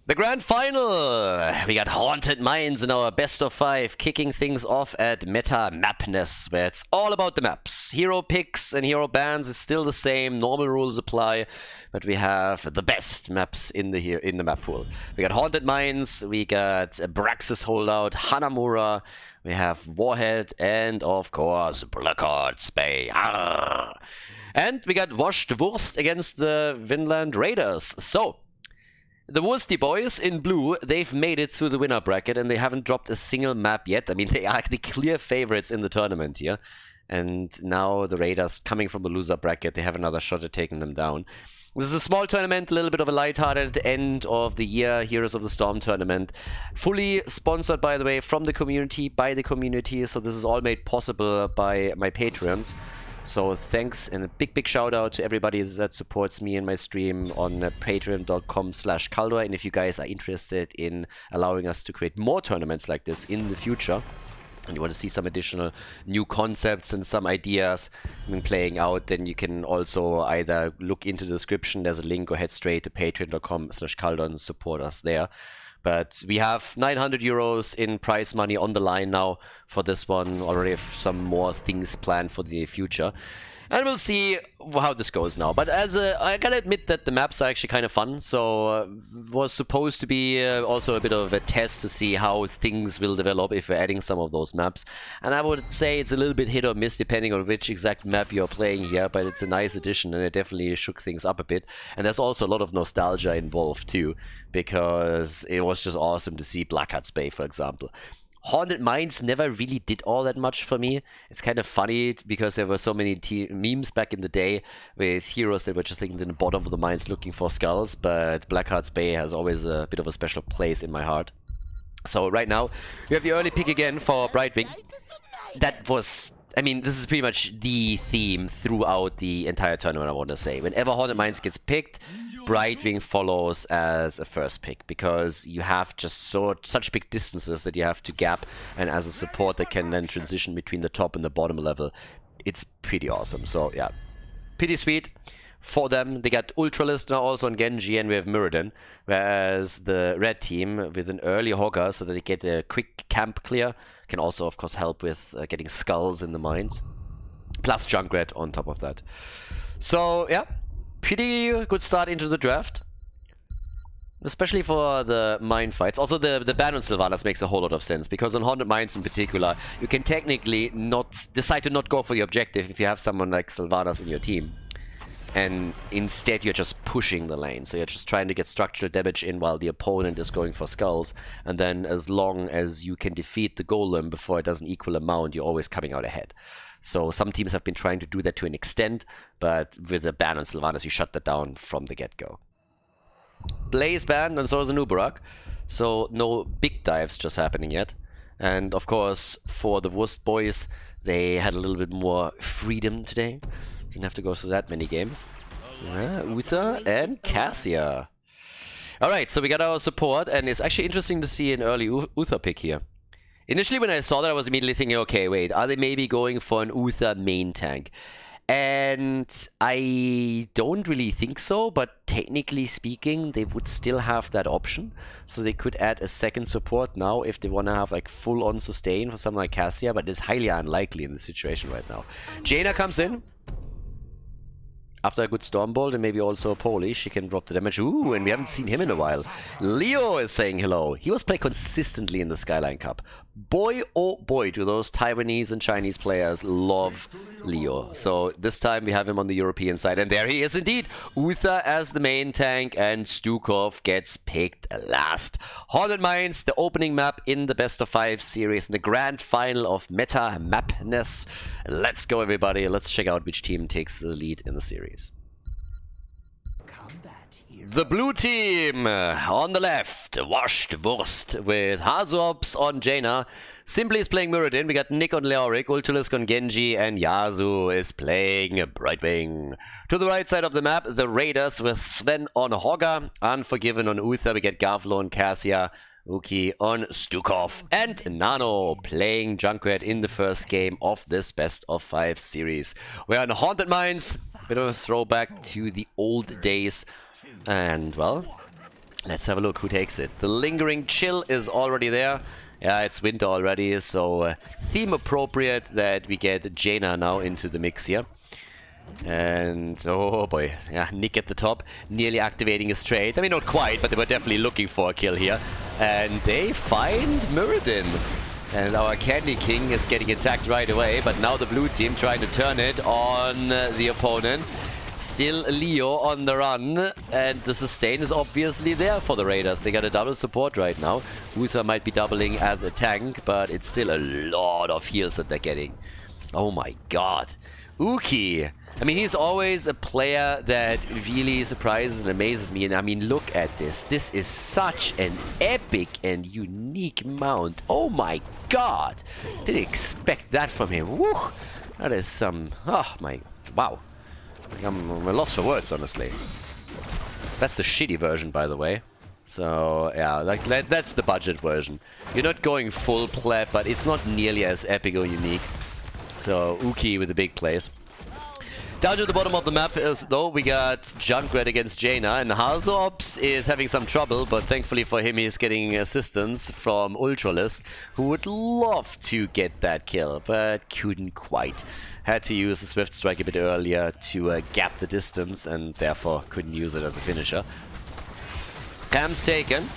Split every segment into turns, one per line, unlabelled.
The grand final! We got Haunted Mines in our best of 5, kicking things off at MAPness, where it's all about the maps. Hero picks and hero bans is still the same, normal rules apply, but we have the best maps in the map pool. We got Haunted Mines, we got Braxis holdout, Hanamura, we have Warhead, and of course Blackheart Spay. And we got Washed Wurst against the Vinland Raiders. So, the Wursty boys in blue, they've made it through the winner bracket and they haven't dropped a single map yet. I mean, they are the clear favorites in the tournament here. And now the Raiders, coming from the loser bracket, they have another shot at taking them down. This is a small tournament, a little bit of a lighthearted end of the year Heroes of the Storm tournament. Fully sponsored, by the way, from the community, by the community. So this is all made possible by my Patreons. So thanks and a big shout out to everybody that supports me and my stream on patreon.com/Khaldor. And if you guys are interested in allowing us to create more tournaments like this in the future, and you want to see some additional new concepts and some ideas playing out, then you can also either look into the description, there's a link, or head straight to patreon.com/Khaldor and support us there. But we have 900 euros in prize money on the line now for this one. Already have some more things planned for the future. And we'll see how this goes now. But I gotta admit that the maps are actually kind of fun. So was supposed to be also a bit of a test to see how things will develop if we're adding some of those maps. And I would say it's a little bit hit or miss depending on which exact map you're playing here. But it's a nice addition and it definitely shook things up a bit. And there's also a lot of nostalgia involved too, because it was just awesome to see Blackheart Bay, for example. Haunted Mines never really did all that much for me. It's kind of funny because there were so many memes back in the day with heroes that were just in the bottom of the mines looking for skulls, but Blackheart Bay has always a bit of a special place in my heart. So right now, we have the early pick again for Brightwing. That was... I mean, this is pretty much the theme throughout the entire tournament, I want to say. Whenever Haunted Mines gets picked, Brightwing follows as a first pick, because you have just such big distances that you have to gap, and as a support that can then transition between the top and the bottom level, it's pretty awesome. So yeah, pretty sweet for them. They got Ultralist now also on Genji, and we have Muradin, whereas the red team with an early Hogger so that they get a quick camp clear can also, of course, help with getting skulls in the mines. Plus Junkrat on top of that. So, yeah, pretty good start into the draft. Especially for the mine fights. Also, the ban on Sylvanas makes a whole lot of sense, because on Haunted Mines in particular, you can technically decide to not go for the objective if you have someone like Sylvanas in your team. And instead you're just pushing the lane, so you're just trying to get structural damage in while the opponent is going for skulls, and then as long as you can defeat the golem before it does an equal amount, you're always coming out ahead. So some teams have been trying to do that to an extent, but with a ban on Sylvanas you shut that down from the get-go. Blaze banned, and so is Anubarak, so no big dives just happening yet. And of course, for the Wurst boys, they had a little bit more freedom today. Didn't have to go through that many games. Uther and Cassia. Alright, so we got our support, and it's actually interesting to see an early Uther pick here. Initially when I saw that, I was immediately thinking, okay, wait, are they maybe going for an Uther main tank? And I don't really think so, but technically speaking, they would still have that option. So they could add a second support now if they want to have like full-on sustain for someone like Cassia, but it's highly unlikely in the situation right now. Jaina comes in. After a good Stormbolt and maybe also a Poli, she can drop the damage. Ooh, and we haven't seen him in a while. Leo is saying hello. He was played consistently in the Skyline Cup. Boy, oh boy, do those Taiwanese and Chinese players love Leo. So this time we have him on the European side. And there he is indeed. Uther as the main tank, and Stukov gets picked last. Haunted Mines, the opening map in the best of 5 series, in the grand final of MAPness. Let's go, everybody. Let's check out which team takes the lead in the series. The blue team on the left, Washed Wurst with Hazops on Jaina. Simply is playing Muradin. We got Nick on Leoric, Ultralisk on Genji, and Yasu is playing Brightwing. To the right side of the map, the Raiders with Sven on Hogger, Unforgiven on Uther. We get Gavlo on Cassia, Uki on Stukov, and Nano playing Junkrat in the first game of this best of 5 series. We're on Haunted Mines, bit of a throwback to the old days. And, well, Let's have a look who takes it. The Lingering Chill is already there. Yeah, it's winter already, so theme appropriate that we get Jaina now into the mix here. And, oh boy, yeah, Nick at the top, nearly activating his trade. I mean, not quite, but they were definitely looking for a kill here. And they find Muradin. And our Candy King is getting attacked right away, but now the blue team trying to turn it on the opponent. Still Leo on the run, and the sustain is obviously there for the Raiders. They got a double support right now. Uther might be doubling as a tank, but it's still a lot of heals that they're getting. Oh my god. Uki! I mean, he's always a player that really surprises and amazes me. And I mean, look at this. This is such an epic and unique mount. Oh my god! Didn't expect that from him. Woo! That is some... Oh my... Wow. I'm lost for words, honestly. That's the shitty version, by the way. So, yeah, like that's the budget version. You're not going full pleb, but it's not nearly as epic or unique. So, Uki with the big plays. Down to the bottom of the map, though, we got Junkrat against Jaina, and Halzops is having some trouble, but thankfully for him, he's getting assistance from Ultralisk, who would love to get that kill, but couldn't quite. Had to use the Swift Strike a bit earlier to gap the distance, and therefore couldn't use it as a finisher. Cam's taken.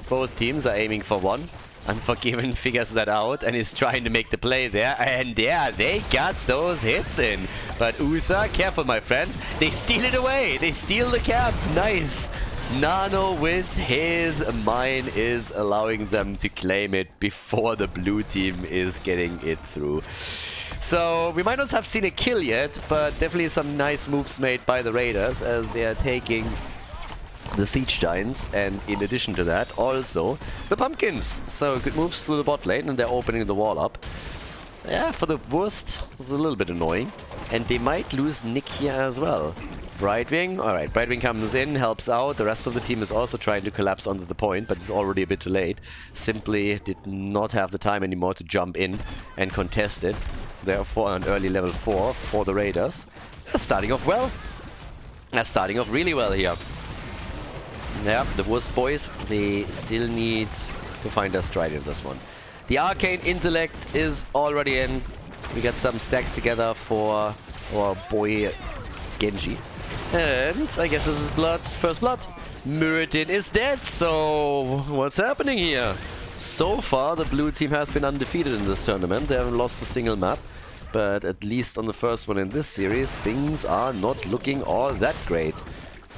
Both teams are aiming for one. Unforgiven figures that out and is trying to make the play there. And yeah, they got those hits in. But Uther, careful my friend. They steal it away. They steal the cap. Nice. Nano with his mine is allowing them to claim it before the blue team is getting it through. So we might not have seen a kill yet, but definitely some nice moves made by the Raiders as they are taking the Siege Giants, and in addition to that, also the Pumpkins. So good moves through the bot lane, and they're opening the wall up. Yeah, for the worst, it's a little bit annoying. And they might lose Nick here as well. Brightwing, alright, Brightwing comes in, helps out. The rest of the team is also trying to collapse onto the point, but it's already a bit too late. Simply did not have the time anymore to jump in and contest it. Therefore, an early level 4 for the Raiders. They're starting off well. They're starting off really well here. Yeah, the worst boys, they still need to find their stride in this one. The Arcane Intellect is already in. We got some stacks together for our boy Genji. And I guess this is first blood. Muradin is dead, so what's happening here? So far, the blue team has been undefeated in this tournament. They haven't lost a single map. But at least on the first one in this series, things are not looking all that great.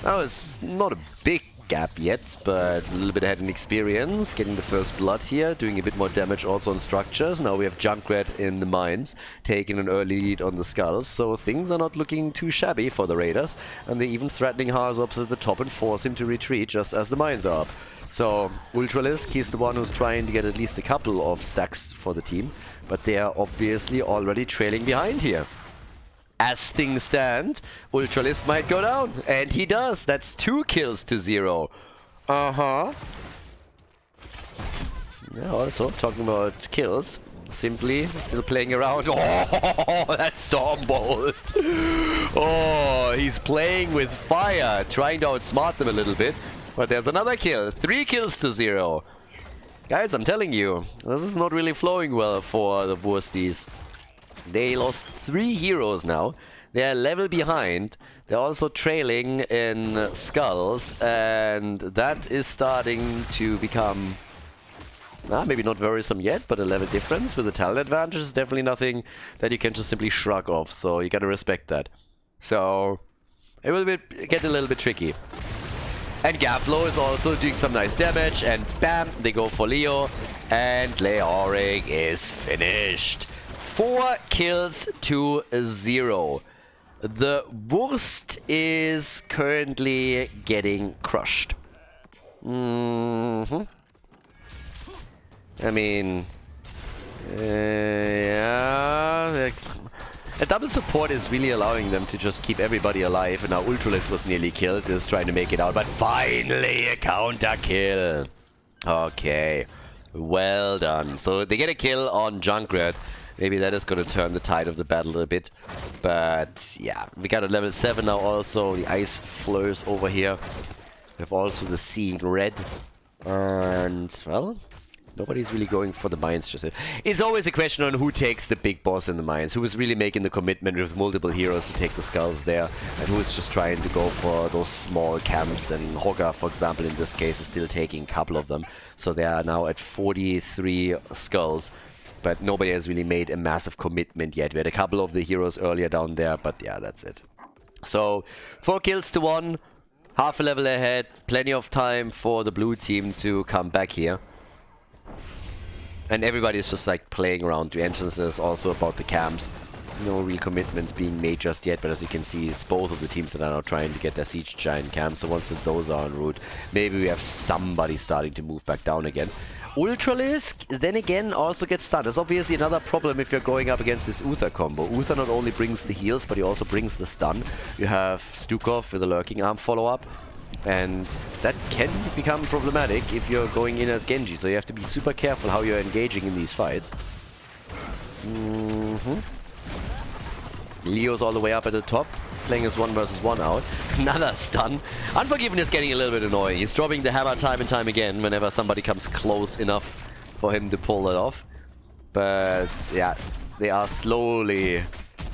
Now, it's not a big gap yet, but a little bit ahead in experience. Getting the first blood here, doing a bit more damage also on structures. Now we have Junkrat in the mines, taking an early lead on the skulls. So things are not looking too shabby for the Raiders. And they're even threatening Harzops at the top and force him to retreat just as the mines are up. So Ultralisk, he's the one who's trying to get at least a couple of stacks for the team. But they are obviously already trailing behind here. As things stand, Ultralisk might go down. And he does. That's 2 kills to 0. Uh-huh. Yeah, also, talking about kills. Simply still playing around. Oh, that Stormbolt. Oh, he's playing with fire. Trying to outsmart them a little bit. But there's another kill. 3 kills to 0. Guys, I'm telling you, this is not really flowing well for the Wursties. They lost 3 heroes now. They're level behind. They're also trailing in skulls. And that is starting to become... maybe not worrisome yet, but a level difference with the talent advantage is definitely nothing that you can just simply shrug off. So you gotta respect that. So it will get a little bit tricky. And Gaflo is also doing some nice damage. And bam, they go for Leo. And Leoric is finished. 4 kills to 0. The Wurst is currently getting crushed. I mean, yeah. A double support is really allowing them to just keep everybody alive. And now Ultralisk was nearly killed, is trying to make it out. But finally a counter kill. Okay, well done. So they get a kill on Junkrat. Maybe that is going to turn the tide of the battle a bit. But yeah, we got a level 7 now also. The ice flurs over here. We have also the Seeing Red. And, well, nobody's really going for the mines just yet. It's always a question on who takes the big boss in the mines, who is really making the commitment with multiple heroes to take the skulls there, and who is just trying to go for those small camps. And Hogga, for example, in this case, is still taking a couple of them. So they are now at 43 skulls, but nobody has really made a massive commitment yet. We had a couple of the heroes earlier down there, but yeah, that's it. So 4 kills to 1, half a level ahead, plenty of time for the blue team to come back here. And everybody's just like playing around the entrances, also about the camps. No real commitments being made just yet, but as you can see, it's both of the teams that are now trying to get their siege giant camps. So once those are en route, maybe we have somebody starting to move back down again. Ultralisk, then again, also gets stunned. That's obviously another problem if you're going up against this Uther combo. Uther not only brings the heals, but he also brings the stun. You have Stukov with a Lurking Arm follow-up. And that can become problematic if you're going in as Genji, so you have to be super careful how you're engaging in these fights. Leo's all the way up at the top, playing his 1 versus 1 out. Another stun. Unforgiven is getting a little bit annoying. He's dropping the hammer time and time again whenever somebody comes close enough for him to pull it off. But yeah, they are slowly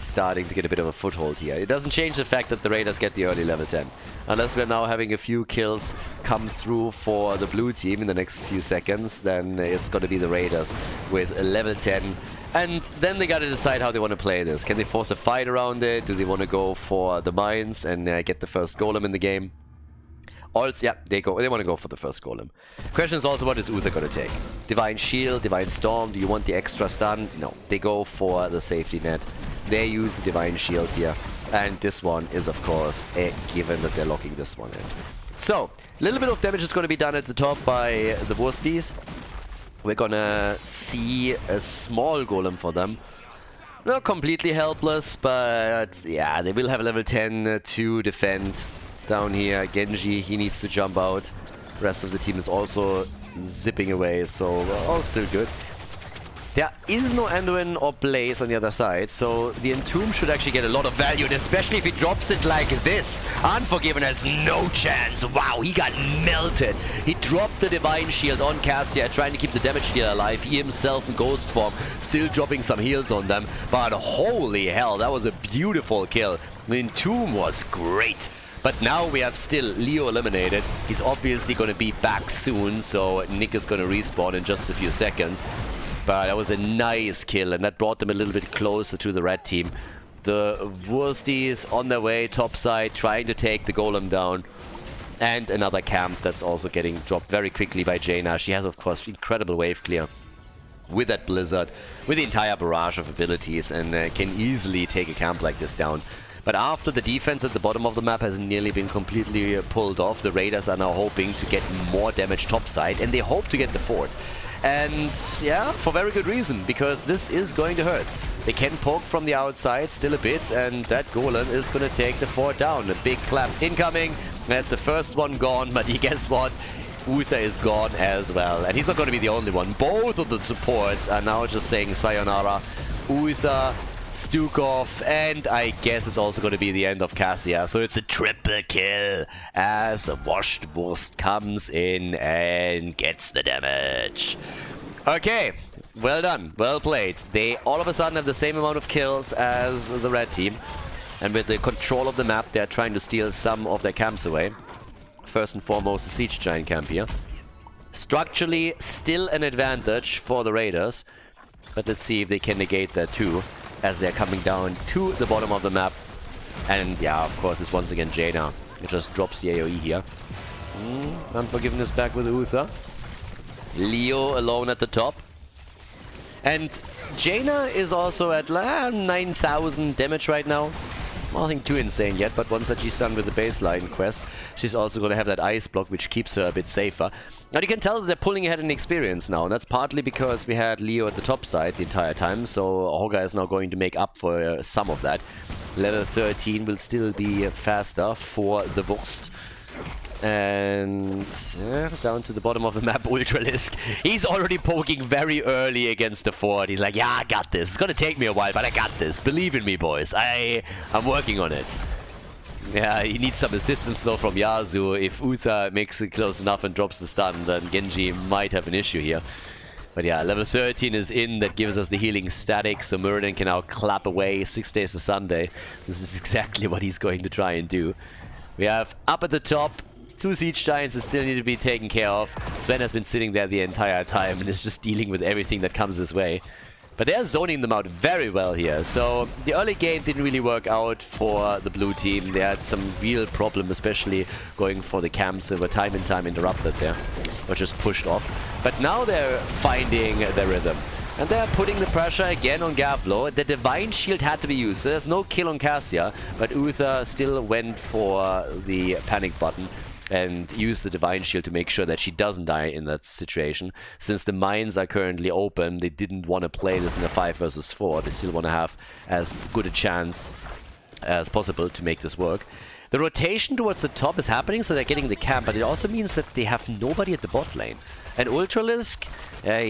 starting to get a bit of a foothold here. It doesn't change the fact that the Raiders get the early level 10. Unless we're now having a few kills come through for the blue team in the next few seconds, then it's going to be the Raiders with a level 10. And then they got to decide how they want to play this. Can they force a fight around it? Do they want to go for the mines and get the first golem in the game? Also, yeah, they want to go for the first golem. Question is also, what is Uther going to take? Divine Shield, Divine Storm, do you want the extra stun? No, they go for the safety net. They use the Divine Shield here. And this one is, of course, a given that they're locking this one in. So, a little bit of damage is going to be done at the top by the Wursties. We're going to see a small golem for them. Not completely helpless, but yeah, they will have a level 10 to defend down here. Genji, he needs to jump out. The rest of the team is also zipping away, so all still good. There is no Anduin or Blaze on the other side, so the Entomb should actually get a lot of value, and especially if he drops it like this. Unforgiven has no chance. Wow, he got melted. He dropped the Divine Shield on Cassia, trying to keep the damage dealer alive. He himself in Ghost form, still dropping some heals on them. But holy hell, that was a beautiful kill. The Entomb was great. But now we have still Leo eliminated. He's obviously going to be back soon, so Nick is going to respawn in just a few seconds. But that was a nice kill, and that brought them a little bit closer to the red team. The Wursties on their way topside, trying to take the golem down. And another camp that's also getting dropped very quickly by Jaina. She has, of course, incredible wave clear with that blizzard, with the entire barrage of abilities, and can easily take a camp like this down. But after the defense at the bottom of the map has nearly been completely pulled off, the Raiders are now hoping to get more damage topside, and they hope to get the fort. And yeah, for very good reason, because this is going to hurt. They can poke from the outside still a bit, and that golem is going to take the fort down. A big clap incoming. That's the first one gone, but guess what? Uther is gone as well. And he's not going to be the only one. Both of the supports are now just saying sayonara. Uther, Stukov, and I guess it's also going to be the end of Cassia. So it's a triple kill as Washed Wurst comes in and gets the damage. Okay, well done, well played. They all of a sudden have the same amount of kills as the red team. And with the control of the map, they're trying to steal some of their camps away. First and foremost, the Siege Giant camp here. Structurally, still an advantage for the Raiders. But let's see if they can negate that too, as they're coming down to the bottom of the map. And yeah, of course, it's once again Jaina. It just drops the AoE here. Unforgiven is back with Uther. Leo alone at the top. And Jaina is also at 9,000 damage right now. Nothing too insane yet, but once that she's done with the baseline quest, she's also going to have that ice block, which keeps her a bit safer. Now you can tell that they're pulling ahead in experience now, and that's partly because we had Leo at the top side the entire time, so Hogga is now going to make up for some of that. Level 13 will still be faster for the Wurst. And down to the bottom of the map, Ultralisk. He's already poking very early against the fort. He's like, yeah, I got this. It's gonna take me a while, but I got this. Believe in me, boys. I'm working on it. Yeah, he needs some assistance though from Yasuo. If Uther makes it close enough and drops the stun, then Genji might have an issue here. But yeah, level 13 is in. That gives us the healing static, so Muradin can now clap away 6 days to Sunday. This is exactly what he's going to try and do. We have up at the top 2 siege giants that still need to be taken care of. Sven has been sitting there the entire time and is just dealing with everything that comes his way. But they're zoning them out very well here. So the early game didn't really work out for the blue team. They had some real problem, especially going for the camps that were time and time interrupted there, or just pushed off. But now they're finding their rhythm. And they're putting the pressure again on Gavlo. The Divine Shield had to be used. So there's no kill on Cassia, but Uther still went for the panic button and use the Divine Shield to make sure that she doesn't die in that situation. Since the mines are currently open, they didn't want to play this in a 5 versus 4. They still want to have as good a chance as possible to make this work. The rotation towards the top is happening, so they're getting the camp, but it also means that they have nobody at the bot lane. And Ultralisk,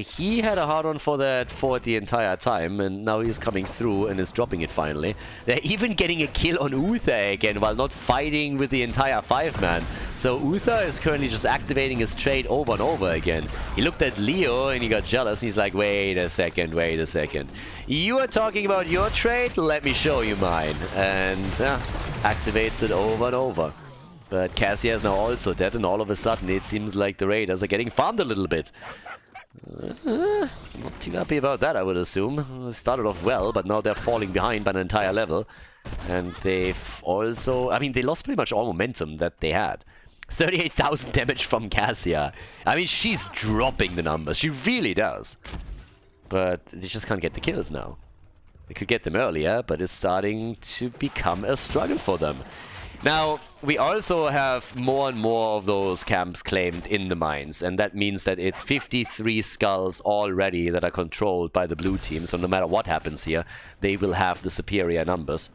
he had a hard-on for that fort the entire time, and now he's coming through and is dropping it finally. They're even getting a kill on Uther again, while not fighting with the entire 5-man. So Uther is currently just activating his trade over and over again. He looked at Leo and he got jealous, and he's like, wait a second. You are talking about your trade? Let me show you mine. And activates it over and over. But Cassia is now also dead, and all of a sudden it seems like the Raiders are getting farmed a little bit. Not too happy about that, I would assume. Started off well, but now they're falling behind by an entire level. And they've also... I mean, they lost pretty much all momentum that they had. 38,000 damage from Cassia. I mean, she's dropping the numbers. She really does. But they just can't get the kills now. They could get them earlier, but it's starting to become a struggle for them. Now, we also have more and more of those camps claimed in the mines, and that means that it's 53 skulls already that are controlled by the blue team, so no matter what happens here, they will have the superior numbers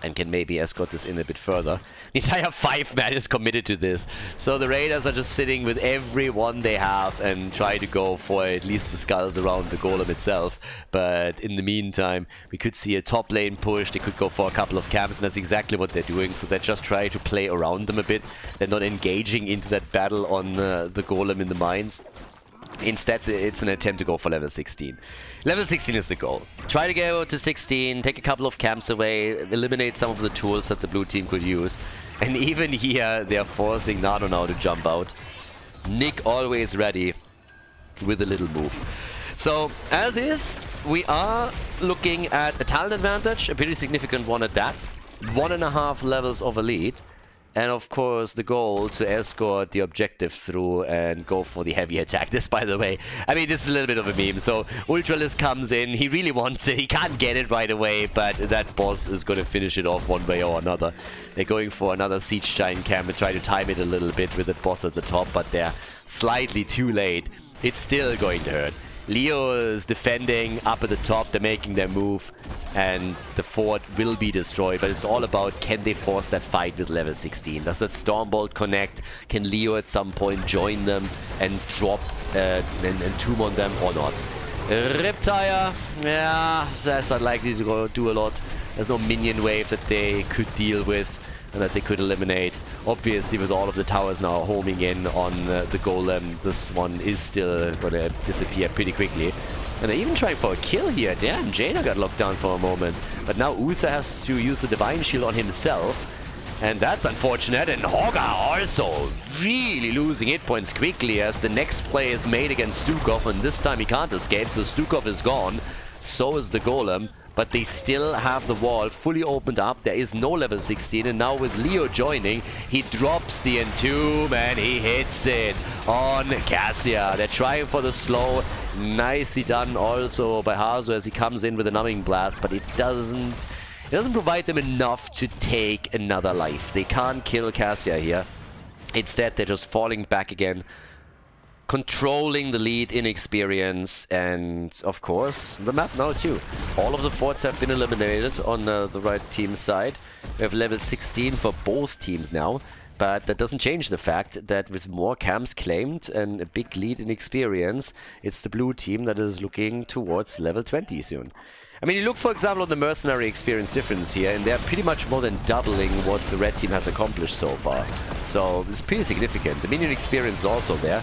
and can maybe escort this in a bit further. The entire 5-man is committed to this, so the Raiders are just sitting with everyone they have and try to go for at least the skulls around the golem itself. But in the meantime, we could see a top lane push. They could go for a couple of camps, and that's exactly what they're doing. So they're just trying to play around them a bit. They're not engaging into that battle on the golem in the mines. Instead, it's an attempt to go for level 16. Level 16 is the goal. Try to get to 16, take a couple of camps away, eliminate some of the tools that the blue team could use. And even here, they're forcing Nano now to jump out. Nick always ready with a little move. So, as is, we are looking at a talent advantage, a pretty significant one at that. 1.5 levels of elite. And of course, the goal to escort the objective through and go for the heavy attack. This, by the way, I mean, this is a little bit of a meme. So, Ultralisk comes in. He really wants it. He can't get it right away, but that boss is going to finish it off one way or another. They're going for another Siege Giant camp and try to time it a little bit with the boss at the top, but they're slightly too late. It's still going to hurt. Leo is defending up at the top. They're making their move, and the fort will be destroyed. But it's all about, can they force that fight with level 16? Does that Stormbolt connect? Can Leo at some point join them and drop and tomb on them or not? Riptire, yeah, that's unlikely to do a lot. There's no minion wave that they could deal with and that they could eliminate. Obviously, with all of the towers now homing in on the golem, this one is still going to disappear pretty quickly. And they're even trying for a kill here. Damn, Jaina got locked down for a moment. But now Uther has to use the Divine Shield on himself. And that's unfortunate. And Hogga also really losing hit points quickly as the next play is made against Stukov. And this time he can't escape, so Stukov is gone. So is the golem. But they still have the wall fully opened up. There is no level 16. And now with Leo joining, he drops the Entomb and he hits it on Cassia. They're trying for the slow. Nicely done also by Hazu as he comes in with a numbing blast. But it doesn't provide them enough to take another life. They can't kill Cassia here. Instead, they're just falling back again, controlling the lead in experience, and of course the map now too. All of the forts have been eliminated on the right team side. We have level 16 for both teams now, but that doesn't change the fact that with more camps claimed and a big lead in experience, it's the blue team that is looking towards level 20 soon. I mean, you look, for example, on the mercenary experience difference here, and they're pretty much more than doubling what the red team has accomplished so far. So this is pretty significant. The minion experience is also there.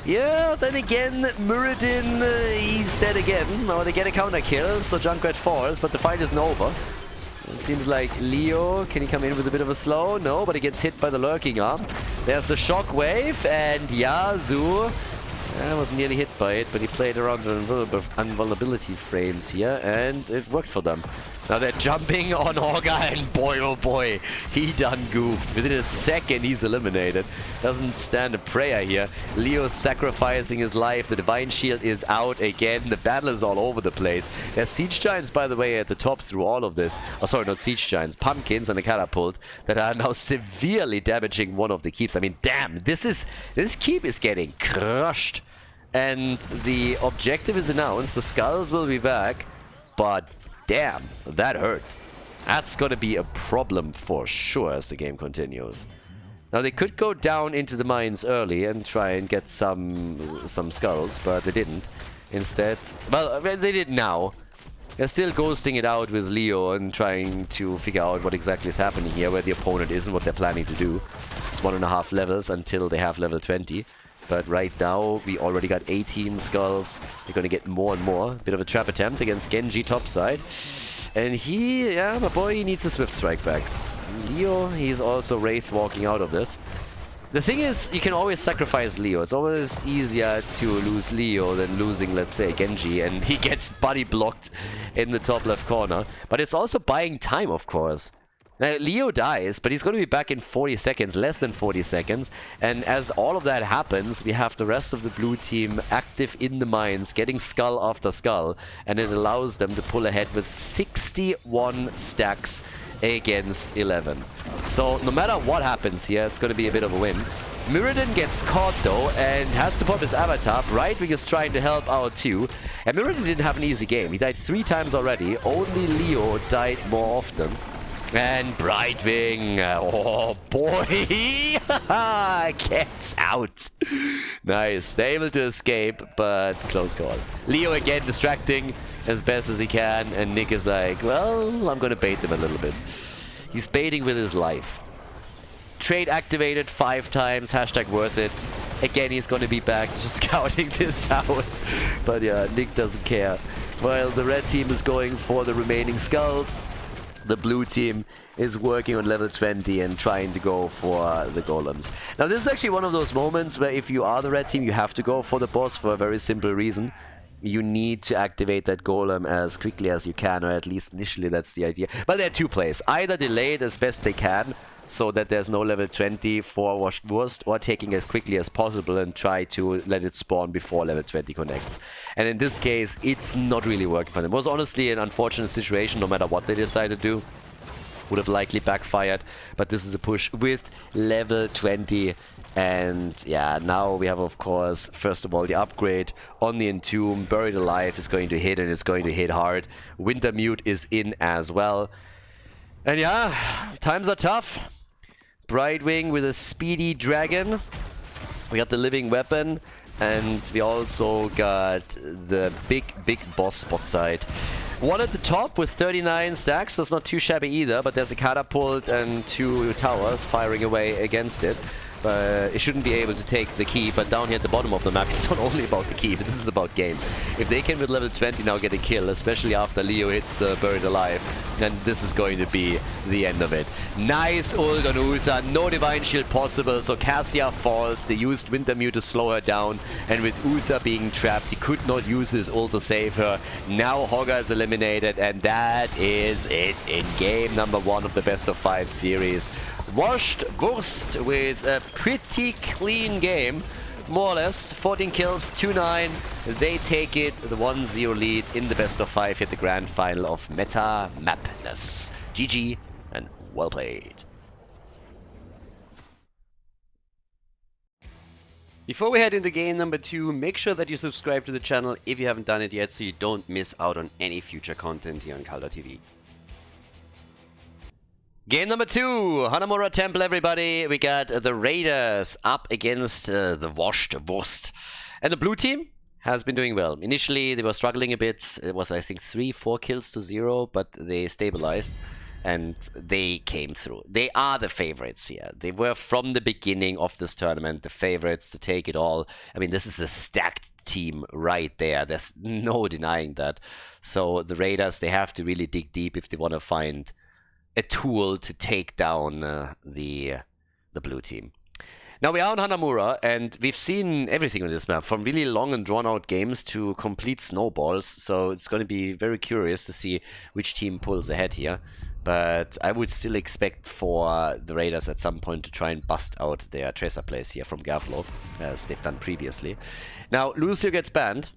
Yeah, then again, Muradin, he's dead again. Now they get a counter kill, so Junkrat falls, but the fight isn't over. It seems like Leo, can he come in with a bit of a slow? No, but he gets hit by the lurking arm. There's the shockwave, and Yazu was nearly hit by it, but he played around the invulnerability frames here, and it worked for them. Now they're jumping on Orga, and boy oh boy, he done goofed. Within a second he's eliminated. Doesn't stand a prayer here. Leo's sacrificing his life. The Divine Shield is out again. The battle is all over the place. There's Siege Giants, by the way, at the top through all of this. Oh, sorry, not Siege Giants. Pumpkins and a Catapult that are now severely damaging one of the keeps. I mean, damn, this keep is getting crushed. And the objective is announced. The skulls will be back, but damn, that hurt. That's gonna be a problem for sure as the game continues. Now they could go down into the mines early and try and get some skulls, but they didn't. Instead, well, they did now. They're still ghosting it out with Leo and trying to figure out what exactly is happening here, where the opponent is and what they're planning to do. It's 1.5 levels until they have level 20. But right now, we already got 18 skulls. We're going to get more and more. Bit of a trap attempt against Genji topside. And yeah, my boy, he needs a Swift Strike back. Leo, he's also Wraith walking out of this. The thing is, you can always sacrifice Leo. It's always easier to lose Leo than losing, let's say, Genji. And he gets body blocked in the top left corner. But it's also buying time, of course. Now, Leo dies, but he's going to be back in 40 seconds, less than 40 seconds. And as all of that happens, we have the rest of the blue team active in the mines, getting skull after skull. And it allows them to pull ahead with 61 stacks against 11. So no matter what happens here, it's going to be a bit of a win. Muradin gets caught though and has to pop his avatar. Brightwing is trying to help out too. And Muradin didn't have an easy game. He died 3 times already. Only Leo died more often. And Brightwing, oh boy, gets out. Nice, they're able to escape, but close call. Leo again distracting as best as he can, and Nick is like, well, I'm gonna bait them a little bit. He's baiting with his life. Trade activated 5 times, hashtag worth it. Again, he's gonna be back, just scouting this out. But yeah, Nick doesn't care. While the red team is going for the remaining skulls, the blue team is working on level 20 and trying to go for the golems. Now this is actually one of those moments where if you are the red team, you have to go for the boss for a very simple reason. You need to activate that golem as quickly as you can, or at least initially that's the idea. But there are 2 plays. Either delay it as best they can, so that there's no level 20 for worst, or taking as quickly as possible and try to let it spawn before level 20 connects. And in this case, it's not really working for them. It was honestly an unfortunate situation, no matter what they decide to do. Would have likely backfired, but this is a push with level 20. And yeah, now we have, of course, first of all, the upgrade on the Entomb. Buried Alive is going to hit, and it's going to hit hard. Winter Mute is in as well. And yeah, times are tough. Brightwing with a speedy dragon. We got the living weapon, and we also got the big boss spot side. One at the top with 39 stacks, that's not too shabby either, but there's a catapult and 2 towers firing away against it. It shouldn't be able to take the key, but down here at the bottom of the map, it's not only about the key, but this is about game. If they can with level 20 now get a kill, especially after Leo hits the Buried Alive, then this is going to be the end of it. Nice ult on Uther, no Divine Shield possible, so Cassia falls. They used Winter Mute to slow her down, and with Uther being trapped, he could not use his ult to save her. Now Hogger is eliminated, and that is it in game number 1 of the best of 5 series. Washed Wurst with a pretty clean game, more or less. 14 kills, 2-9. They take it, the 1-0 lead in the best of 5, hit the grand final of MAPness. GG and well played. Before we head into game number 2, make sure that you subscribe to the channel if you haven't done it yet, so you don't miss out on any future content here on Khaldor TV. Game number 2, Hanamura Temple, everybody. We got the Raiders up against the Washed Wurst. And the blue team has been doing well. Initially, they were struggling a bit. It was, I think, 3-4 kills to 0, but they stabilized and they came through. They are the favorites here. They were from the beginning of this tournament the favorites to take it all. I mean, this is a stacked team right there. There's no denying that. So the Raiders, they have to really dig deep if they want to find a tool to take down the blue team. Now we are on Hanamura, and we've seen everything on this map, from really long and drawn-out games to complete snowballs, so it's going to be very curious to see which team pulls ahead here. But I would still expect for the Raiders at some point to try and bust out their Tracer plays here from Gavlo, as they've done previously. Now, Lucio gets banned.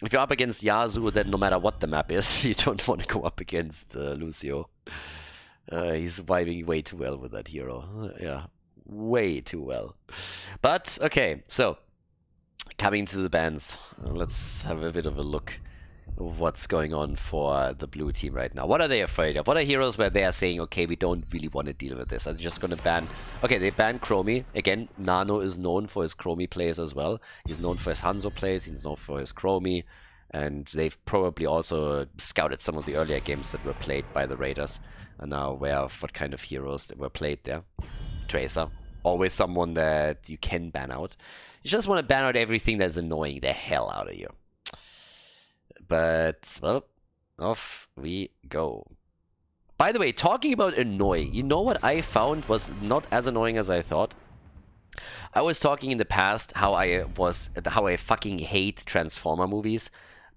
If you're up against Yasu, then no matter what the map is, you don't want to go up against Lucio. He's surviving way too well with that hero. Yeah. Way too well. But okay, so coming to the bans, let's have a bit of a look of what's going on for the blue team right now. What are they afraid of? What are heroes where they are saying, okay, we don't really want to deal with this? Are they just going to ban? Okay, they banned Chromie. Again, Nano is known for his Chromie plays as well. He's known for his Hanzo plays, he's known for his Chromie, and they've probably also scouted some of the earlier games that were played by the Raiders and are aware of what kind of heroes that were played there. Tracer, always someone that you can ban out. You just want to ban out everything that's annoying the hell out of you. But, well, off we go. By the way, talking about annoying, you know what I found was not as annoying as I thought? I was talking in the past how I fucking hate Transformer movies.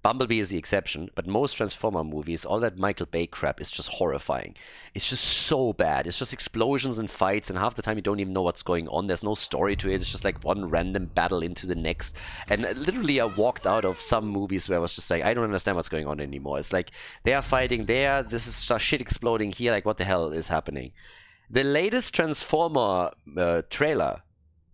Bumblebee is the exception, but most Transformer movies, all that Michael Bay crap is just horrifying. It's just so bad. It's just explosions and fights, and half the time you don't even know what's going on. There's no story to it. It's just like one random battle into the next. And literally I walked out of some movies where I was just like, I don't understand what's going on anymore. It's like, they are fighting there, this is just shit exploding here, like what the hell is happening? The latest Transformer trailer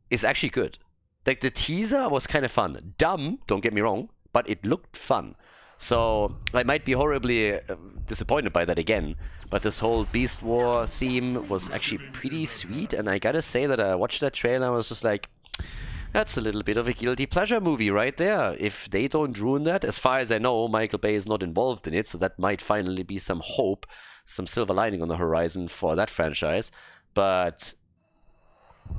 is actually good. Like, the teaser was kind of fun. Dumb, don't get me wrong, but it looked fun. So I might be horribly disappointed by that again, but this whole Beast War theme was actually pretty sweet, and I gotta say that I watched that trailer and I was just like, that's a little bit of a guilty pleasure movie right there. If they don't ruin that, as far as I know, Michael Bay is not involved in it, so that might finally be some hope, some silver lining on the horizon for that franchise, but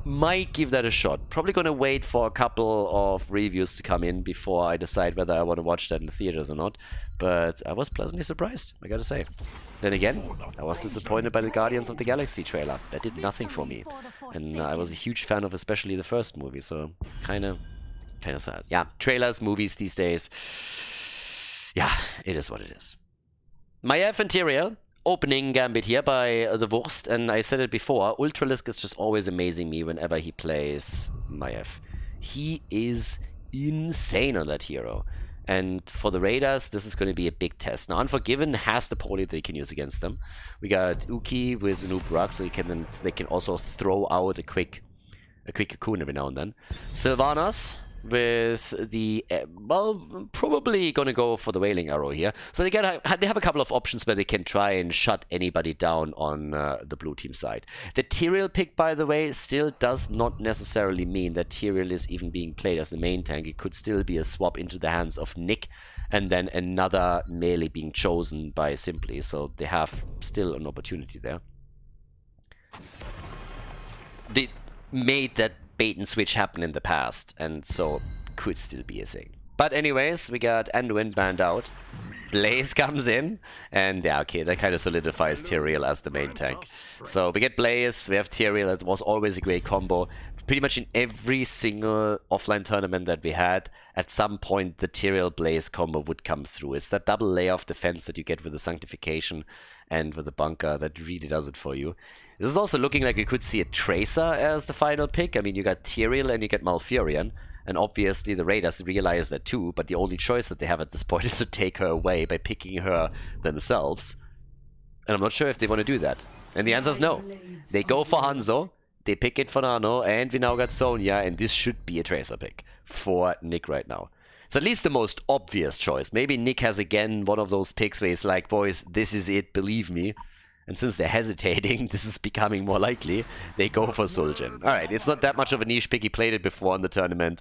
might give that a shot. Probably gonna wait for a couple of reviews to come in before I decide whether I want to watch that in the theaters or not. But I was pleasantly surprised, I gotta say. Then again, I was disappointed by the Guardians of the Galaxy trailer. That did nothing for me. And I was a huge fan of especially the first movie, so kinda sad. Yeah, trailers, movies these days. Yeah, it is what it is. Maiev and Tyrael. Opening gambit here by the Wurst, and I said it before, Ultralisk is just always amazing me whenever he plays Maiev. He is insane on that hero. And for the Raiders, this is going to be a big test. Now, Unforgiven has the poly that they can use against them. We got Uki with Noob Rock, so they can also throw out a quick cocoon every now and then. Sylvanas with the, well, probably gonna go for the Wailing Arrow here. So they have a couple of options where they can try and shut anybody down on the blue team side. The Tyrael pick, by the way, still does not necessarily mean that Tyrael is even being played as the main tank. It could still be a swap into the hands of Nick, and then another melee being chosen by Simply. So they have still an opportunity there. They made that bait and switch happen in the past, and so could still be a thing. But anyways, we got Anduin banned out. Blaze comes in, and yeah, okay, that kind of solidifies Tyrael as the main tank. So we get Blaze, we have Tyrael. It was always a great combo. Pretty much in every single offline tournament that we had, at some point the Tyrael Blaze combo would come through. It's that double layer of defense that you get with the Sanctification and with the Bunker that really does it for you. This is also looking like we could see a Tracer as the final pick. I mean, you got Tyrael and you get Malfurion, and obviously the Raiders realize that too, but the only choice that they have at this point is to take her away by picking her themselves. And I'm not sure if they want to do that. And the answer is no. They go for Hanzo, they pick it for Nano, and we now got Sonya, and this should be a Tracer pick for Nick right now. It's at least the most obvious choice. Maybe Nick has again one of those picks where he's like, boys, this is it, believe me. And since they're hesitating, this is becoming more likely, they go for Zul'jin. Alright, it's not that much of a niche pick. He played it before in the tournament,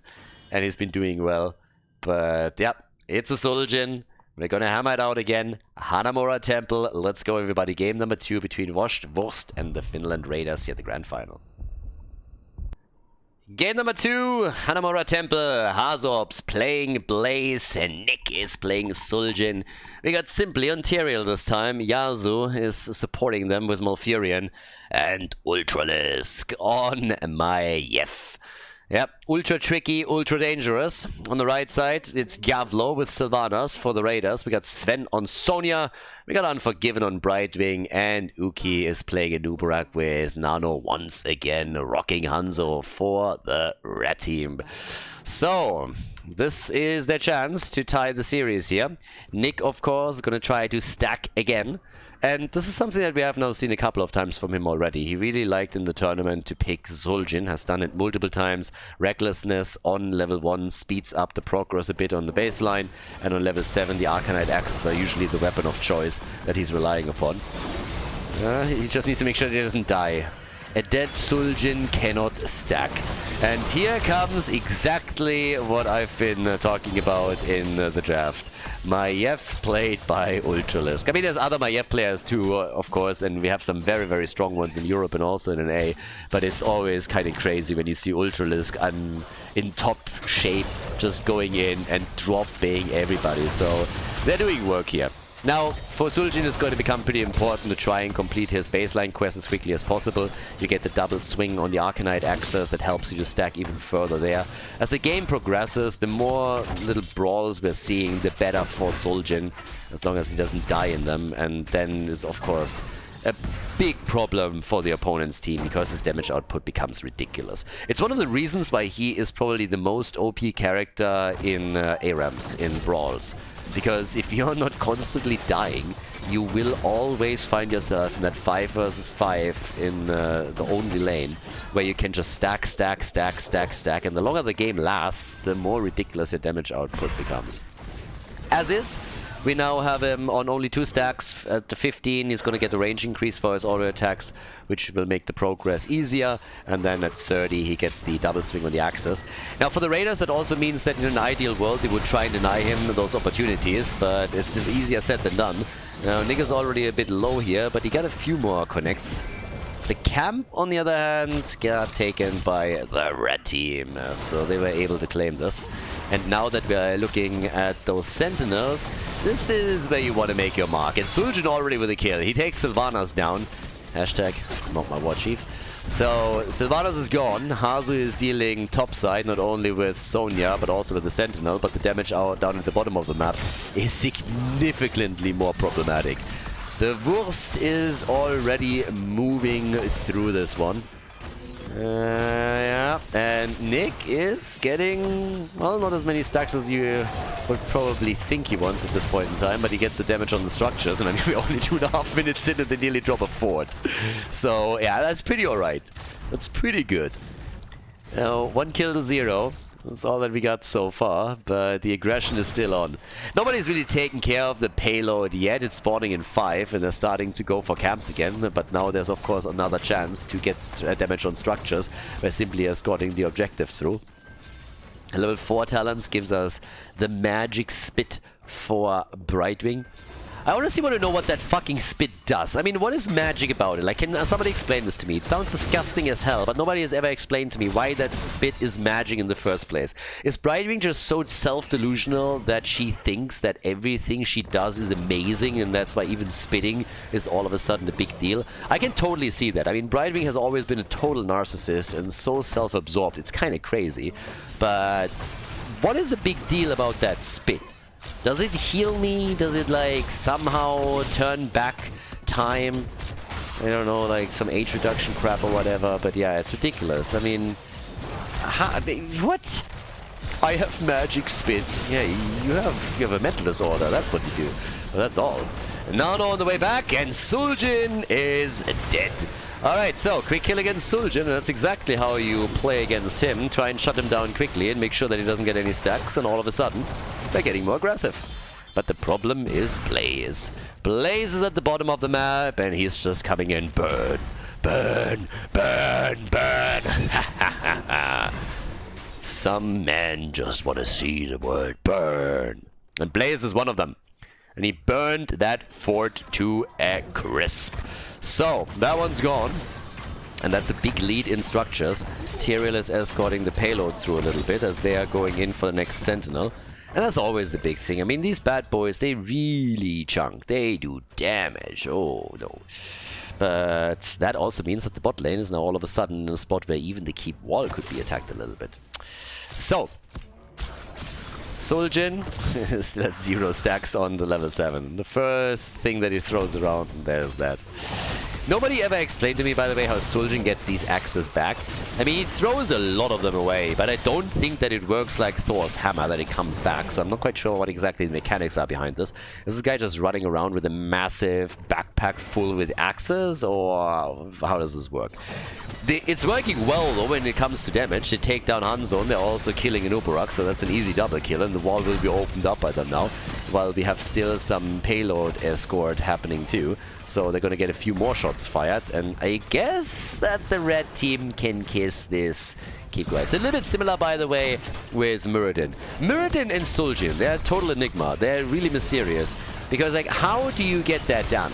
and he's been doing well. But, yeah, it's a Suljin. We're gonna hammer it out again. Hanamura Temple. Let's go, everybody. Game number 2 between Washed Wurst and the Finland Raiders here at the grand final. Game number 2, Hanamura Temple, Hazorps playing Blaze, and Nick is playing Suljin. We got simply Ontario this time. Yazu is supporting them with Malfurion, and Ultralisk on Maiev. Yep, ultra tricky, ultra dangerous. On the right side, it's Gavlo with Sylvanas for the Raiders. We got Sven on Sonya. We got Unforgiven on Brightwing. And Uki is playing a Nubarak with Nano once again, rocking Hanzo for the red team. So, this is their chance to tie the series here. Nick, of course, is going to try to stack again. And this is something that we have now seen a couple of times from him already. He really liked in the tournament to pick Suljin, has done it multiple times. Recklessness on level 1 speeds up the progress a bit on the baseline, and on level 7 the Arcanite axes are usually the weapon of choice that he's relying upon. He just needs to make sure that he doesn't die. A dead Suljin cannot stack. And here comes exactly what I've been talking about in the draft. Maiev played by Ultralisk. I mean, there's other Maiev players too, of course, and we have some very, very strong ones in Europe and also in NA, but it's always kind of crazy when you see Ultralisk in top shape, just going in and dropping everybody. So they're doing work here. Now, for Suljin, it's going to become pretty important to try and complete his baseline quest as quickly as possible. You get the double swing on the Arcanite axis that helps you to stack even further there. As the game progresses, the more little brawls we're seeing, the better for Suljin, as long as he doesn't die in them. And then it's, of course, a big problem for the opponent's team because his damage output becomes ridiculous. It's one of the reasons why he is probably the most OP character in ARAMs, in brawls. Because if you're not constantly dying, you will always find yourself in that 5 versus 5 in the only lane, where you can just stack, stack, stack, stack, stack, and the longer the game lasts, the more ridiculous your damage output becomes. As is, we now have him on only 2 stacks. At the 15, he's going to get the range increase for his auto attacks, which will make the progress easier. And then at 30, he gets the double swing on the axis. Now, for the Raiders, that also means that in an ideal world, they would try and deny him those opportunities, but it's easier said than done. Now, Nick is already a bit low here, but he got a few more connects. The camp, on the other hand, got taken by the red team, so they were able to claim this. And now that we are looking at those sentinels, this is where you want to make your mark. And Suljin already with a kill. He takes Sylvanas down. Hashtag not my war chief. So Sylvanas is gone. Hazu is dealing topside, not only with Sonya, but also with the sentinel. But the damage out down at the bottom of the map is significantly more problematic. The Wurst is already moving through this one. Yeah, and Nick is getting, well, not as many stacks as you would probably think he wants at this point in time, but he gets the damage on the structures, and I mean, we're only 2.5 minutes in and they nearly drop a fort. So, yeah, that's pretty alright. That's pretty good. Now, 1 kill to 0. That's all that we got so far, but the aggression is still on. Nobody's really taken care of the payload yet. It's spawning in 5, and they're starting to go for camps again. But now there's, of course, another chance to get damage on structures by simply escorting the objective through. Level 4 talents gives us the magic spit for Brightwing. I honestly want to know what that fucking spit does. I mean, what is magic about it? Like, can somebody explain this to me? It sounds disgusting as hell, but nobody has ever explained to me why that spit is magic in the first place. Is Brightwing just so self-delusional that she thinks that everything she does is amazing, and that's why even spitting is all of a sudden a big deal? I can totally see that. I mean, Brightwing has always been a total narcissist and so self-absorbed. It's kind of crazy. But what is a big deal about that spit? Does it heal me? Does it, like, somehow turn back time? I don't know, like some age reduction crap or whatever, but yeah, it's ridiculous. I mean, what? I have magic spits. Yeah, you have a mental disorder, that's what you do. Well, that's all. Nano on the way back, and Suljin is dead. Alright, so quick kill against Suljin, and that's exactly how you play against him. Try and shut him down quickly and make sure that he doesn't get any stacks, and all of a sudden, they're getting more aggressive. But the problem is Blaze. Blaze is at the bottom of the map, and he's just coming in. Burn, burn, burn, burn. Some men just want to see the world burn. And Blaze is one of them. And he burned that fort to a crisp. So, that one's gone. And that's a big lead in structures. Tyrael is escorting the payload through a little bit as they are going in for the next Sentinel. And that's always the big thing. I mean, these bad boys, they really chunk. They do damage. Oh, no. But that also means that the bot lane is now all of a sudden in a spot where even the keep wall could be attacked a little bit. So, Suljin still at 0 stacks on the level 7. The first thing that he throws around, and there's that. Nobody ever explained to me, by the way, how Suljin gets these axes back. I mean, he throws a lot of them away, but I don't think that it works like Thor's hammer, that it comes back. So I'm not quite sure what exactly the mechanics are behind this. Is this guy just running around with a massive backpack full with axes, or how does this work? It's working well, though, when it comes to damage. They take down Hanzo, and they're also killing an Uberak, so that's an easy double kill, and the wall will be opened up by them now, while we have still some payload escort happening too. So they're going to get a few more shots fired, and I guess that the red team can kiss this keep going. It's a little bit similar, by the way, with Muradin. Muradin and Suljin, they're a total enigma. They're really mysterious, because, like, how do you get that done?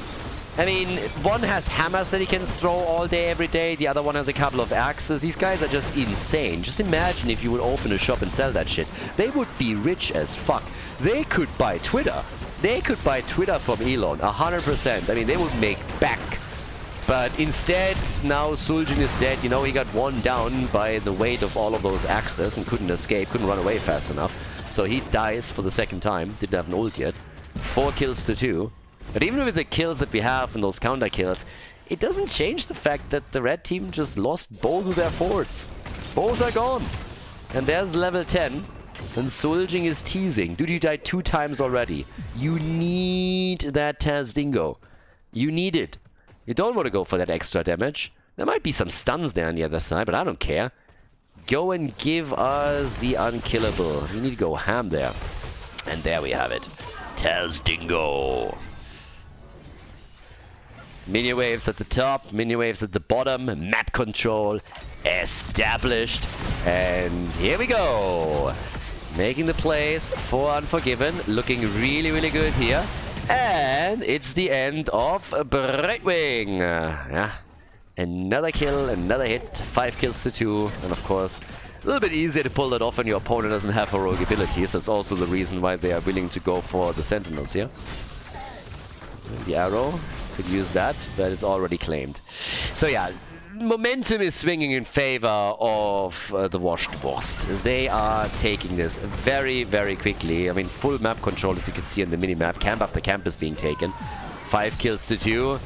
I mean, one has hammers that he can throw all day, every day. The other one has a couple of axes. These guys are just insane. Just imagine if you would open a shop and sell that shit. They would be rich as fuck. They could buy Twitter. They could buy Twitter from Elon, 100%. I mean, they would make back. But instead, now Suljin is dead. You know, he got one down by the weight of all of those axes and couldn't escape, couldn't run away fast enough. So he dies for the second time. Didn't have an ult yet. 4 kills to 2. But even with the kills that we have and those counter kills, it doesn't change the fact that the red team just lost both of their forts. Both are gone. And there's level 10. And Suljin is teasing. Dude, you died 2 times already. You need that Taz Dingo. You need it. You don't want to go for that extra damage. There might be some stuns there on the other side, but I don't care. Go and give us the unkillable. We need to go ham there. And there we have it. Taz Dingo. Minion waves at the top, minion waves at the bottom, map control established. And here we go. Making the plays for Unforgiven. Looking really, really good here. And it's the end of Brightwing. Yeah. Another kill, another hit. 5 kills to 2. And of course, a little bit easier to pull that off when your opponent doesn't have heroic abilities. That's also the reason why they are willing to go for the Sentinels here. The arrow. Could use that, but it's already claimed. So yeah, momentum is swinging in favor of the Washed Wurst. They are taking this very, very quickly. I mean, full map control, as you can see on the minimap. Camp after camp is being taken. 5 kills to 2.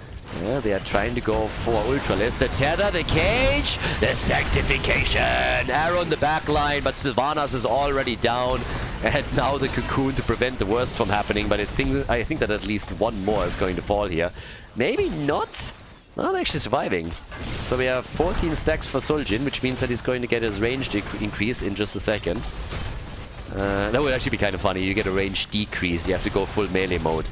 Yeah, they are trying to go for Ultralist. The tether, the cage, the sanctification. Arrow in the back line, but Sylvanas is already down. And now the cocoon to prevent the worst from happening. But I think that at least one more is going to fall here. Maybe not. Not actually surviving. So we have 14 stacks for Suljin, which means that he's going to get his range increase in just a second. That would actually be kind of funny. You get a range decrease. You have to go full melee mode.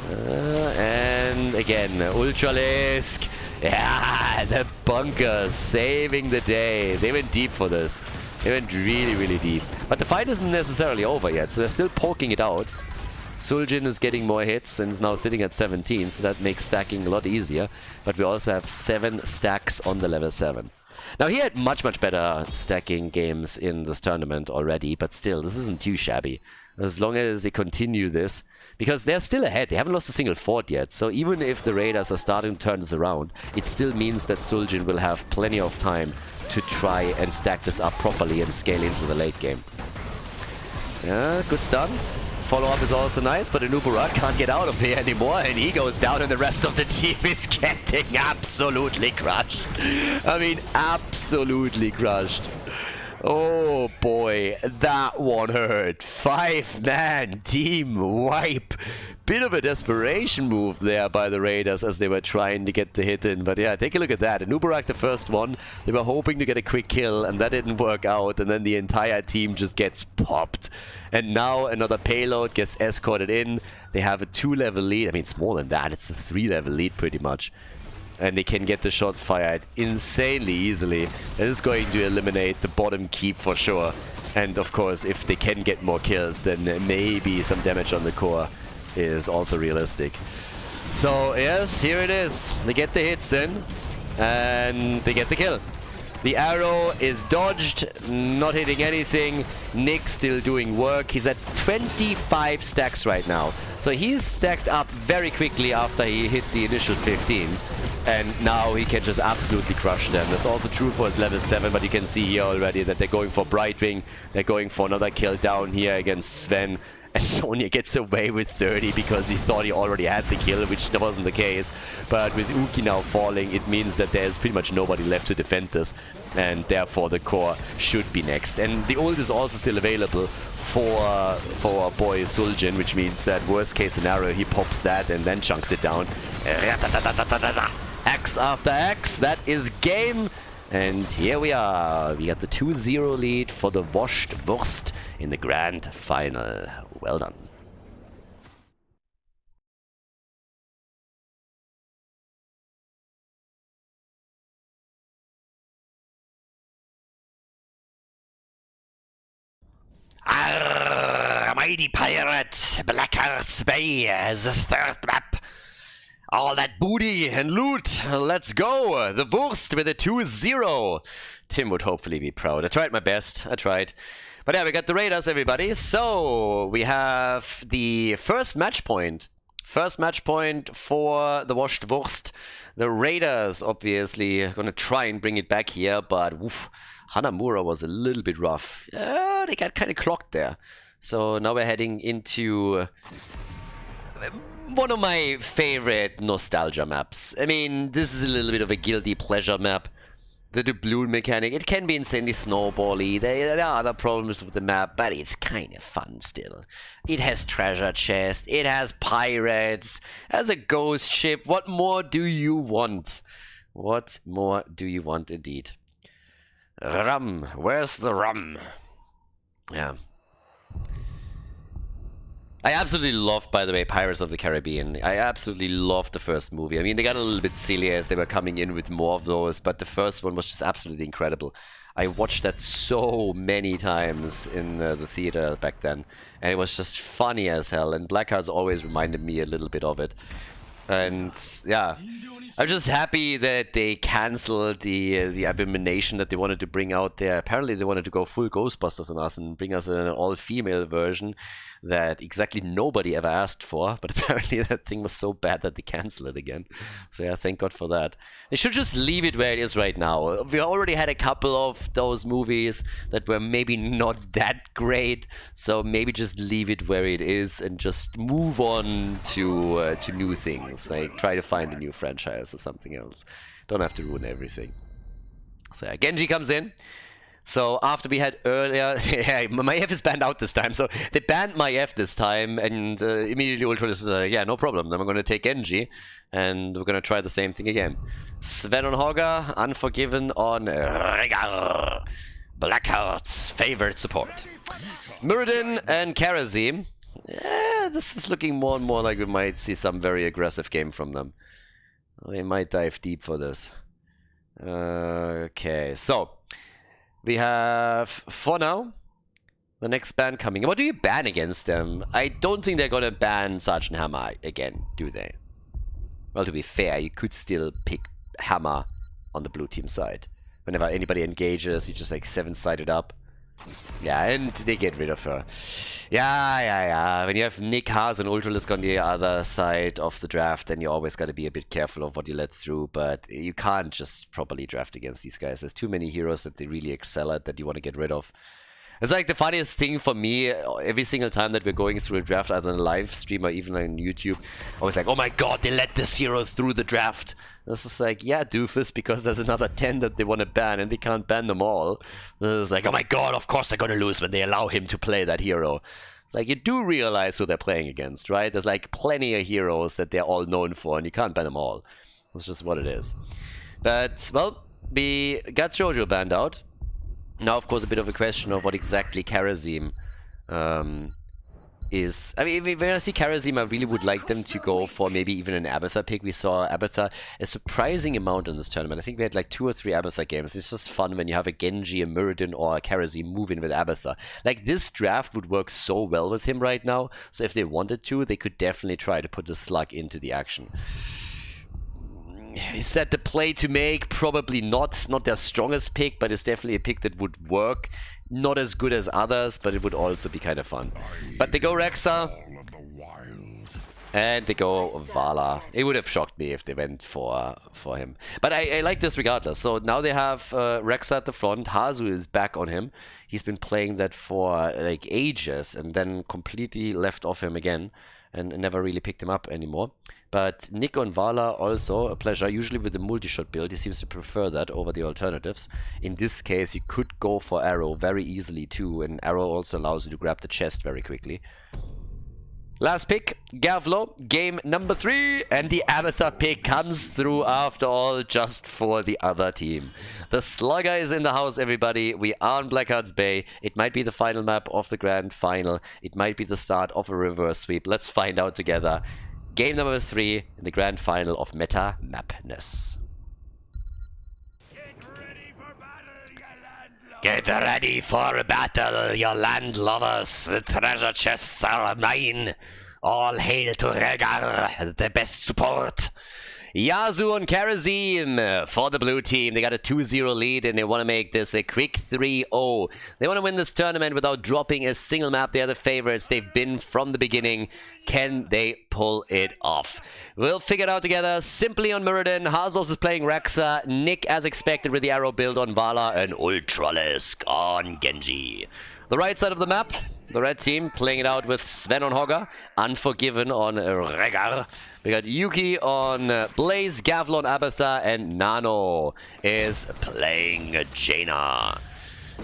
And again, Ultralisk. Yeah, the bunkers saving the day. They went deep for this. They went really, really deep. But the fight isn't necessarily over yet, so they're still poking it out. Suljin is getting more hits and is now sitting at 17, so that makes stacking a lot easier. But we also have 7 stacks on the level 7. Now, he had much, much better stacking games in this tournament already, but still, this isn't too shabby. As long as they continue this, because they're still ahead. They haven't lost a single fort yet. So even if the Raiders are starting to turn this around, it still means that Suljin will have plenty of time to try and stack this up properly and scale into the late game. Yeah, good stun. Follow-up is also nice, but Hanamura can't get out of here anymore, and he goes down, and the rest of the team is getting absolutely crushed. I mean, absolutely crushed. Oh boy, that one hurt. 5-man team wipe. Bit of a desperation move there by the Raiders as they were trying to get the hit in. But yeah, take a look at that. Hanamura, the first one, they were hoping to get a quick kill, and that didn't work out, and then the entire team just gets popped. And now another payload gets escorted in. They have a 2-level lead. I mean, it's more than that. It's a 3-level lead pretty much. and they can get the shots fired insanely easily. That is going to eliminate the bottom keep for sure. And of course, if they can get more kills, then maybe some damage on the core is also realistic. So yes, here it is. They get the hits in, and they get the kill. The arrow is dodged, not hitting anything. Nick still doing work. He's at 25 stacks right now. So he's stacked up very quickly after he hit the initial 15. And now he can just absolutely crush them. That's also true for his level 7, but you can see here already that they're going for Brightwing. They're going for another kill down here against Sven. And Sonya gets away with 30 because he thought he already had the kill, which wasn't the case. But with Uki now falling, it means that there's pretty much nobody left to defend this. And therefore the core should be next. And the ult is also still available for our boy Suljin, which means that worst case scenario, he pops that and then chunks it down. Axe after axe, that is game. And here we are. We got the 2-0 lead for the Washed Wurst in the grand final. Well done. Arr, mighty pirate, Blackheart's Bay is the third map. All that booty and loot, let's go! The Wurst with a 2-0. Tim would hopefully be proud. I tried my best, I tried. But yeah, we got the Raiders, everybody. So, we have the first match point. First match point for the Washed Wurst. The Raiders, obviously, are going to try and bring it back here, but woof, Hanamura was a little bit rough. They got kind of clocked there. So, now we're heading into one of my favorite nostalgia maps. I mean, this is a little bit of a guilty pleasure map. The doubloon mechanic, it can be insanely snowbally. There are other problems with the map, but it's kind of fun still. It has treasure chest, it has pirates, has a ghost ship. What more do you want? What more do you want indeed? Rum, where's the rum? Yeah. I absolutely loved, by the way, Pirates of the Caribbean. I absolutely loved the first movie. I mean, they got a little bit silly as they were coming in with more of those, but the first one was just absolutely incredible. I watched that so many times in the theater back then, and it was just funny as hell, and Blackheart's always reminded me a little bit of it. And yeah, I'm just happy that they cancelled the abomination that they wanted to bring out there. Apparently they wanted to go full Ghostbusters on us and bring us an all-female version that exactly nobody ever asked for, but apparently that thing was so bad that they cancel it again. So yeah, thank God for that. They should just leave it where it is right now. We already had a couple of those movies that were maybe not that great, so maybe just leave it where it is and just move on to new things. Like try to find a new franchise or something else. Don't have to ruin everything. So yeah, Genji comes in. So after we had earlier, yeah, my F is banned out this time. So they banned my F this time, and immediately Ultra is, yeah, no problem. Then we're going to take Genji, and we're going to try the same thing again. Sven on Hogger, Unforgiven on Regal. Blackheart's favorite support. Muradin and Karazim. Yeah, this is looking more and more like we might see some very aggressive game from them. They might dive deep for this. Okay, so we have, for now, the next ban coming. What do you ban against them? I don't think they're going to ban Sergeant Hammer again, do they? Well, to be fair, you could still pick Hammer on the blue team side. Whenever anybody engages, you just like 7-sided up. Yeah, and they get rid of her. Yeah. When you have Nick, Haas, and Ultralisk on the other side of the draft, then you always got to be a bit careful of what you let through. But you can't just properly draft against these guys. There's too many heroes that they really excel at that you want to get rid of. It's like the funniest thing for me, every single time that we're going through a draft, either on a live stream or even on YouTube, I was like, oh my god, they let this hero through the draft. It's just like, yeah, doofus, because there's another 10 that they want to ban, and they can't ban them all. It's like, oh my god, of course they're going to lose when they allow him to play that hero. It's like, you do realize who they're playing against, right? There's like plenty of heroes that they're all known for, and you can't ban them all. That's just what it is. But, well, we got Jojo banned out. Now, of course, a bit of a question of what exactly Karazim is... I mean, when I see Karazim, I really would like them to go for maybe even an Abathur pick. We saw Abathur a surprising amount in this tournament. I think we had like 2 or 3 Abathur games. It's just fun when you have a Genji, a Muradin, or a Karazim move in with Abathur. Like, this draft would work so well with him right now. So if they wanted to, they could definitely try to put the Slug into the action. Is that the play to make? Probably not. It's not their strongest pick, but it's definitely a pick that would work. Not as good as others, but it would also be kind of fun. But they go Rexa, and they go Vala. It would have shocked me if they went for him. But I like this regardless. So now they have Rexa at the front. Hazu is back on him. He's been playing that for like ages, and then completely left off him again, and never really picked him up anymore. But Nick on Vala also a pleasure. Usually with the multi-shot build, he seems to prefer that over the alternatives. In this case, you could go for Arrow very easily too, and Arrow also allows you to grab the chest very quickly. Last pick, Gavlo, game number 3, and the Abathur pick comes through after all, just for the other team. The Slugger is in the house, everybody. We are on Blackheart's Bay. It might be the final map of the grand final. It might be the start of a reverse sweep. Let's find out together. Game number 3 in the grand final of MAPness. Get ready for battle, your landlubbers. The treasure chests are mine. All hail to Rhaegar, the best support. Yasuo and Karazim for the blue team. They got a 2-0 lead and they want to make this a quick 3-0. They want to win this tournament without dropping a single map. They're the favorites. They've been from the beginning. Can they pull it off? We'll figure it out together. Simply on Muradin. Harzos is playing Rexa. Nick, as expected, with the arrow build on Vala. And Ultralisk on Genji. The right side of the map, the red team playing it out with Sven on Hogger, Unforgiven on Rhaegar. We got Yuki on Blaze, Gavlon, Abathur, and Nano is playing Jaina.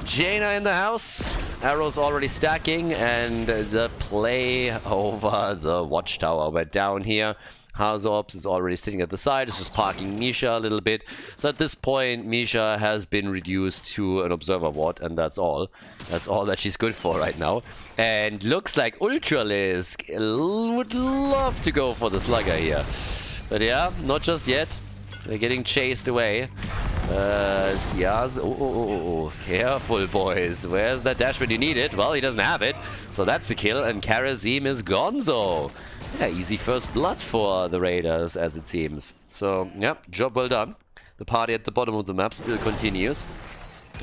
Jaina in the house. Arrows already stacking, and the play over the watchtower. We're down here. House Ops is already sitting at the side. It's just parking Misha a little bit. So at this point, Misha has been reduced to an observer ward, and that's all. That's all that she's good for right now. And looks like Ultralisk would love to go for the Slugger here. But yeah, not just yet. They're getting chased away. Yes. Oh. Careful, boys. Where's that dash when you need it? Well, he doesn't have it. So that's a kill, and Karazim is gonzo. Yeah, easy first blood for the Raiders, as it seems. So, yeah, job well done. The party at the bottom of the map still continues,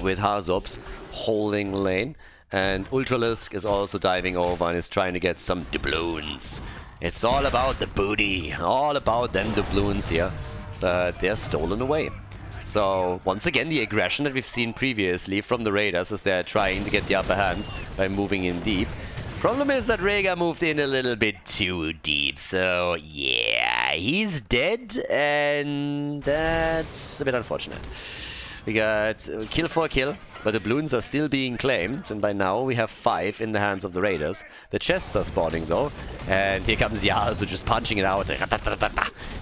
with Harzops holding lane. And Ultralisk is also diving over and is trying to get some doubloons. It's all about the booty, all about them doubloons here. But they're stolen away. So, once again, the aggression that we've seen previously from the Raiders as they're trying to get the upper hand by moving in deep. Problem is that Rhaegar moved in a little bit too deep, so yeah, he's dead, and that's a bit unfortunate. We got kill for a kill, but the balloons are still being claimed, and by now we have 5 in the hands of the Raiders. The chests are spawning though, and here comes Yasuo just punching it out,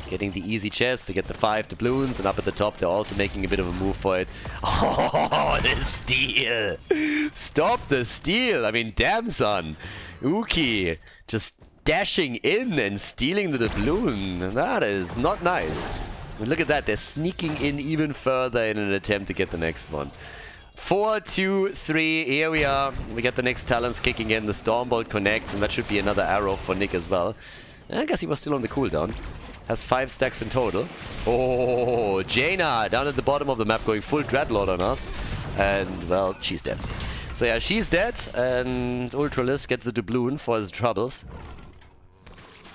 getting the easy chest to get the 5 doubloons, and up at the top they're also making a bit of a move for it. Oh, the steal! Stop the steal! I mean, damn son! Uki just dashing in and stealing the doubloon. That is not nice. And look at that, they're sneaking in even further in an attempt to get the next one. 4, 2, 3, here we are. We get the next talents kicking in, the Stormbolt connects, and that should be another arrow for Nick as well. I guess he was still on the cooldown. Has 5 stacks in total. Oh, Jaina down at the bottom of the map going full Dreadlord on us. And, well, she's dead. So yeah, she's dead, and Ultralisk gets a doubloon for his troubles.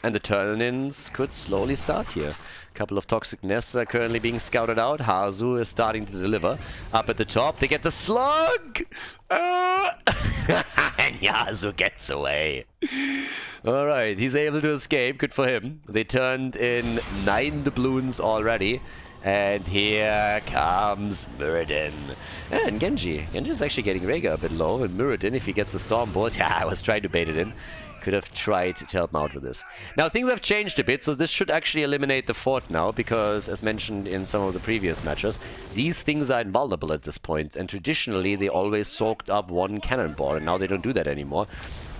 And the turn-ins could slowly start here. A couple of toxic nests are currently being scouted out. Hazu is starting to deliver. Up at the top, they get the slug! And Yasu gets away. Alright, he's able to escape. Good for him. They turned in 9 doubloons already. And here comes Muradin. And Genji. Genji's actually getting Rhaegar a bit low. And Muradin, if he gets the Stormbolt, yeah, I was trying to bait it in. Could have tried to help him out with this. Now, things have changed a bit, so this should actually eliminate the fort now, because, as mentioned in some of the previous matches, these things are invulnerable at this point, and traditionally they always soaked up 1 cannonball, and now they don't do that anymore.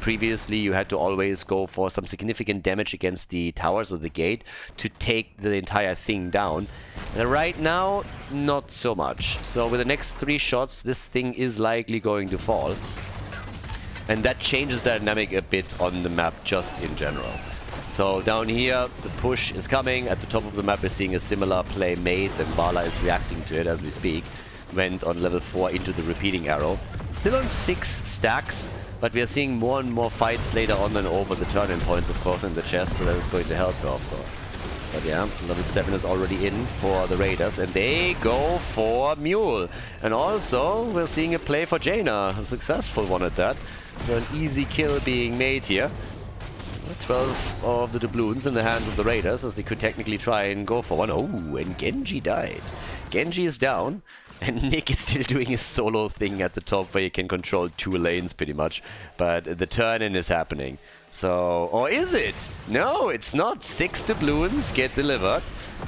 previously you had to always go for some significant damage against the towers or the gate to take the entire thing down. And right now, not so much. So with the next 3 shots, this thing is likely going to fall. And that changes the dynamic a bit on the map just in general. So down here, the push is coming. At the top of the map, we're seeing a similar play made, and Vala is reacting to it as we speak. Went on level 4 into the repeating arrow. Still on 6 stacks, but we are seeing more and more fights later on and over the turning points, of course, in the chest, so that is going to help her, of course. But yeah, level 7 is already in for the Raiders, and they go for Mule. And also, we're seeing a play for Jaina, a successful one at that. So an easy kill being made here. 12 of the doubloons in the hands of the Raiders, as they could technically try and go for one. Oh, and Genji died. Genji is down, and Nick is still doing his solo thing at the top where you can control 2 lanes pretty much. But the turn-in is happening. So, or is it? No, it's not. 6 doubloons get delivered,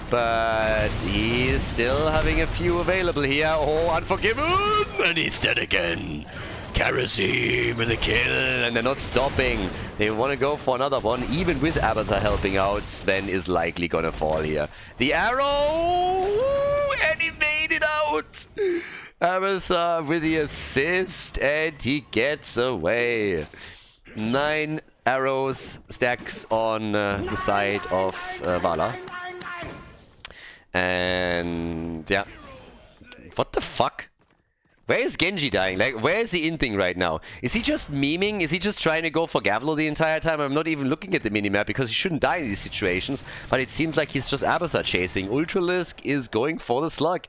but he's still having a few available here. Oh, Unforgiven! And he's dead again. Kerosene with a kill, and they're not stopping. They want to go for another one. Even with Abathur helping out, Sven is likely gonna fall here. The arrow! And he made it out! Abathur with the assist, and he gets away. 9 arrows stacks on the side of Vala. And yeah. What the fuck? Where is Genji dying? Like, where is he inting right now? Is he just memeing? Is he just trying to go for Gavlo the entire time? I'm not even looking at the minimap because he shouldn't die in these situations. But it seems like he's just Abathur chasing. Ultralisk is going for the slug.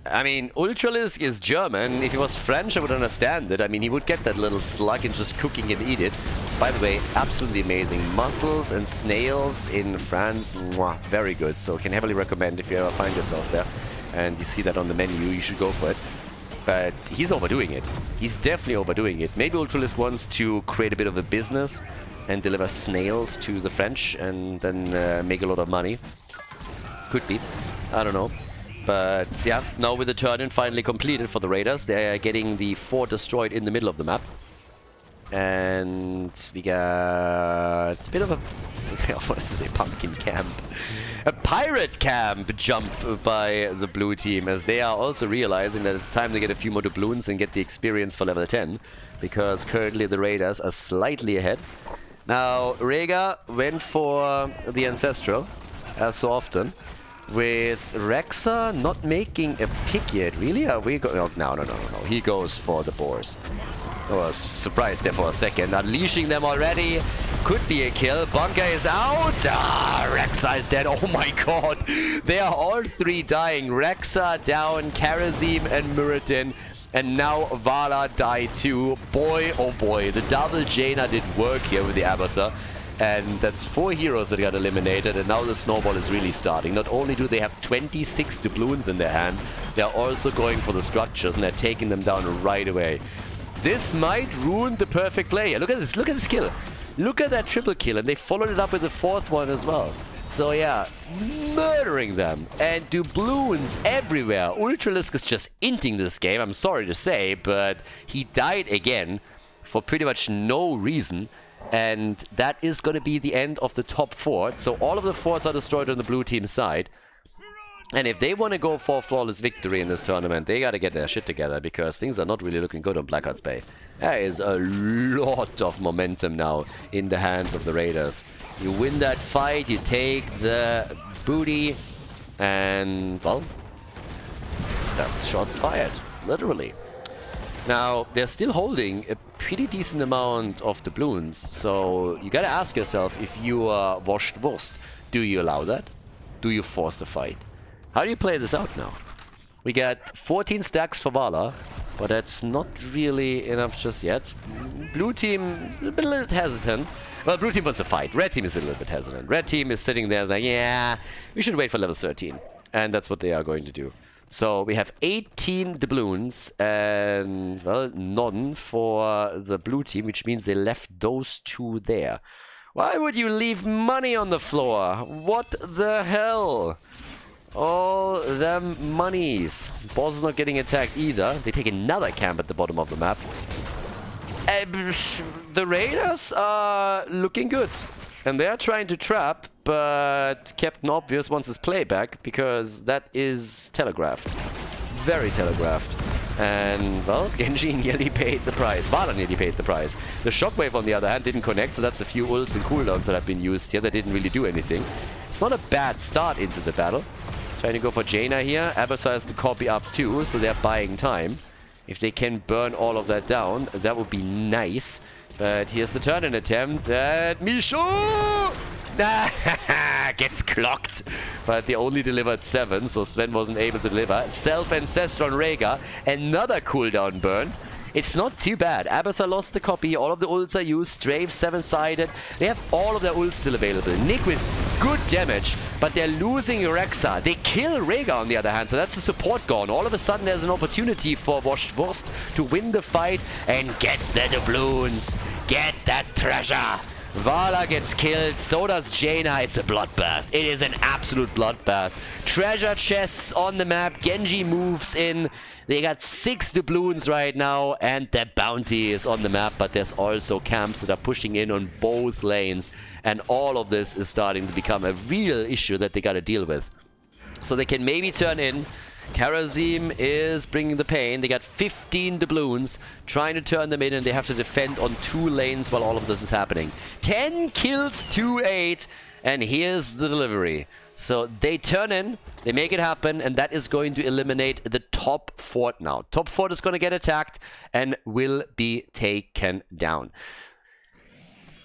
I mean, Ultralisk is German. If he was French, I would understand it. I mean, he would get that little slug and just cooking and eat it. By the way, absolutely amazing. Mussels and snails in France. Mwah, very good. So can heavily recommend if you ever find yourself there. And you see that on the menu, you should go for it. But he's overdoing it. He's definitely overdoing it. Maybe Ultralisk wants to create a bit of a business and deliver snails to the French and then make a lot of money. Could be. I don't know. But yeah, now with the turn-in finally completed for the Raiders, they're getting the fort destroyed in the middle of the map. And we got a bit of a, I wanted to say pumpkin camp. A pirate camp jump by the blue team, as they are also realizing that it's time to get a few more doubloons and get the experience for level 10. Because currently the Raiders are slightly ahead. Now, Rega went for the Ancestral, as so often. With Rexa not making a pick yet. Really? Are we going? Oh, no. He goes for the boars. I was surprised there for a second. Unleashing them already. Could be a kill. Bunker is out. Rexa is dead. Oh my god. They are all 3 dying. Rexa down, Karazim and Muradin. And now Vala died too. Boy, oh boy. The double Jaina did work here with the Abathur. And that's 4 heroes that got eliminated, and now the snowball is really starting. Not only do they have 26 doubloons in their hand, they're also going for the structures, and they're taking them down right away. This might ruin the perfect play. Look at this kill. Look at that triple kill, and they followed it up with the 4th one as well. So yeah, murdering them. And doubloons everywhere. Ultralisk is just inting this game, I'm sorry to say, but he died again for pretty much no reason. And that is going to be the end of the top fort. So all of the forts are destroyed on the blue team side. And if they want to go for a flawless victory in this tournament, they got to get their shit together, because things are not really looking good on Blackheart's Bay. There is a lot of momentum now in the hands of the Raiders. You win that fight, you take the booty, and, well, that's shots fired, literally. Now, they're still holding a pretty decent amount of doubloons, so you gotta ask yourself, if you are washed Wurst, do you allow that? Do you force the fight? How do you play this out now? We got 14 stacks for Vala, but that's not really enough just yet. Blue team is a little hesitant. Well, blue team wants to fight. Red team is a little bit hesitant. Red team is sitting there like, yeah, we should wait for level 13. And that's what they are going to do. So we have 18 doubloons and, well, none for the blue team, which means they left those 2 there. Why would you leave money on the floor? What the hell? All them monies. Boss is not getting attacked either. They take another camp at the bottom of the map. The Raiders are looking good. And they are trying to trap, but Captain Obvious wants his playback because that is telegraphed. Very telegraphed. And, well, Genji nearly paid the price. Vala nearly paid the price. The Shockwave, on the other hand, didn't connect, so that's a few ults and cooldowns that have been used here that didn't really do anything. It's not a bad start into the battle. Trying to go for Jaina here. Abathar has to copy up too, so they're buying time. If they can burn all of that down, that would be nice. But here's the turn-in attempt at Misho! Gets clocked. But they only delivered 7, so Sven wasn't able to deliver. Self-Ancestor on Rhaegar. Another cooldown burned. It's not too bad. Abathar lost the copy. All of the ults are used. Strafe 7-sided. They have all of their ults still available. Nick with good damage, but they're losing Rexa. They kill Rhaegar on the other hand, so that's the support gone. All of a sudden there's an opportunity for Wurst to win the fight and get the doubloons. Get that treasure. Vala gets killed, so does Jaina. It's a bloodbath. It is an absolute bloodbath. Treasure chests on the map. Genji moves in. They got 6 doubloons right now, and the bounty is on the map, but there's also camps that are pushing in on both lanes, and all of this is starting to become a real issue that they gotta deal with. So they can maybe turn in. Karazim is bringing the pain. They got 15 doubloons, trying to turn them in, and they have to defend on 2 lanes while all of this is happening. 10 kills to 8, and here's the delivery. So they turn in, they make it happen, and that is going to eliminate the top fort now. Top fort is going to get attacked and will be taken down.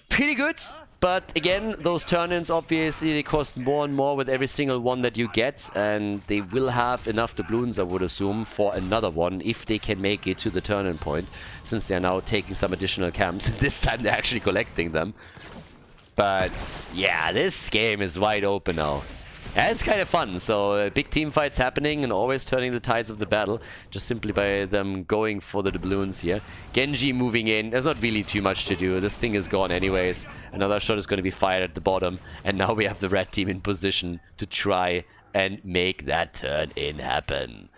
Pretty good. But again, those turn-ins, obviously, they cost more and more with every single one that you get. And they will have enough doubloons, I would assume, for another one if they can make it to the turn-in point. Since they're now taking some additional camps. This time they're actually collecting them. But yeah, this game is wide open now. And it's kind of fun, so big team fights happening and always turning the tides of the battle just simply by them going for the doubloons here. Genji moving in, there's not really too much to do, this thing is gone anyways. Another shot is going to be fired at the bottom, and now we have the red team in position to try and make that turn in happen.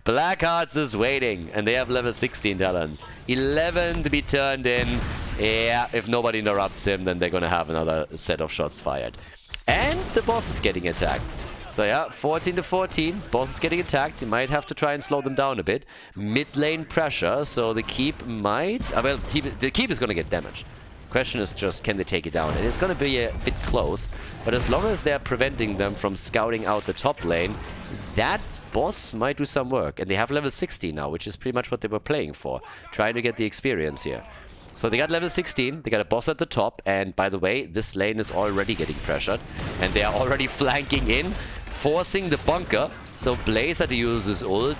Blackheart is waiting, and they have level 16 talents. 11 to be turned in. Yeah, if nobody interrupts him, then they're gonna have another set of shots fired. And the boss is getting attacked. So yeah, 14 to 14. Boss is getting attacked. You might have to try and slow them down a bit. Mid lane pressure, so the keep might... well, the keep is gonna get damaged. Question is just, can they take it down? And it's gonna be a bit close. But as long as they're preventing them from scouting out the top lane, that boss might do some work. And they have level 16 now, which is pretty much what they were playing for. Trying to get the experience here. So they got level 16, they got a boss at the top, and by the way, this lane is already getting pressured. And they are already flanking in, forcing the bunker. So Blaze had to use his ult.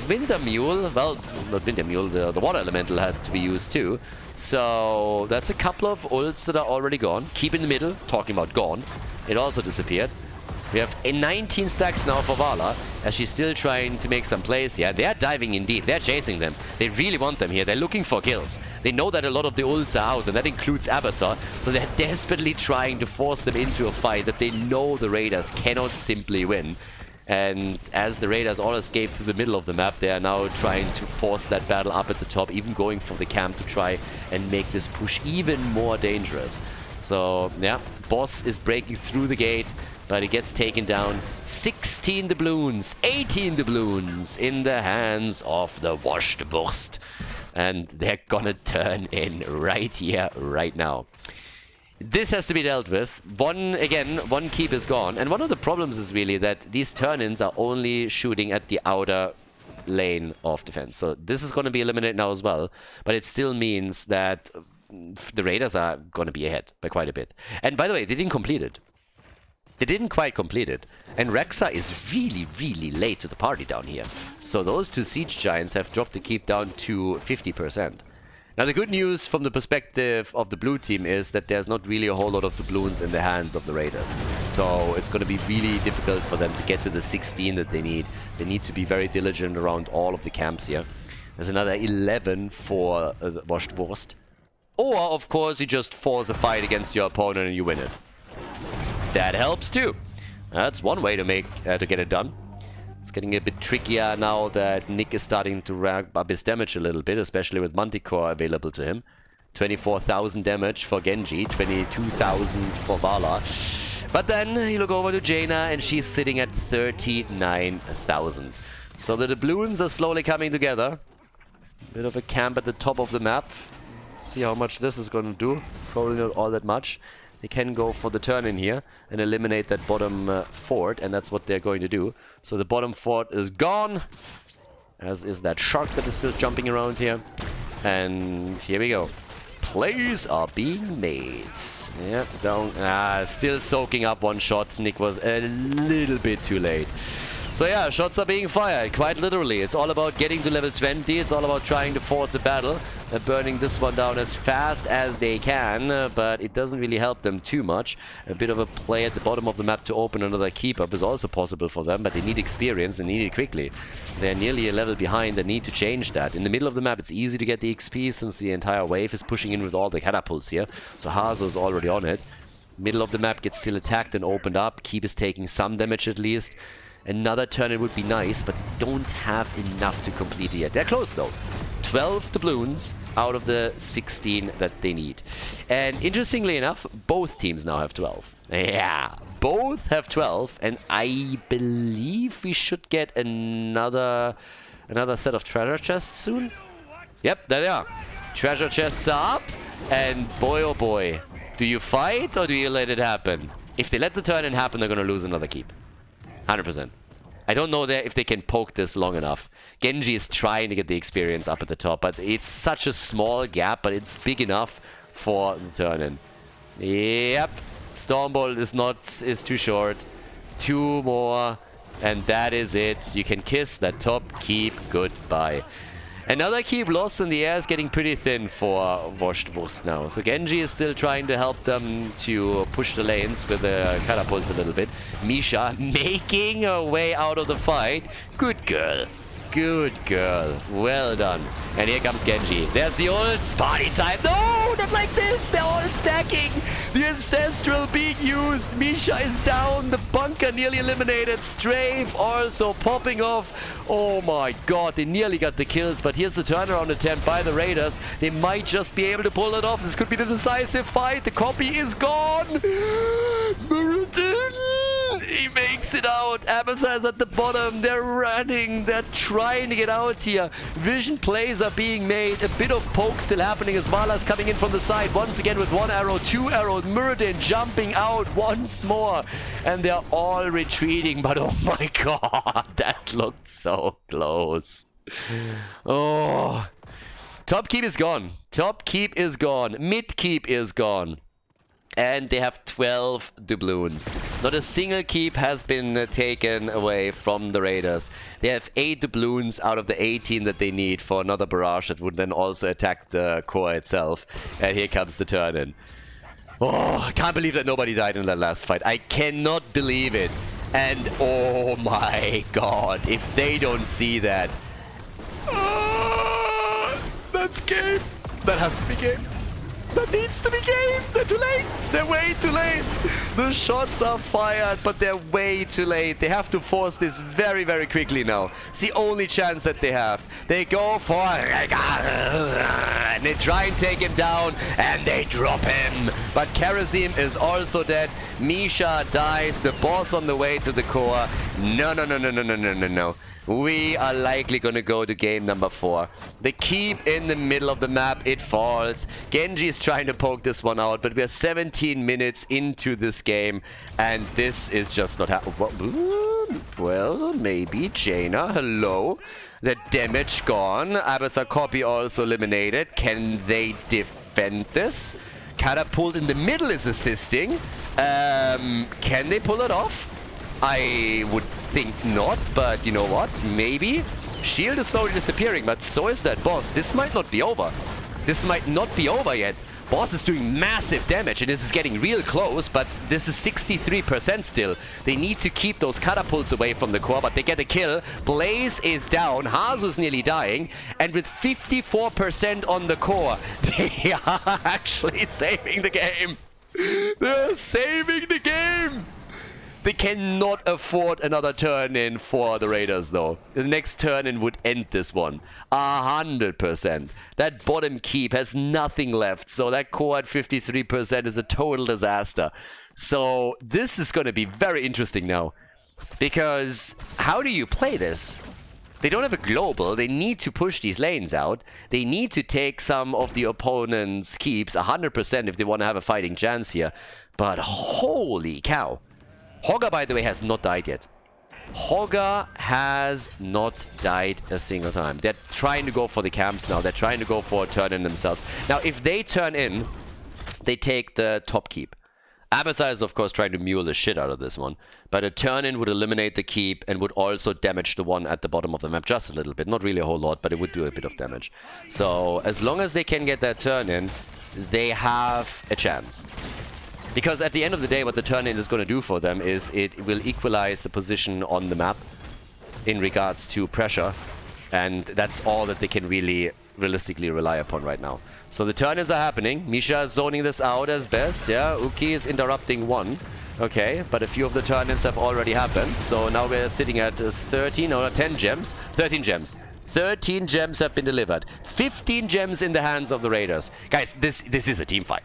Winter Mule, well, not Winter Mule, the Water Elemental had to be used too. So that's a couple of ults that are already gone. Keep in the middle, talking about gone. It also disappeared. We have 19 stacks now for Vala, as she's still trying to make some plays here. They are diving indeed. They're chasing them. They really want them here. They're looking for kills. They know that a lot of the ults are out, and that includes Abathar. So they're desperately trying to force them into a fight that they know the Raiders cannot simply win. And as the Raiders all escape through the middle of the map, they are now trying to force that battle up at the top, even going for the camp to try and make this push even more dangerous. So, yeah, boss is breaking through the gate, but he gets taken down. 16 doubloons, 18 doubloons in the hands of the Wurst. And they're gonna turn in right here, right now. This has to be dealt with. One keep is gone. And one of the problems is really that these turn-ins are only shooting at the outer lane of defense. So this is going to be eliminated now as well. But it still means that the Raiders are going to be ahead by quite a bit. And by the way, they didn't complete it. They didn't quite complete it. And Rexa is really, really late to the party down here. So those two Siege Giants have dropped the keep down to 50%. Now, the good news from the perspective of the blue team is that there's not really a whole lot of doubloons in the hands of the Raiders. So it's going to be really difficult for them to get to the 16 that they need. They need to be very diligent around all of the camps here. There's another 11 for Wurst. Or, of course, you just force a fight against your opponent and you win it. That helps too. That's one way to get it done. It's getting a bit trickier now that Nick is starting to ramp up his damage a little bit, especially with Manticore available to him. 24,000 damage for Genji, 22,000 for Vala. But then you look over to Jaina and she's sitting at 39,000. So the doubloons are slowly coming together. Bit of a camp at the top of the map. See how much this is going to do. Probably not all that much. They can go for the turn in here and eliminate that bottom fort, and that's what they're going to do. So the bottom fort is gone, as is that shark that is still jumping around here. And here we go. Plays are being made. Yeah, down. Still soaking up one shot. Nick was a little bit too late. So yeah, shots are being fired, quite literally. It's all about getting to level 20. It's all about trying to force a battle. They're burning this one down as fast as they can, but it doesn't really help them too much. A bit of a play at the bottom of the map to open another keep-up is also possible for them, but they need experience, they need it quickly. They're nearly a level behind, they need to change that. In the middle of the map, it's easy to get the XP since the entire wave is pushing in with all the catapults here. So Hazo is already on it. Middle of the map gets still attacked and opened up. Keep is taking some damage at least. Another turn it would be nice, but don't have enough to complete it yet. They're close though. 12 doubloons out of the 16 that they need. And interestingly enough, both teams now have 12. Yeah, both have 12, and I believe we should get another set of treasure chests soon. Yep, there they are. Treasure chests are up, and boy oh boy, do you fight or do you let it happen? If they let the turn in happen, they're gonna lose another keep. 100%. I don't know if they can poke this long enough. Genji is trying to get the experience up at the top, but it's such a small gap, but it's big enough for the turn-in. Yep. Stormbolt is too short. 2 more, and that is it. You can kiss that top keep goodbye. Another keep lost in the air is getting pretty thin for Wurst now. So Genji is still trying to help them to push the lanes with the catapults a little bit. Misha making her way out of the fight. Good girl. Good girl. Well done. And here comes Genji. There's the ult. Party time. No, not like this. They're all stacking. The Ancestral being used. Misha is down. The bunker nearly eliminated. Strafe also popping off. Oh my god, they nearly got the kills, but here's the turnaround attempt by the Raiders. They might just be able to pull it off. This could be the decisive fight. The copy is gone. He makes it out. Abathar is at the bottom. They're running. They're trying to get out here. Vision plays are being made. A bit of poke still happening as Vala's coming in from the side. Once again with 1 arrow, 2 arrows. Muradin jumping out once more. And they're all retreating. But oh my god, that looked so close. Oh. Top keep is gone. Top keep is gone. Mid keep is gone. And they have 12 doubloons. Not a single keep has been taken away from the Raiders. They have 8 doubloons out of the 18 that they need for another barrage that would then also attack the core itself. And here comes the turn-in. Oh, I can't believe that nobody died in that last fight. I cannot believe it. And oh my god, if they don't see that. Oh, that's game. That has to be game. That needs to be game. They're too late. They're way too late. The shots are fired, but they're way too late. They have to force this very, very quickly now. It's the only chance that they have. They go for and they try and take him down, and they drop him. But Karazim is also dead. Misha dies. The boss on the way to the core. No. We are likely going to go to game number 4. The keep in the middle of the map, it falls. Genji is trying to poke this one out, but we are 17 minutes into this game, and this is just not happening. Well, maybe Jaina, hello. The damage gone. Abathar copy also eliminated. Can they defend this? Catapult in the middle is assisting. Can they pull it off? I would think not, but you know what? Maybe. Shield is slowly disappearing, but so is that boss. This might not be over. This might not be over yet. Boss is doing massive damage, and this is getting real close, but this is 63% still. They need to keep those catapults away from the core, but they get a kill. Blaze is down. Hazu's nearly dying, and with 54% on the core, they are actually saving the game. They're saving the game. They cannot afford another turn-in for the Raiders, though. The next turn-in would end this one. 100%. That bottom keep has nothing left, so that core at 53% is a total disaster. So this is going to be very interesting now. Because how do you play this? They don't have a global. They need to push these lanes out. They need to take some of the opponent's keeps 100% if they want to have a fighting chance here. But holy cow. Hogger, by the way, has not died yet. Hogger has not died a single time. They're trying to go for the camps now. They're trying to go for a turn in themselves. Now, if they turn in, they take the top keep. Abathar is, of course, trying to mule the shit out of this one. But a turn-in would eliminate the keep and would also damage the one at the bottom of the map just a little bit. Not really a whole lot, but it would do a bit of damage. So, as long as they can get that turn-in, they have a chance. Because at the end of the day, what the turn-in is going to do for them is it will equalize the position on the map in regards to pressure. And that's all that they can really realistically rely upon right now. So the turn-ins are happening. Misha is zoning this out as best. Yeah, Uki is interrupting one. Okay, but a few of the turn-ins have already happened. So now we're sitting at 13 or 10 gems. 13 gems. 13 gems have been delivered. 15 gems in the hands of the Raiders. Guys, this is a team fight.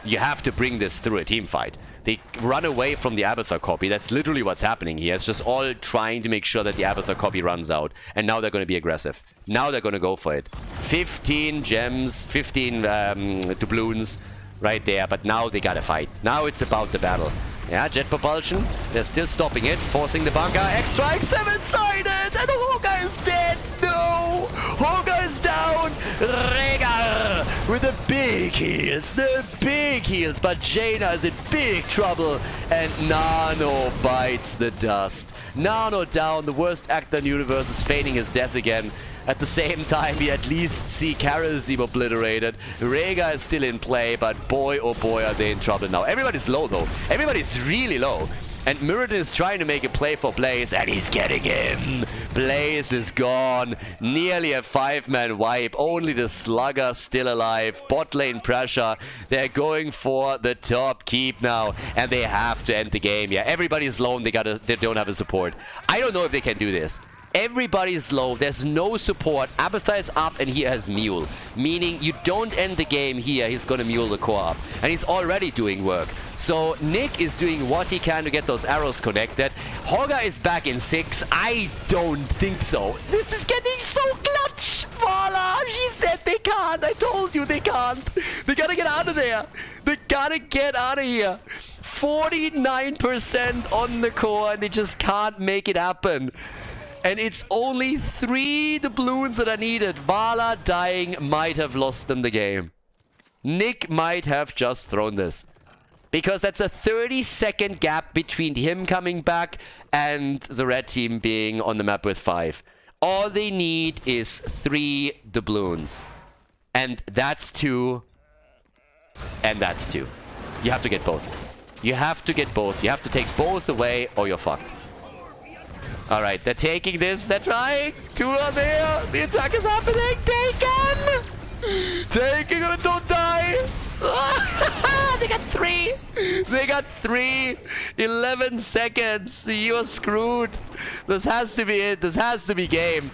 You have to bring this through a team fight. They run away from the Abathar copy. That's literally what's happening here. It's just all trying to make sure that the Abathar copy runs out. And now they're going to be aggressive. Now they're going to go for it. 15 gems, 15 doubloons right there. But now they got to fight. Now it's about the battle. Yeah, jet propulsion. They're still stopping it. Forcing the bunker. X-strike, 7-sided. And Hogger is dead. No! Hogger is down. Rhaegar with the big heals. The big heals. But Jaina is in big trouble. And Nano bites the dust. Nano down. The worst actor in the universe is feigning his death again. At the same time, we at least see Karazim obliterated. Rhaegar is still in play, but boy, oh boy, are they in trouble now. Everybody's low, though. Everybody's really low. And Muradin is trying to make a play for Blaze, and he's getting him. Blaze is gone. Nearly a 5-man wipe. Only the Slugger still alive. Bot lane pressure. They're going for the top keep now, and they have to end the game. Yeah, everybody's low. They don't have a support. I don't know if they can do this. Everybody's low, there's no support. Abathar is up and he has Mule. Meaning you don't end the game here, he's gonna Mule the core up. And he's already doing work. So Nick is doing what he can to get those arrows connected. Hogger is back in 6. I don't think so. This is getting so clutch. Voila, she's dead. They can't. I told you they can't. They gotta get out of there. They gotta get out of here. 49% on the core and they just can't make it happen. And it's only 3 doubloons that are needed. Vala dying might have lost them the game. Nick might have just thrown this. Because that's a 30-second gap between him coming back and the red team being on the map with 5. All they need is 3 doubloons. And that's 2. And that's 2. You have to get both. You have to get both. You have to take both away or you're fucked. Alright, they're taking this. They're trying. 2 are there. The attack is happening. Taken! Taking them and don't die. They got 3. They got 3. 11 seconds. You're screwed. This has to be it. This has to be game.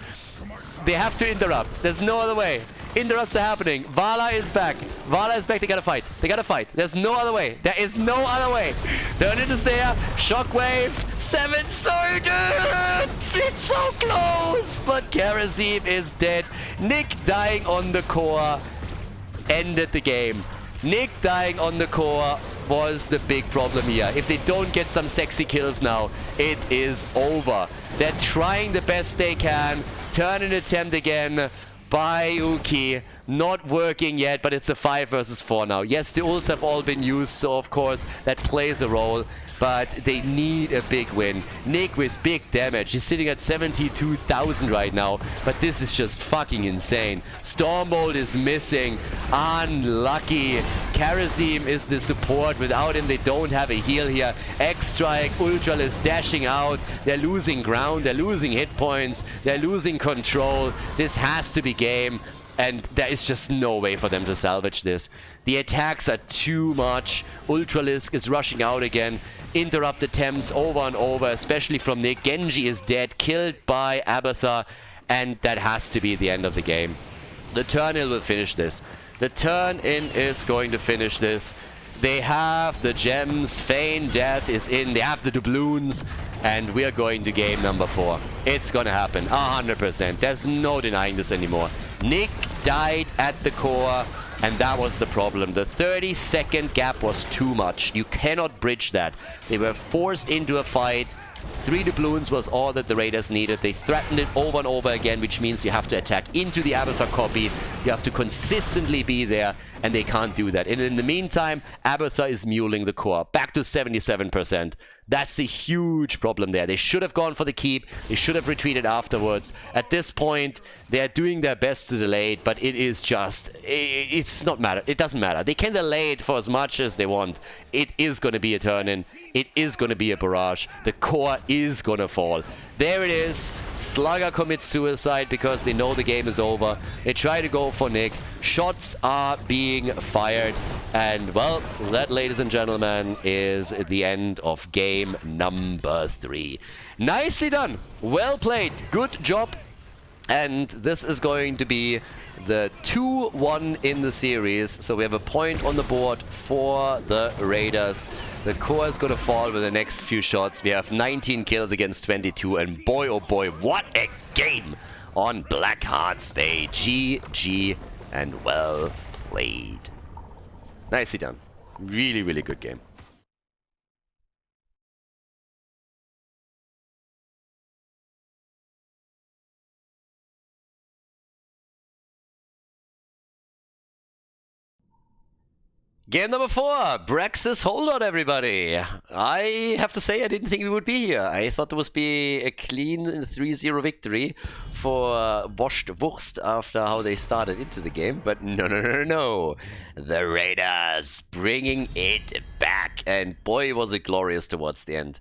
They have to interrupt. There's no other way. Interrupts are happening. Vala is back. Vala is back. They gotta fight. They gotta fight. There's no other way. There is no other way. Turn-in is there. Shockwave. 7 soldiers. It's so close. But Karazim is dead. Nick dying on the core ended the game. Nick dying on the core was the big problem here. If they don't get some sexy kills now, it is over. They're trying the best they can. Turn-in attempt again by Uki. Not working yet, but it's a 5 versus 4 now. Yes, the ults have all been used, so of course that plays a role. But they need a big win. Nick with big damage. He's sitting at 72,000 right now. But this is just fucking insane. Stormbolt is missing. Unlucky. Karazim is the support. Without him, they don't have a heal here. X-Strike, Ultral is dashing out. They're losing ground. They're losing hit points. They're losing control. This has to be game. And there is just no way for them to salvage this. The attacks are too much. Ultralisk is rushing out again. Interrupt attempts over and over, especially from Nick. Genji is dead, killed by Abathur. And that has to be the end of the game. The turn-in will finish this. The turn-in is going to finish this. They have the gems. Feign Death is in. They have the doubloons. And we're going to game number 4. It's gonna happen. 100%. There's no denying this anymore. Nick died at the core. And that was the problem. The 30-second gap was too much. You cannot bridge that. They were forced into a fight. 3 doubloons was all that the Raiders needed. They threatened it over and over again, which means you have to attack into the Abathur copy. You have to consistently be there, and they can't do that. And in the meantime, Abathur is muling the core. Back to 77%. That's a huge problem there. They should have gone for the keep. They should have retreated afterwards. At this point, they are doing their best to delay it, but it is just... It's not matter. It doesn't matter. They can delay it for as much as they want. It is going to be a turn-in. It is going to be a barrage. The core is going to fall. There it is. Slugger commits suicide because they know the game is over. They try to go for Nick. Shots are being fired. And, well, that, ladies and gentlemen, is the end of game number 3. Nicely done. Well played. Good job. And this is going to be the 2-1 in the series. So we have a point on the board for the Raiders. The core is going to fall with the next few shots. We have 19 kills against 22. And boy, oh boy, what a game on Blackheart's Bay. GG and well played. Nicely done. Really, really good game. Game number 4, Braxis holdout, everybody. I have to say I didn't think we would be here. I thought there would be a clean 3-0 victory for Washed Wurst after how they started into the game. But no. The Raiders bringing it back. And boy, was it glorious towards the end.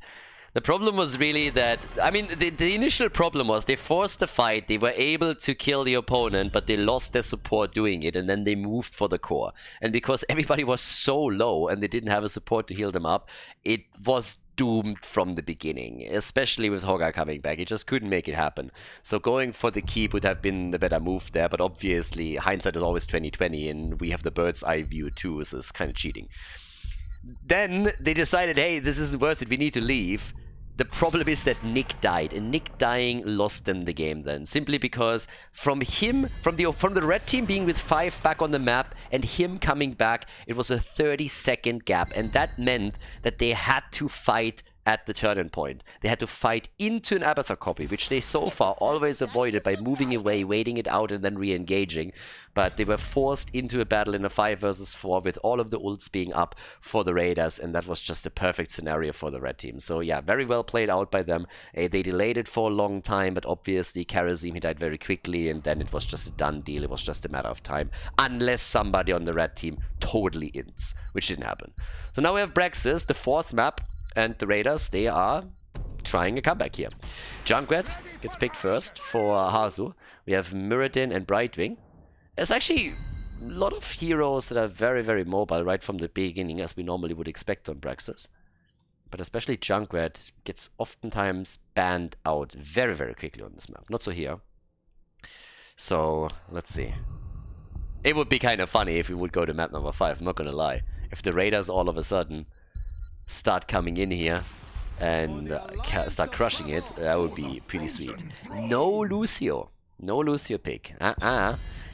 The problem was really that, I mean, the initial problem was they forced the fight, they were able to kill the opponent, but they lost their support doing it, and then they moved for the core. And because everybody was so low and they didn't have a support to heal them up, it was doomed from the beginning, especially with Hoga coming back. It just couldn't make it happen. So going for the keep would have been the better move there, but obviously hindsight is always 20/20, and we have the bird's eye view too, so it's kind of cheating. Then they decided, hey, this isn't worth it, we need to leave. The problem is that Nick died, and Nick dying lost them the game then. Simply because from the red team being with 5 back on the map and him coming back, it was a 30-second gap. And that meant that they had to fight at the turn-in point. They had to fight into an Abathur copy, which they so far always avoided by moving away, waiting it out, and then re-engaging. But they were forced into a battle in a 5 versus 4 with all of the ults being up for the Raiders, and that was just a perfect scenario for the red team. So yeah, very well played out by them. They delayed it for a long time, but obviously Karazim, he died very quickly, and then it was just a done deal. It was just a matter of time, unless somebody on the red team totally ints, which didn't happen. So now we have Braxis, the 4th map, and the Raiders, they are trying a comeback here. Junkrat gets picked first for Hazu. We have Muradin and Brightwing. There's actually a lot of heroes that are very, very mobile right from the beginning, as we normally would expect on Braxis. But especially Junkrat gets oftentimes banned out very, very quickly on this map. Not so here. So, let's see. It would be kind of funny if we would go to map number 5, I'm not gonna lie. If the Raiders all of a sudden start coming in here and start crushing it, that would be pretty sweet. No Lucio. No Lucio pick.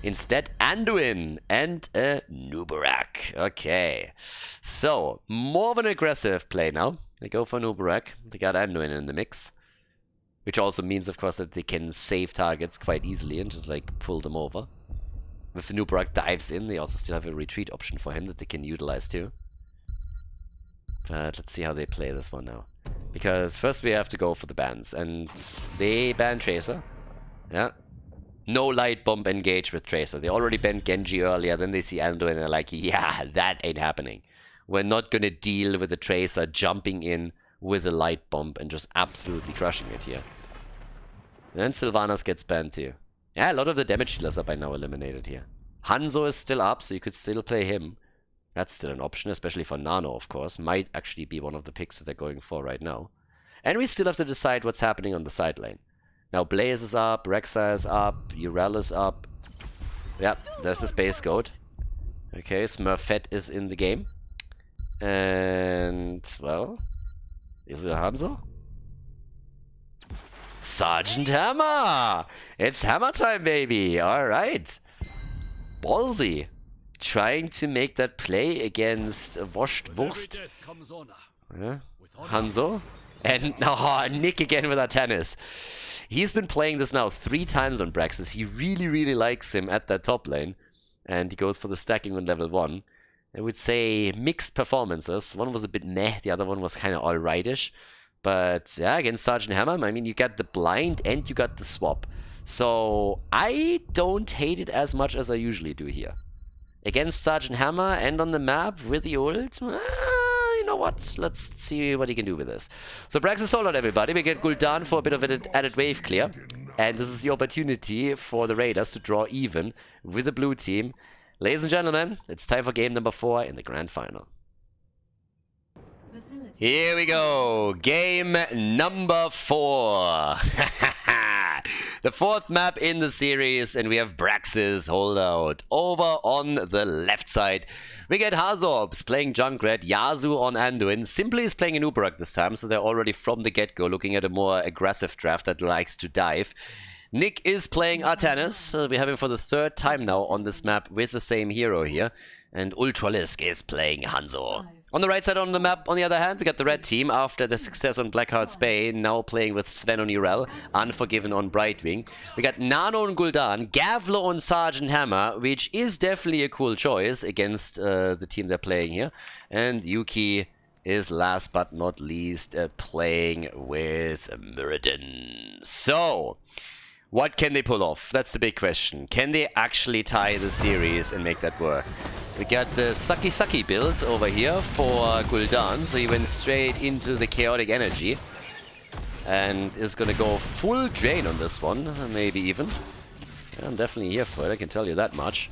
Instead, Anduin and a Nubarak. Okay. So, more of an aggressive play now. They go for Nubarak. They got Anduin in the mix. Which also means, of course, that they can save targets quite easily and just, like, pull them over. If Nubarak dives in, they also still have a retreat option for him that they can utilize too. But let's see how they play this one now. Because first we have to go for the bans. And they ban Tracer. Yeah. No light bomb engage with Tracer. They already banned Genji earlier. Then they see Ando and they're like, yeah, that ain't happening. We're not going to deal with the Tracer jumping in with a light bomb and just absolutely crushing it here. And then Sylvanas gets banned too. Yeah, a lot of the damage dealers are by now eliminated here. Hanzo is still up, so you could still play him. That's still an option, especially for Nano, of course. Might actually be one of the picks that they're going for right now. And we still have to decide what's happening on the side lane. Now Blaze is up, Rexa is up, Urel is up. Yep, there's the Space Goat. Okay, Smurfette is in the game. And, well, is it Hanzo? Sergeant Hammer! It's hammer time, baby! Alright. Ballsy. Trying to make that play against Washed Wurst. Yeah. Hanzo. And Nick again with our tennis. He's been playing this now 3 times on Braxis. He really, really likes him at that top lane. And he goes for the stacking on level 1. I would say mixed performances. One was a bit meh, the other one was kind of alrightish. But yeah, against Sergeant Hammer, I mean, you got the blind and you got the swap. So I don't hate it as much as I usually do here. Against Sergeant Hammer and on the map with the ult, you know what? Let's see what he can do with this. So Braxis holdout, everybody. We get Gul'dan for a bit of an added wave clear. And this is the opportunity for the Raiders to draw even with the blue team. Ladies and gentlemen, it's time for game number 4 in the grand final. Here we go, game number 4. The 4th map in the series, and we have Braxis holdout. Over on the left side, we get Hazorps playing Junkrat, Yasu on Anduin. Simply is playing an Uberak this time, so they're already from the get-go looking at a more aggressive draft that likes to dive. Nick is playing Artanis. We have him for the 3rd time now on this map with the same hero here. And Ultralisk is playing Hanzo. On the right side on the map, on the other hand, we got the red team after the success on Blackheart's Bay, now playing with Sven on Urel, Unforgiven on Brightwing. We got Nano on Gul'dan, Gavlo on Sergeant Hammer, which is definitely a cool choice against the team they're playing here. And Yuki is last but not least playing with Muradin. So, what can they pull off? That's the big question. Can they actually tie the series and make that work? We got the Sucky build over here for Gul'dan, so he went straight into the chaotic energy and is gonna go full drain on this one, maybe even. Yeah, I'm definitely here for it, I can tell you that much.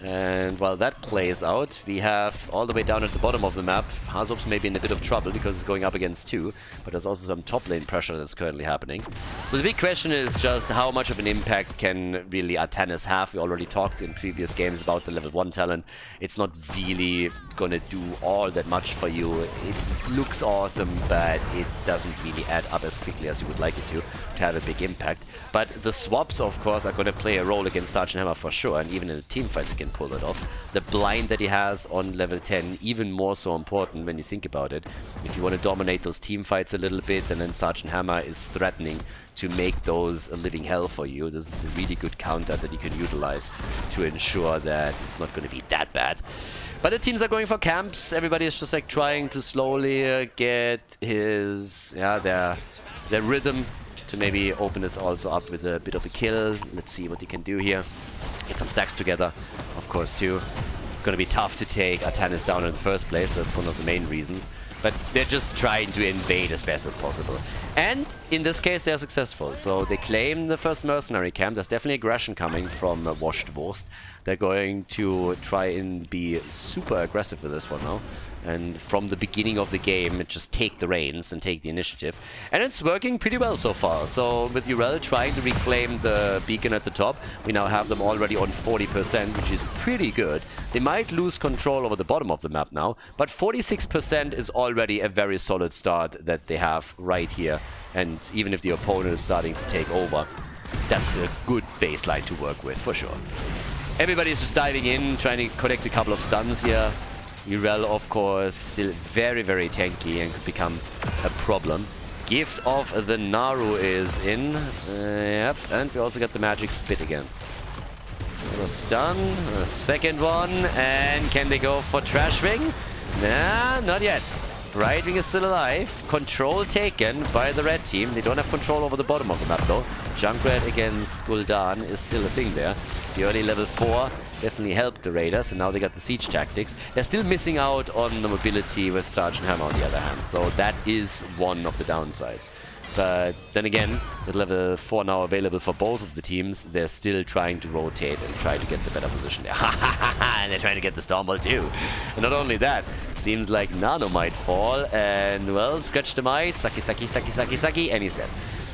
And while that plays out, we have all the way down at the bottom of the map, Hazorps may be in a bit of trouble because it's going up against 2, but there's also some top lane pressure that's currently happening. So the big question is just how much of an impact can really Artanis have. We already talked in previous games about the level 1 talent. It's not really gonna do all that much for you. It looks awesome, but it doesn't really add up as quickly as you would like it to have a big impact. But the swaps, of course, are gonna play a role against Sergeant Hammer for sure, and even in the team fights he can pull that off. The blind that he has on level 10, even more so important when you think about it. If you want to dominate those team fights a little bit, and then Sergeant Hammer is threatening to make those a living hell for you, this is a really good counter that you can utilize to ensure that it's not going to be that bad. But the teams are going for camps. Everybody is just like trying to slowly get his, their rhythm to maybe open this also up with a bit of a kill. Let's see what he can do here. Get some stacks together, of course, too. It's going to be tough to take Artanis down in the first place. That's one of the main reasons. But they're just trying to invade as best as possible. And in this case, they're successful. So they claim the first mercenary camp. There's definitely aggression coming from Washed Wurst. They're going to try and be super aggressive with this one now. And from the beginning of the game, just take the reins and take the initiative. And it's working pretty well so far. So with Urel trying to reclaim the beacon at the top, we now have them already on 40%, which is pretty good. They might lose control over the bottom of the map now, but 46% is already a very solid start that they have right here. And even if the opponent is starting to take over, that's a good baseline to work with, for sure. Everybody's just diving in, trying to connect a couple of stuns here. Urel, of course, still very, very tanky and could become a problem. Gift of the Naru is in. Yep, and we also got the magic spit again. A stun, a second one, and can they go for Trashwing? Nah, not yet. Brightwing is still alive. Control taken by the red team. They don't have control over the bottom of the map though. Junkrat against Gul'dan is still a thing there. The early level 4 definitely helped the Raiders, and now they got the siege tactics. They're still missing out on the mobility with Sergeant Hammer on the other hand, so that is one of the downsides. But then again, with level 4 now available for both of the teams, they're still trying to rotate and try to get the better position there. And they're trying to get the Stormbolt too. And not only that, seems like Nano might fall, and well, Scratch the Might, Saki, and he's dead.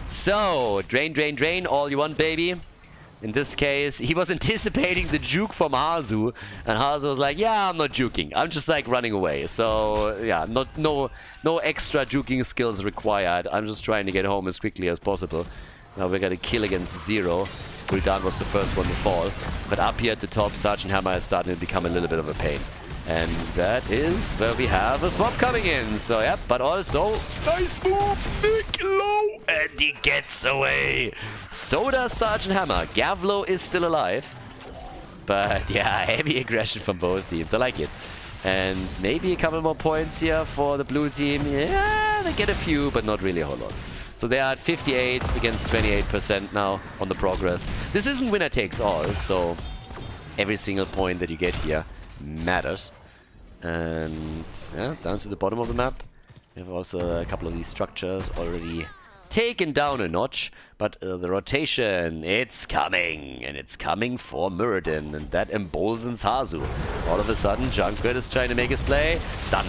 So, drain, all you want, baby. In this case, he was anticipating the juke from Hazu, and Hazu was like, yeah, I'm not juking. I'm just like running away. So, yeah, no extra juking skills required. I'm just trying to get home as quickly as possible. Now we got a kill against 0. Gul'dan was the first one to fall. But up here at the top, Sergeant Hammer is starting to become a little bit of a pain. And that is where we have a swap coming in. So, yeah, but also, nice move, Nick low, and he gets away. So does Sergeant Hammer. Gavlo is still alive. But, yeah, heavy aggression from both teams. I like it. And maybe a couple more points here for the blue team. Yeah, they get a few, but not really a whole lot. So they are at 58 against 28% now on the progress. This isn't winner takes all, so every single point that you get here matters. And yeah, down to the bottom of the map, we have also a couple of these structures already taken down a notch, but the rotation, it's coming, and it's coming for Muradin, and that emboldens Hazu. All of a sudden, Junkrat is trying to make his play. Stun.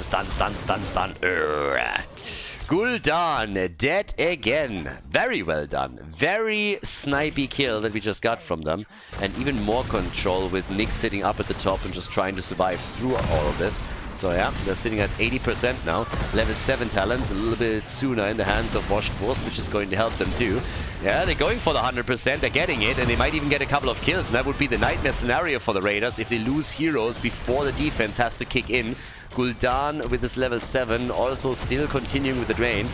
Gul'dan dead again. Very well done. Very snipey kill that we just got from them. And even more control with Nick sitting up at the top and just trying to survive through all of this. So yeah, they're sitting at 80% now. Level 7 talents a little bit sooner in the hands of Washed Wurst, which is going to help them too. Yeah, they're going for the 100%, they're getting it, and they might even get a couple of kills. And that would be the nightmare scenario for the Raiders if they lose heroes before the defense has to kick in. Gul'dan with his level 7 also still continuing with the drain.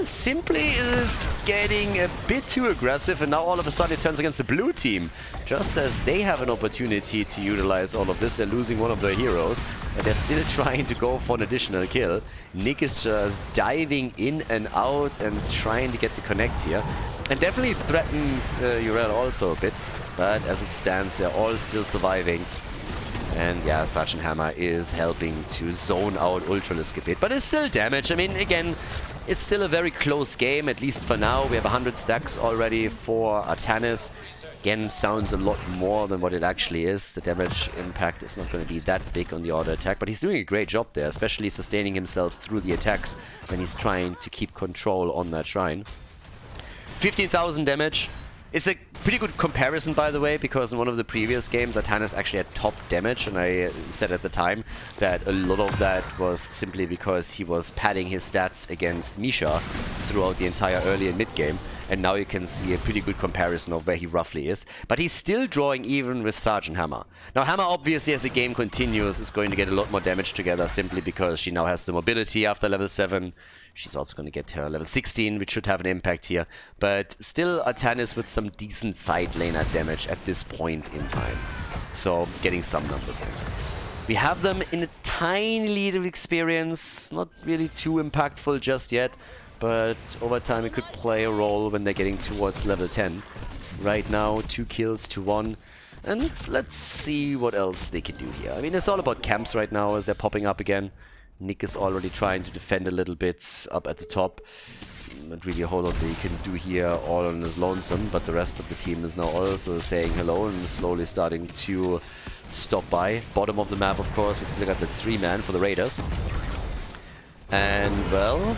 Simply is getting a bit too aggressive, and now all of a sudden it turns against the blue team. Just as they have an opportunity to utilize all of this, they're losing one of their heroes, and they're still trying to go for an additional kill. Nick is just diving in and out and trying to get the connect here. And definitely threatened Urel also a bit, but as it stands, they're all still surviving. And yeah, Sergeant Hammer is helping to zone out Ultralisk a bit, but it's still damage. I mean, again, it's still a very close game, at least for now. We have 100 stacks already for Artanis. Again, sounds a lot more than what it actually is. The damage impact is not going to be that big on the auto attack, but he's doing a great job there, especially sustaining himself through the attacks when he's trying to keep control on that shrine. 15,000 damage. It's a pretty good comparison, by the way, because in one of the previous games, Artanis actually had top damage, and I said at the time that a lot of that was simply because he was padding his stats against Misha throughout the entire early and mid game, and now you can see a pretty good comparison of where he roughly is. But he's still drawing even with Sergeant Hammer. Now, Hammer, obviously, as the game continues, is going to get a lot more damage together, simply because she now has the mobility after level 7. She's also going to get her level 16, which should have an impact here. But still, Artanis with some decent side laner damage at this point in time. So, getting some numbers in. We have them in a tiny little experience. Not really too impactful just yet. But over time, it could play a role when they're getting towards level 10. Right now, 2 kills to 1. And let's see what else they can do here. I mean, it's all about camps right now as they're popping up again. Nick is already trying to defend a little bit up at the top. Not really a whole lot that he can do here all on his lonesome, but the rest of the team is now also saying hello and slowly starting to stop by. Bottom of the map, of course, we still got the 3-man for the Raiders. And, well,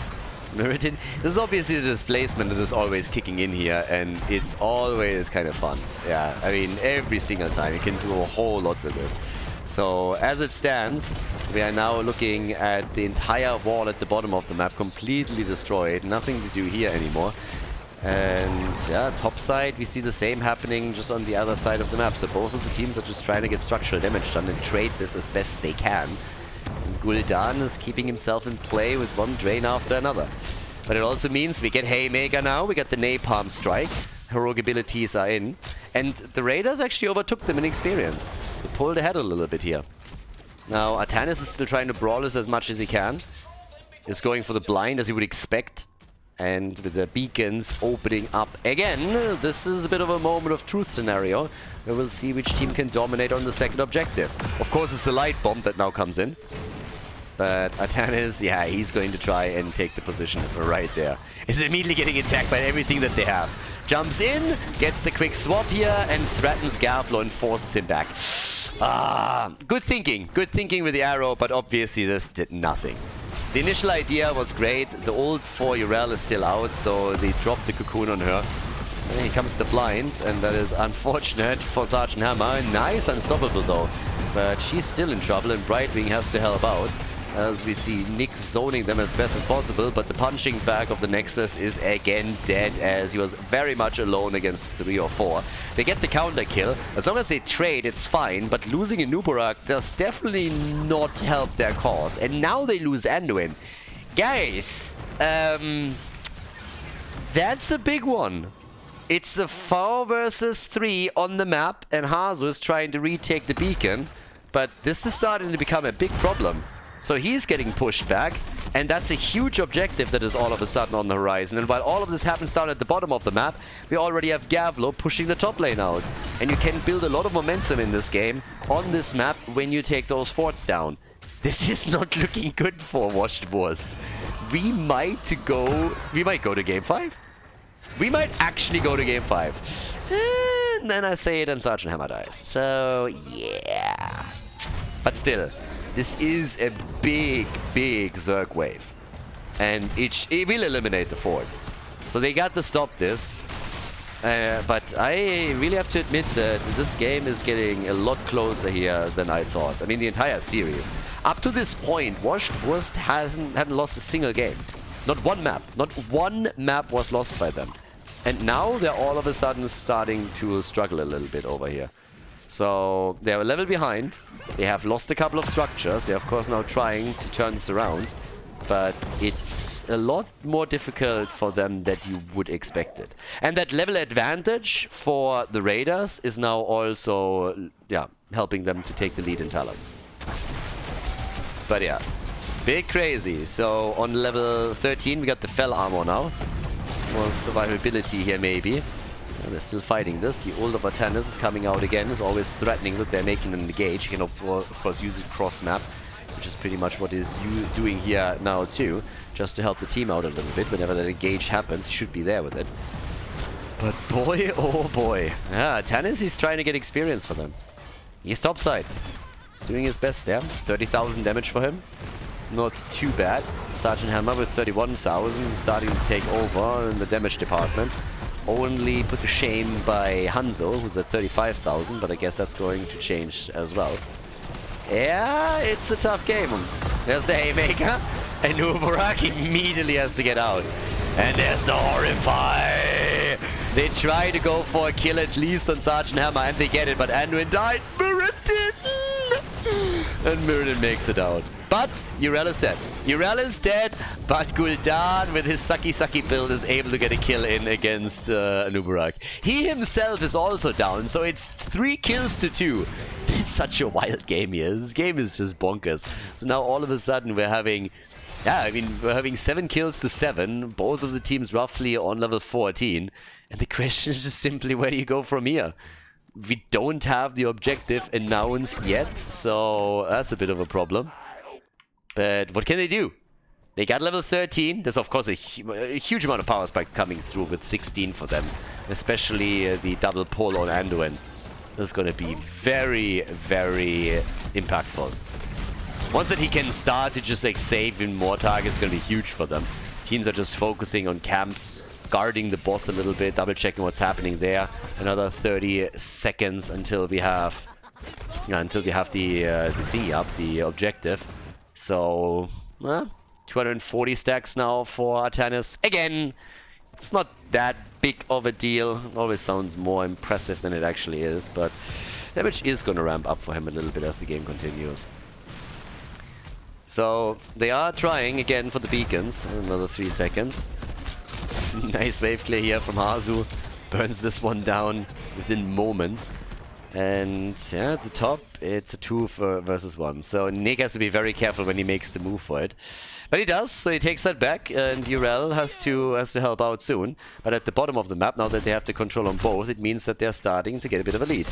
Muradin, this is obviously the displacement that is always kicking in here, and it's always kind of fun. Yeah, I mean, every single time you can do a whole lot with this. So, as it stands, we are now looking at the entire wall at the bottom of the map completely destroyed. Nothing to do here anymore. And yeah, top side, we see the same happening just on the other side of the map. So both of the teams are just trying to get structural damage done and trade this as best they can. And Gul'dan is keeping himself in play with one drain after another. But it also means we get Haymaker now, we got the Napalm Strike. Heroic abilities are in. And the Raiders actually overtook them in experience. They pulled ahead a little bit here. Now, Artanis is still trying to brawl us as much as he can. Is going for the blind as you would expect. And with the beacons opening up again, this is a bit of a moment of truth scenario. We will see which team can dominate on the second objective. Of course, it's the light bomb that now comes in. But Atanis, yeah, he's going to try and take the position right there. Is immediately getting attacked by everything that they have. Jumps in, gets the quick swap here, and threatens Garflo and forces him back. Ah, good thinking. Good thinking with the arrow, but obviously this did nothing. The initial idea was great. The ult for Urel is still out, so they dropped the cocoon on her. And here comes the blind, and that is unfortunate for Sergeant Hammer. Nice unstoppable though. But she's still in trouble, and Brightwing has to help out. As we see Nick zoning them as best as possible, but the punching back of the Nexus is again dead, as he was very much alone against 3 or 4. They get the counter kill. As long as they trade, it's fine, but losing Hanamura does definitely not help their cause. And now they lose Anduin. Guys, that's a big one. It's a 4 versus 3 on the map, and Hazu is trying to retake the beacon, but this is starting to become a big problem. So he's getting pushed back, and that's a huge objective that is all of a sudden on the horizon. And while all of this happens down at the bottom of the map, we already have Gavlo pushing the top lane out. And you can build a lot of momentum in this game on this map when you take those forts down. This is not looking good for Washed Wurst. We might go to game 5. We might actually go to game 5. And then I say it and Sergeant Hammer dies. So, yeah. But still, this is a big, big Zerg wave. And it will eliminate the fort. So they got to stop this. But I really have to admit that this game is getting a lot closer here than I thought. I mean, the entire series. Up to this point, Washed Wurst hadn't lost a single game. Not one map. Not one map was lost by them. And now they're all of a sudden starting to struggle a little bit over here. So they're a level behind. They have lost a couple of structures. They're of course now trying to turn this around. But it's a lot more difficult for them than you would expect it. And that level advantage for the Raiders is now also, yeah, helping them to take the lead in talents. But yeah, big crazy. So on level 13 we got the Fell Armor now. More survivability here maybe. And they're still fighting this. The ult of Atanis is coming out again. Is always threatening that they're making an engage. You can of course use it cross map, which is pretty much what he's doing here now too, just to help the team out a little bit. Whenever that engage happens, he should be there with it. But boy, oh boy. Yeah, Atanis is trying to get experience for them. He's topside. He's doing his best there. 30,000 damage for him. Not too bad. Sergeant Hammer with 31,000 starting to take over in the damage department. Only put to shame by Hanzo, who's at 35,000, but I guess that's going to change as well. Yeah, it's a tough game. There's the Haymaker, and Uburak immediately has to get out. And there's the Horrify! They try to go for a kill at least on Sergeant Hammer, and they get it, but Anduin died. Mirrodin! And Mirrodin makes it out. But Urel is dead. Urel is dead, but Gul'dan with his sucky build is able to get a kill in against Nubarak. He himself is also down, so it's 3 kills to 2. It's such a wild game here. This game is just bonkers. So now all of a sudden we're having, yeah, I mean, we're having 7 kills to 7. Both of the teams roughly on level 14. And the question is just simply, where do you go from here? We don't have the objective announced yet, so that's a bit of a problem. But what can they do? They got level 13. There's of course a huge amount of power spike coming through with 16 for them. Especially the double pull on Anduin. This is going to be very, very impactful. Once that he can start to just like save in more targets, it's going to be huge for them. Teams are just focusing on camps, guarding the boss a little bit, double checking what's happening there. Another 30 seconds until we have, the thingy up, the objective. So, 240 stacks now for Atanis. Again, it's not that big of a deal. It always sounds more impressive than it actually is, but damage is going to ramp up for him a little bit as the game continues. So, they are trying again for the beacons. Another 3 seconds. Nice wave clear here from Hazu. Burns this one down within moments. And yeah, at the top, it's a 2 versus 1. So Nick has to be very careful when he makes the move for it. But he does, so he takes that back, and Urel has to help out soon. But at the bottom of the map, now that they have the control on both, it means that they're starting to get a bit of a lead.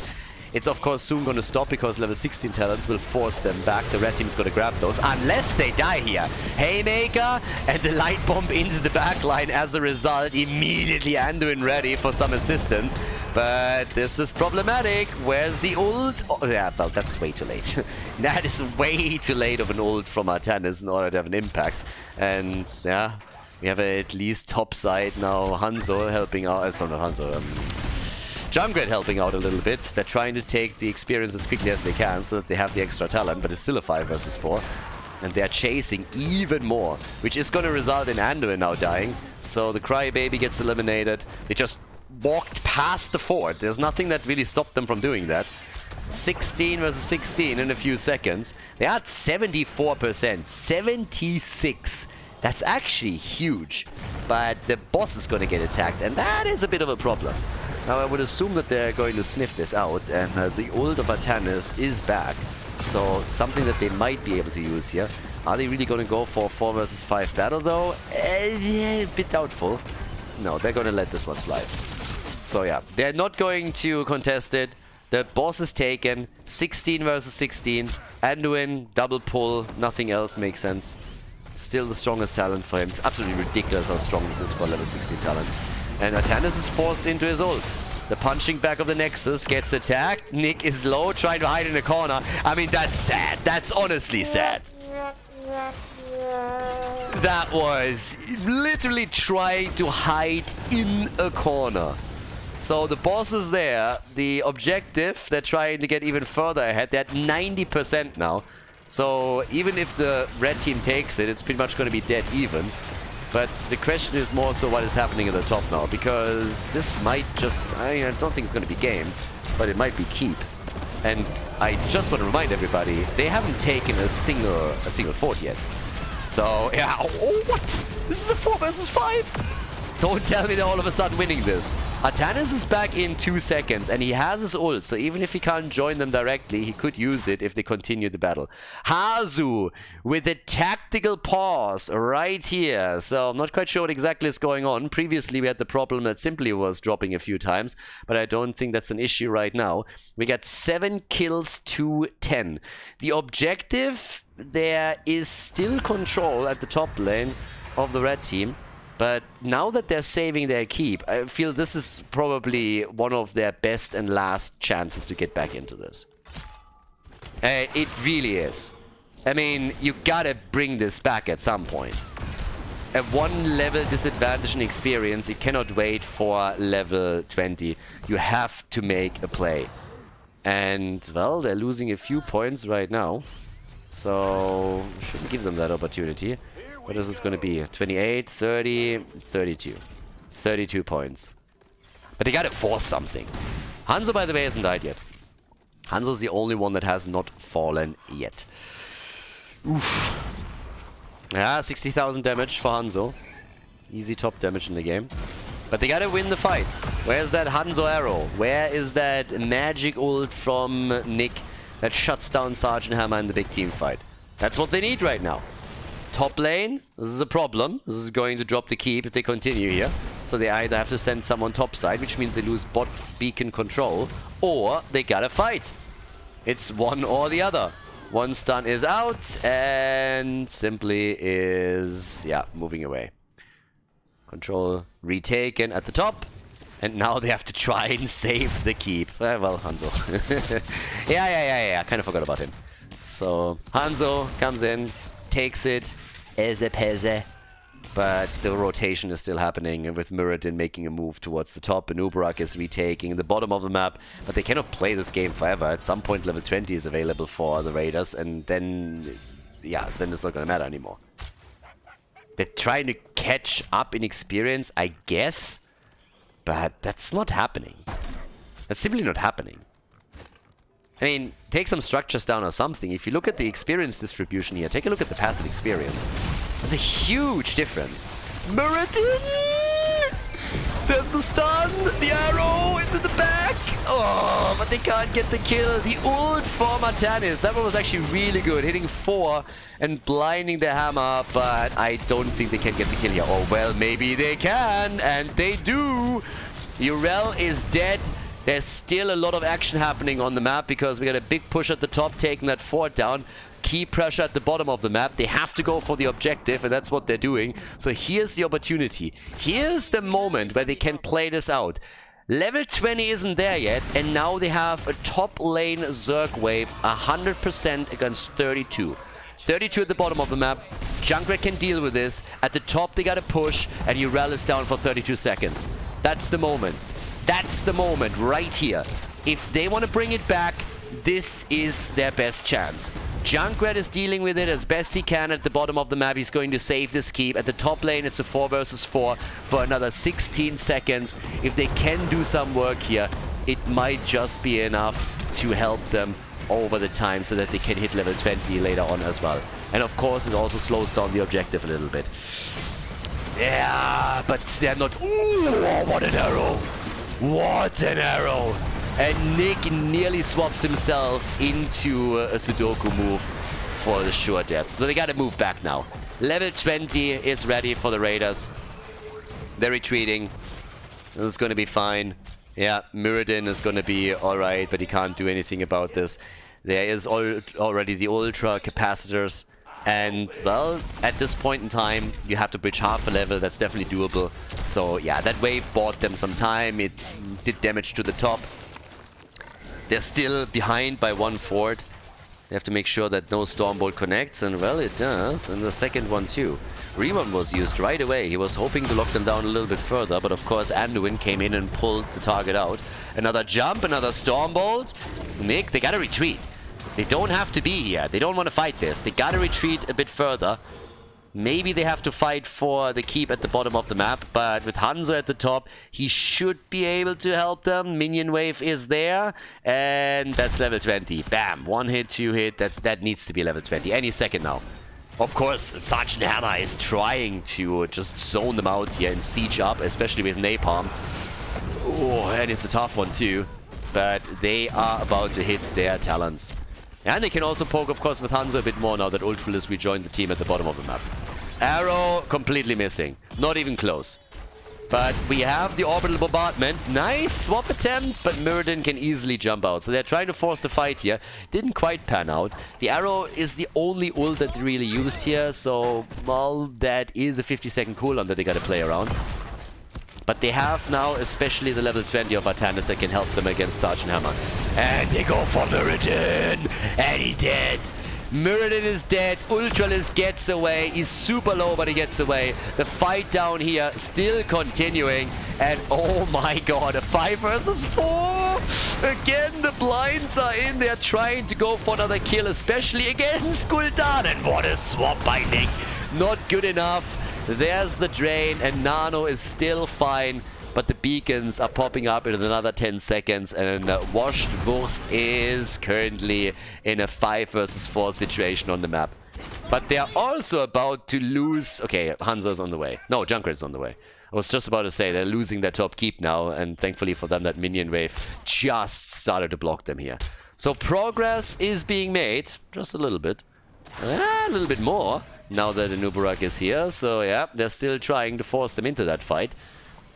It's of course soon going to stop because level 16 talents will force them back. The red team's going to grab those unless they die here. Haymaker and the light bomb into the back line as a result. Immediately Anduin ready for some assistance. But this is problematic. Where's the ult? Oh, yeah, well, that's way too late. That is way too late of an ult from MAPness in order to have an impact. And yeah, we have at least top side now. Hanzo helping out. Sorry, not Hanzo. Junkrat helping out a little bit. They're trying to take the experience as quickly as they can so that they have the extra talent, but it's still a 5 versus 4. And they're chasing even more, which is going to result in Anduin now dying. So the Crybaby gets eliminated. They just walked past the fort. There's nothing that really stopped them from doing that. 16 versus 16 in a few seconds. They had 74%. 76. That's actually huge. But the boss is going to get attacked, and that is a bit of a problem. Now, I would assume that they're going to sniff this out, and the ult of MAPness is back. So, something that they might be able to use here. Are they really going to go for a 4 versus 5 battle, though? Yeah, a bit doubtful. No, they're going to let this one slide. So, yeah, they're not going to contest it. The boss is taken. 16 versus 16. Anduin, double pull, nothing else makes sense. Still the strongest talent for him. It's absolutely ridiculous how strong this is for level 16 talent. And MAPness is forced into his ult. The punching back of the Nexus gets attacked. Nick is low, trying to hide in a corner. I mean, that's sad. That's honestly sad. That was literally trying to hide in a corner. So the boss is there. The objective, they're trying to get even further ahead. They're at 90% now. So even if the red team takes it, it's pretty much going to be dead even. But the question is more so what is happening at the top now, because this might just, I don't think it's going to be game, but it might be keep. And I just want to remind everybody, they haven't taken a single fort yet. So, yeah, oh, what? This is a 4 versus 5? Don't tell me they're all of a sudden winning this. MAPness is back in 2 seconds, and he has his ult, so even if he can't join them directly, he could use it if they continue the battle. Hazu with a tactical pause right here. So I'm not quite sure what exactly is going on. Previously, we had the problem that Simply was dropping a few times, but I don't think that's an issue right now. We got 7 kills to 10. The objective, there is still control at the top lane of the red team. But now that they're saving their keep, I feel this is probably one of their best and last chances to get back into this. It really is. I mean, you gotta bring this back at some point. At 1 level disadvantage in experience, you cannot wait for level 20. You have to make a play. And, well, they're losing a few points right now. So, shouldn't give them that opportunity. What is this going to be? 28, 30, 32. 32 points. But they gotta force something. Hanzo, by the way, hasn't died yet. Hanzo's the only one that has not fallen yet. Oof. Yeah, 60,000 damage for Hanzo. Easy top damage in the game. But they gotta win the fight. Where's that Hanzo arrow? Where is that magic ult from Nick that shuts down Sergeant Hammer in the big team fight? That's what they need right now. Top lane, this is a problem. This is going to drop the keep if they continue here. So they either have to send someone topside, which means they lose bot beacon control, or they gotta fight. It's one or the other. One stun is out, and Simply is, yeah, moving away. Control retaken at the top, and now they have to try and save the keep. Well, Hanzo. yeah, I kind of forgot about him. So, Hanzo comes in, takes it, eze peze, but the rotation is still happening with Muradin making a move towards the top, and Uberak is retaking the bottom of the map, but they cannot play this game forever. At some point level 20 is available for the Raiders, and then, yeah, then it's not gonna matter anymore. They're trying to catch up in experience, I guess, but that's not happening. That's simply not happening. I mean, take some structures down or something. If you look at the experience distribution here, take a look at the passive experience. There's a huge difference. Muradin! There's the stun, the arrow into the back. Oh, but they can't get the kill. The ult for MAPness. That one was actually really good, hitting 4 and blinding the hammer, but I don't think they can get the kill here. Oh, well, maybe they can, and they do. Urel is dead. There's still a lot of action happening on the map because we got a big push at the top, taking that fort down. Key pressure at the bottom of the map. They have to go for the objective, and that's what they're doing. So here's the opportunity. Here's the moment where they can play this out. Level 20 isn't there yet, and now they have a top lane Zerg wave 100% against 32. 32 at the bottom of the map. Junkrat can deal with this. At the top, they gotta push, and Urel is down for 32 seconds. That's the moment. That's the moment right here. If they want to bring it back, this is their best chance. Junkrat is dealing with it as best he can at the bottom of the map. He's going to save this keep. At the top lane, it's a 4 versus 4 for another 16 seconds. If they can do some work here, it might just be enough to help them over the time so that they can hit level 20 later on as well. And of course, it also slows down the objective a little bit. Yeah, but they're not... Ooh, what an arrow! What an arrow! And Nick nearly swaps himself into a Sudoku move for the sure death. So they gotta move back now. Level 20 is ready for the Raiders. They're retreating. This is gonna be fine. Yeah, Muradin is gonna be alright, but he can't do anything about this. There is already the ultra capacitors. And, well, at this point in time, you have to bridge half a level. That's definitely doable. So, yeah, that wave bought them some time. It did damage to the top. They're still behind by 1 fort. They have to make sure that no Stormbolt connects, and well, it does. And the second one too. Reborn was used right away. He was hoping to lock them down a little bit further, but of course Anduin came in and pulled the target out. Another jump, another Stormbolt. Nick, they gotta retreat. They don't have to be here. They don't want to fight this. They gotta retreat a bit further. Maybe they have to fight for the keep at the bottom of the map, but with Hanzo at the top, he should be able to help them. Minion wave is there, and that's level 20. Bam! 1 hit, 2 hit. That needs to be level 20 any second now. Of course, Sergeant Hammer is trying to just zone them out here and siege up, especially with Napalm. Oh, and it's a tough one too, but they are about to hit their talents. And they can also poke, of course, with Hanzo a bit more now that Ultralis rejoined the team at the bottom of the map. Arrow completely missing. Not even close. But we have the orbital bombardment. Nice swap attempt, but Muradin can easily jump out. So they're trying to force the fight here. Didn't quite pan out. The arrow is the only ult that they really used here. So, well, that is a 50-second cooldown that they gotta play around. But they have now, especially the level 20 of Artanis that can help them against Sergeant Hammer. And they go for Muradin! And he dead! Muradin is dead. Ultralis gets away. He's super low, but he gets away. The fight down here still continuing. And oh my god, a 5 versus 4! Again, the blinds are in. They're trying to go for another kill, especially against Gul'dan. And what a swap by Nick. Not good enough. There's the drain, and Nano is still fine, but the beacons are popping up in another 10 seconds, and Washed Wurst is currently in a 5 versus 4 situation on the map. But they're also about to lose... Okay, Hanzo's on the way. No, Junkrat's on the way. I was just about to say, they're losing their top keep now, and thankfully for them, that minion wave just started to block them here. So progress is being made, just a little bit. A little bit more. Now that the Nubarak is here, so yeah, they're still trying to force them into that fight.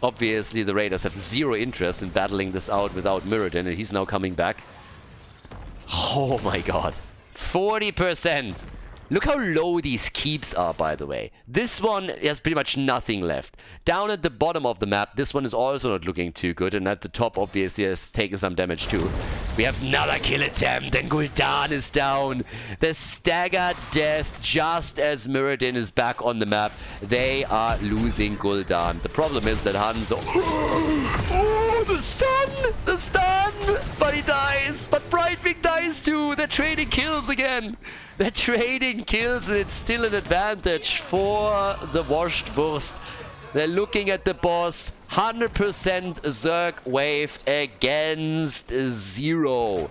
Obviously, the Raiders have zero interest in battling this out without Muradin, and he's now coming back. Oh my god. 40%! Look how low these keeps are, by the way. This one has pretty much nothing left. Down at the bottom of the map, this one is also not looking too good, and at the top, obviously, has taken some damage too. We have another kill attempt, and Gul'dan is down. The staggered death, just as Muradin is back on the map. They are losing Gul'dan. The problem is that Hanzo... Oh, the stun! The stun! But he dies! But Brightwing dies too! They're trading kills again! They're trading kills, and it's still an advantage for the Washed Wurst. They're looking at the boss. 100% Zerg wave against 0.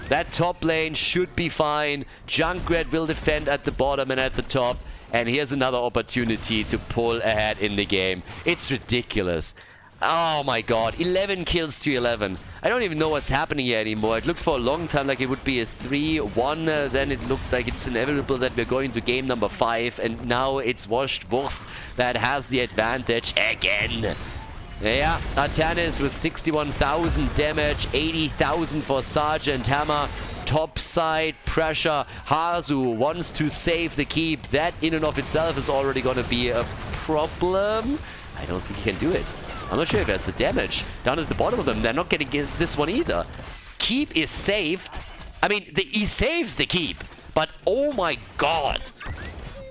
That top lane should be fine. Junkrat will defend at the bottom and at the top. And here's another opportunity to pull ahead in the game. It's ridiculous. Oh my god, 11 kills to 11. I don't even know what's happening here anymore. It looked for a long time like it would be a 3-1. Then it looked like it's inevitable that we're going to game number 5. And now it's Washed Wurst that has the advantage again. Yeah, Atanis with 61,000 damage, 80,000 for Sergeant Hammer. Top side pressure. Hazu wants to save the keep. That in and of itself is already going to be a problem. I don't think he can do it. I'm not sure if that's the damage. Down at the bottom of them, they're not going to get this one either. Keep is saved. I mean, he saves the keep. But oh my god.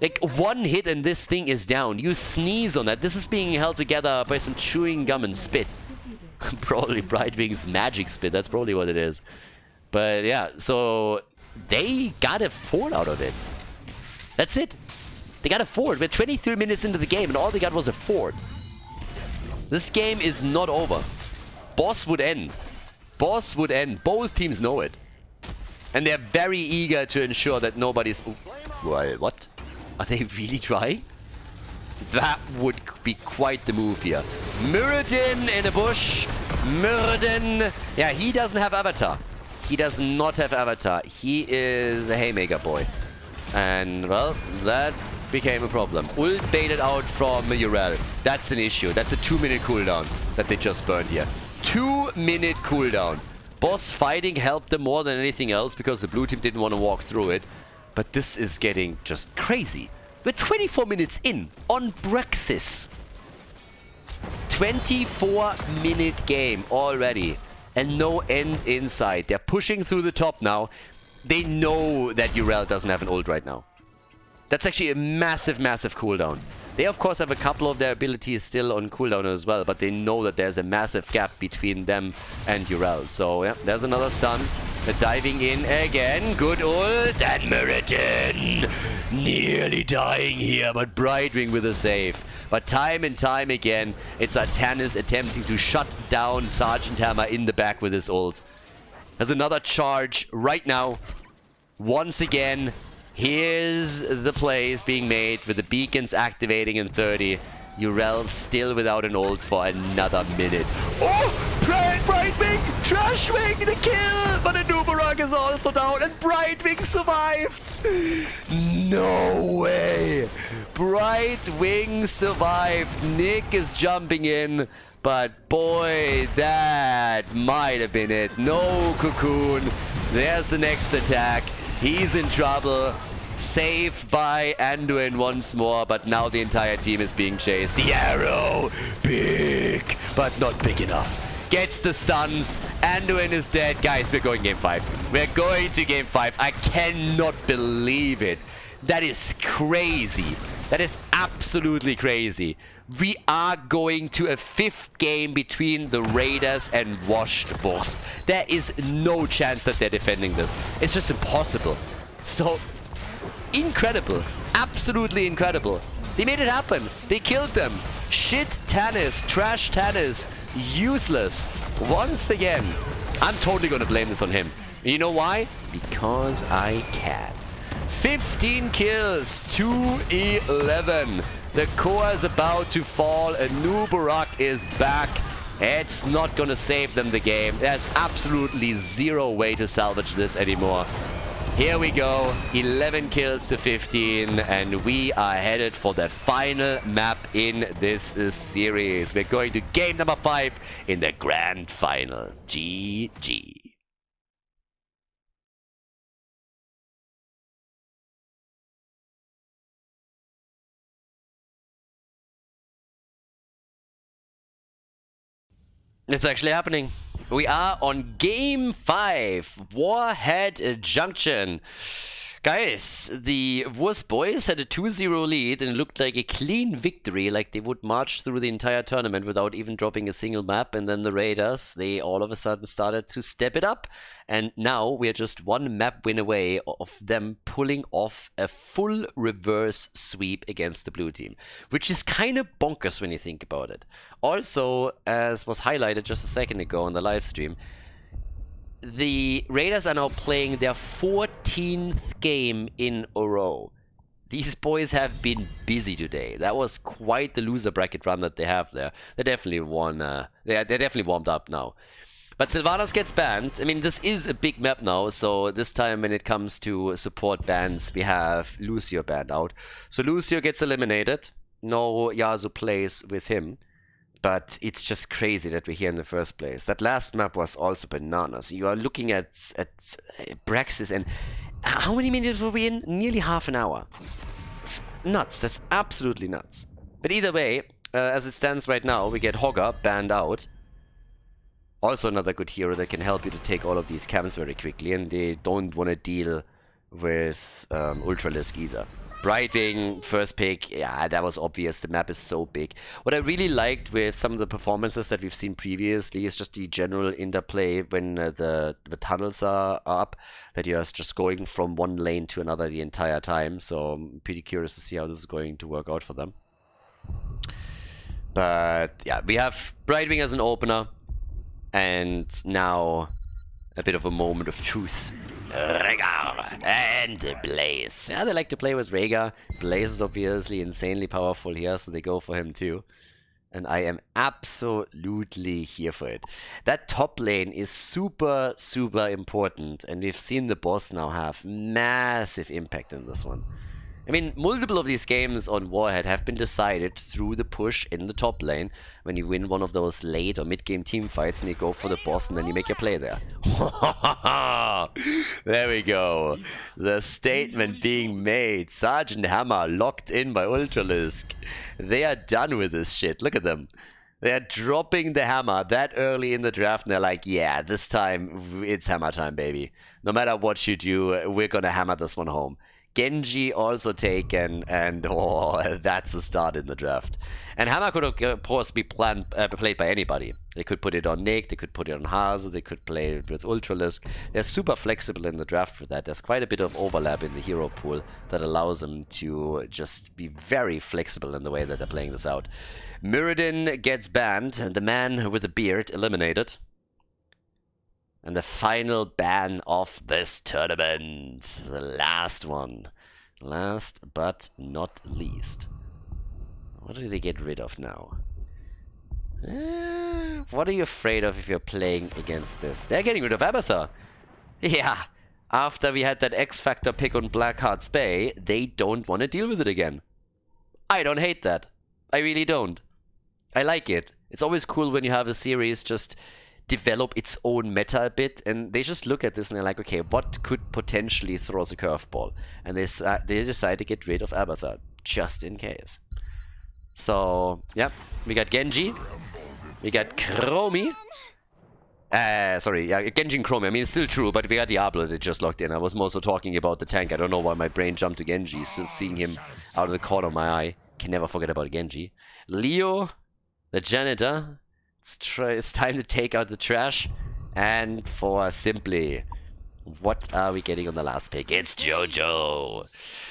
Like, one hit and this thing is down. You sneeze on that. This is being held together by some chewing gum and spit. Probably Brightwing's magic spit. That's probably what it is. But yeah, so they got a fort out of it. That's it. They got a fort. We're 23 minutes into the game and all they got was a fort. This game is not over. Boss would end. Boss would end. Both teams know it. And they're very eager to ensure that nobody's... Well, what? Are they really trying? That would be quite the move here. Muradin in a bush. Muradin. Yeah, he doesn't have avatar. He does not have avatar. He is a haymaker boy. And, well, that became a problem. Ult baited out from Urel. That's an issue. That's a 2-minute cooldown that they just burned here. 2-minute cooldown. Boss fighting helped them more than anything else because the blue team didn't want to walk through it. But this is getting just crazy. We're 24 minutes in on Braxis. 24-minute game already. And no end in sight. They're pushing through the top now. They know that Urel doesn't have an ult right now. That's actually a massive, massive cooldown. They, of course, have a couple of their abilities still on cooldown as well, but they know that there's a massive gap between them and Urel. So, yeah, there's another stun. They're diving in again. Good ult. And Muradin nearly dying here, but Brightwing with a save. But time and time again, it's Atanis attempting to shut down Sergeant Hammer in the back with his ult. There's another charge right now. Once again, here's the plays being made with the beacons activating in 30. Urel still without an ult for another minute. Oh! Brightwing! Trashwing the kill! But Hanamura is also down and Brightwing survived! No way! Brightwing survived. Nick is jumping in. But boy, that might have been it. No cocoon. There's the next attack. He's in trouble. Saved by Anduin once more, but now the entire team is being chased. The arrow! Big, but not big enough. Gets the stuns. Anduin is dead. Guys, we're going game 5. We're going to game 5. I cannot believe it. That is crazy. That is absolutely crazy. We are going to a 5th game between the Raiders and Washed Boss. There is no chance that they're defending this. It's just impossible. So, incredible. Absolutely incredible. They made it happen. They killed them. Shit Tannis. Trash Tannis. Useless. Once again. I'm totally going to blame this on him. You know why? Because I can. 15 kills to 11. The core is about to fall. Hanamura is back. It's not going to save them the game. There's absolutely zero way to salvage this anymore. Here we go. 11 kills to 15. And we are headed for the final map in this series. We're going to game number 5 in the grand final. GG. It's actually happening. We are on game 5. Warhead Junction. Guys, the Wurst boys had a 2-0 lead and it looked like a clean victory, like they would march through the entire tournament without even dropping a single map. And then the Raiders, they all of a sudden started to step it up. And now we are just one map win away of them pulling off a full reverse sweep against the blue team, which is kind of bonkers when you think about it. Also, as was highlighted just a second ago on the live stream, the Raiders are now playing their 14th game in a row. These boys have been busy today. That was quite the loser bracket run that they have there. They definitely won. They're definitely warmed up now. But Sylvanas gets banned. I mean, this is a big map now, so this time when it comes to support bans, we have Lucio banned out. So Lucio gets eliminated. No Yasuo plays with him. But it's just crazy that we're here in the first place. That last map was also bananas. You are looking at Braxis, and how many minutes were we in? Nearly half an hour. It's nuts. That's absolutely nuts. But either way, as it stands right now, we get Hogger banned out. Also another good hero that can help you to take all of these camps very quickly, and they don't want to deal with Ultralisk either. Brightwing, first pick, yeah, that was obvious. The map is so big. What I really liked with some of the performances that we've seen previously is just the general interplay when the tunnels are up, that you're just going from one lane to another the entire time. So I'm pretty curious to see how this is going to work out for them. But yeah, we have Brightwing as an opener, and now a bit of a moment of truth. Rhaegar and Blaze. Yeah, they like to play with Rhaegar. Blaze is obviously insanely powerful here, so they go for him too. And I am absolutely here for it. That top lane is super, super important, and we've seen the boss now have massive impact in this one. I mean, multiple of these games on Warhead have been decided through the push in the top lane, when you win one of those late or mid-game team fights and you go for the boss and then you make your play there. There we go. The statement being made. Sergeant Hammer locked in by Ultralisk. They are done with this shit. Look at them. They are dropping the hammer that early in the draft, and they're like, yeah, this time it's hammer time, baby. No matter what you do, we're gonna hammer this one home. Genji also taken, and oh, that's a start in the draft. And Hammer could, of course, be played by anybody. They could put it on Nick, they could put it on Hazel, they could play it with Ultralisk. They're super flexible in the draft for that. There's quite a bit of overlap in the hero pool that allows them to just be very flexible in the way that they're playing this out. Muradin gets banned, and the man with the beard eliminated. And the final ban of this tournament. The last one. Last but not least. What do they get rid of now? What are you afraid of if you're playing against this? They're getting rid of Abathur. Yeah. After we had that X-Factor pick on Blackheart's Bay, they don't want to deal with it again. I don't hate that. I really don't. I like it. It's always cool when you have a series just develop its own meta a bit, and they just look at this and they're like, okay, what could potentially throw us a curveball? And they decide to get rid of Abathur, just in case. So, yeah, we got Genji, we got Chromie. Sorry, yeah, Genji and Chromie, I mean, it's still true, but we got Diablo that just locked in. I was mostly talking about the tank. I don't know why my brain jumped to Genji, still seeing him out of the corner of my eye. Can never forget about Genji. Leo, the janitor. It's time to take out the trash. And for Simply, what are we getting on the last pick? It's Jojo.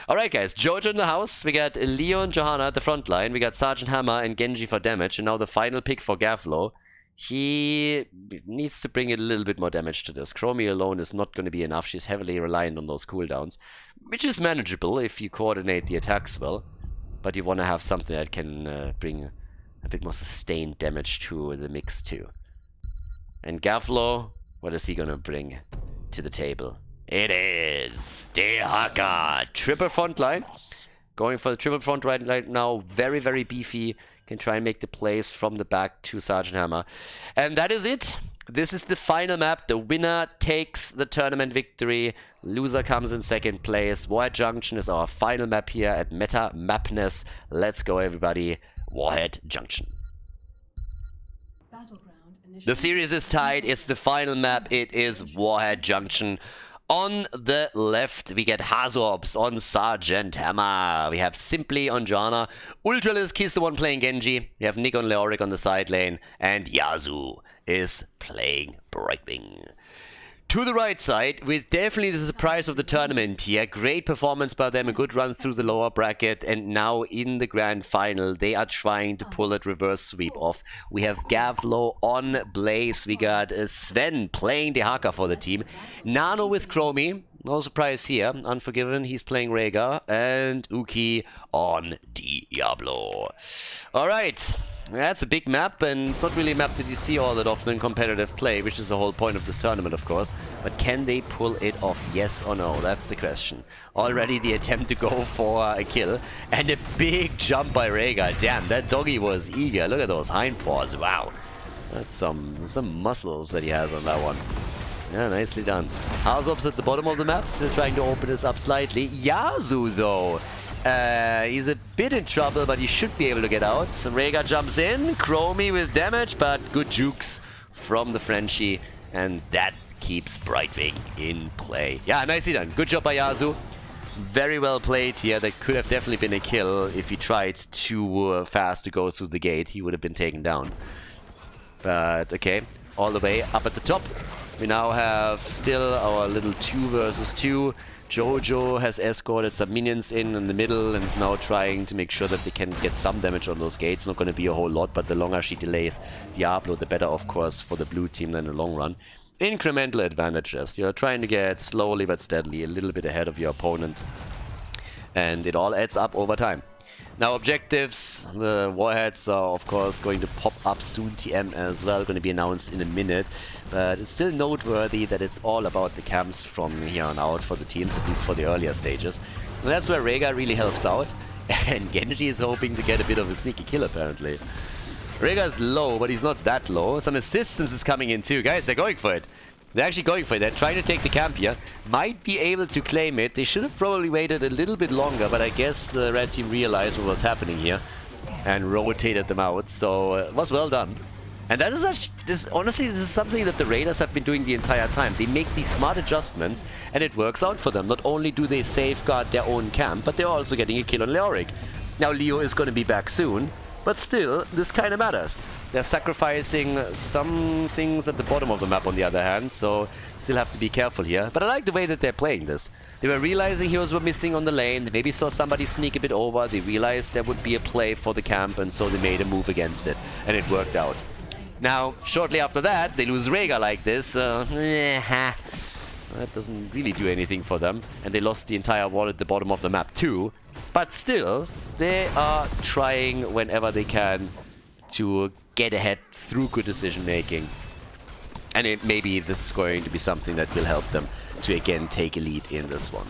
Alright guys, Jojo in the house. We got Leo and Johanna at the front line. We got Sergeant Hammer and Genji for damage. And now the final pick for Gavlo. He needs to bring a little bit more damage to this. Chromie alone is not going to be enough. She's heavily reliant on those cooldowns, which is manageable if you coordinate the attacks well. But you want to have something that can bring a bit more sustained damage to the mix too. And Gavlo, what is he gonna bring to the table? It is Dehaka. Triple front line. Going for the triple front right now. Very, very beefy. Can try and make the plays from the back to Sergeant Hammer. And that is it. This is the final map. The winner takes the tournament victory. Loser comes in second place. Warhead Junction is our final map here at MAPness. Let's go, everybody. Warhead Junction. The series is tied. It's the final map. It is Warhead Junction. On the left, we get Hazorps on Sergeant Hammer. We have Simply on Jana. Ultralisk, he's the one playing Genji. We have Nick on Leoric on the side lane. And Yasu is playing Brightwing. To the right side, with definitely the surprise of the tournament here. Great performance by them, a good run through the lower bracket, and now in the grand final, they are trying to pull that reverse sweep off. We have Gavlo on Blaze, we got Sven playing Dehaka for the team, Nano with Chromie, no surprise here, Unforgiven, he's playing Rhaegar, and Uki on Diablo. Alright. That's a big map, and it's not really a map that you see all that often in competitive play, which is the whole point of this tournament, of course. But can they pull it off, yes or no? That's the question. Already the attempt to go for a kill, and a big jump by Rhaegar. Damn, that doggy was eager. Look at those hind paws, wow. That's some muscles that he has on that one. Yeah, nicely done. Harzob's at the bottom of the map, still trying to open this up slightly. Yazu, though. He's a bit in trouble, but he should be able to get out. So Rhaegar jumps in, Chromie with damage, but good jukes from the Frenchie, and that keeps Brightwing in play. Yeah, nicely done. Good job by Yazu. Very well played here. That could have definitely been a kill if he tried too fast to go through the gate. He would have been taken down. But okay, all the way up at the top. We now have still our little 2 versus 2. Jojo has escorted some minions in the middle and is now trying to make sure that they can get some damage on those gates. Not going to be a whole lot, but the longer she delays Diablo, the better, of course, for the blue team in the long run. Incremental advantages. You're trying to get slowly but steadily a little bit ahead of your opponent. And it all adds up over time. Now objectives, the Warheads are of course going to pop up soon, TM as well, going to be announced in a minute. But it's still noteworthy that it's all about the camps from here on out for the teams, at least for the earlier stages. And that's where Rhaegar really helps out. And Genji is hoping to get a bit of a sneaky kill apparently. Rhaegar's low, but he's not that low. Some assistance is coming in too. Guys, they're going for it. They're actually going for it. They're trying to take the camp here. Might be able to claim it. They should have probably waited a little bit longer, but I guess the red team realized what was happening here and rotated them out. So it was well done. And that is actually, honestly, this is something that the Raiders have been doing the entire time. They make these smart adjustments and it works out for them. Not only do they safeguard their own camp, but they're also getting a kill on Leoric. Now Leo is going to be back soon. But still, this kind of matters. They're sacrificing some things at the bottom of the map on the other hand, so still have to be careful here. But I like the way that they're playing this. They were realizing heroes were missing on the lane, they maybe saw somebody sneak a bit over, they realized there would be a play for the camp, and so they made a move against it, and it worked out. Now, shortly after that, they lose Rhaegar like this, that doesn't really do anything for them, and they lost the entire wall at the bottom of the map too. But still, they are trying whenever they can to get ahead through good decision making. And maybe this is going to be something that will help them to again take a lead in this one.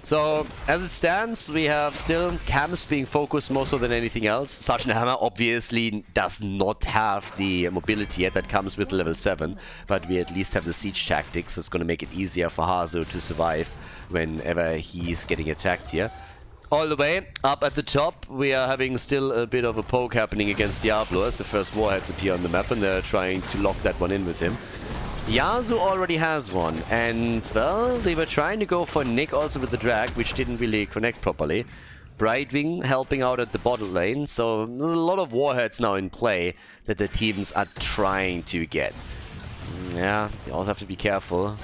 So, as it stands, we have still camps being focused more so than anything else. Sergeant Hammer obviously does not have the mobility yet that comes with level 7, but we at least have the siege tactics that's going to make it easier for Hazu to survive whenever he's getting attacked here. All the way up at the top, we are having still a bit of a poke happening against Diablo as the first Warheads appear on the map, and they're trying to lock that one in with him. Yazu already has one, and, well, they were trying to go for Nick also with the drag, which didn't really connect properly. Brightwing helping out at the bottom lane, so there's a lot of Warheads now in play that the teams are trying to get. Yeah, you also have to be careful.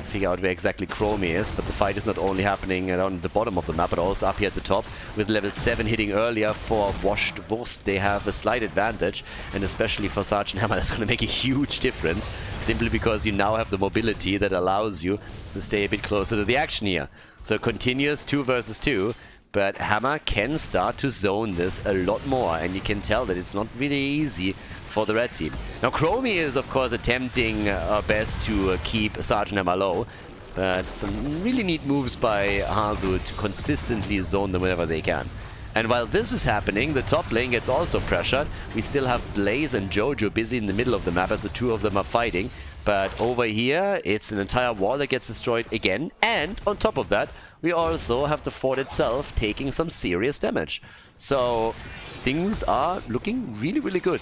Figure out where exactly Chromie is, but the fight is not only happening around the bottom of the map, but also up here at the top. With level 7 hitting earlier for Washed Wurst, they have a slight advantage, and especially for Sergeant Hammer, that's going to make a huge difference, simply because you now have the mobility that allows you to stay a bit closer to the action here. So continuous 2 versus 2, but Hammer can start to zone this a lot more, and you can tell that it's not really easy for the red team. Now Chromie is of course attempting best to keep Sergeant Hammer low, but some really neat moves by Hazu to consistently zone them whenever they can. And while this is happening, the top lane gets also pressured. We still have Blaze and Jojo busy in the middle of the map as the two of them are fighting. But over here, it's an entire wall that gets destroyed again. And on top of that, we also have the fort itself taking some serious damage. So things are looking really, really good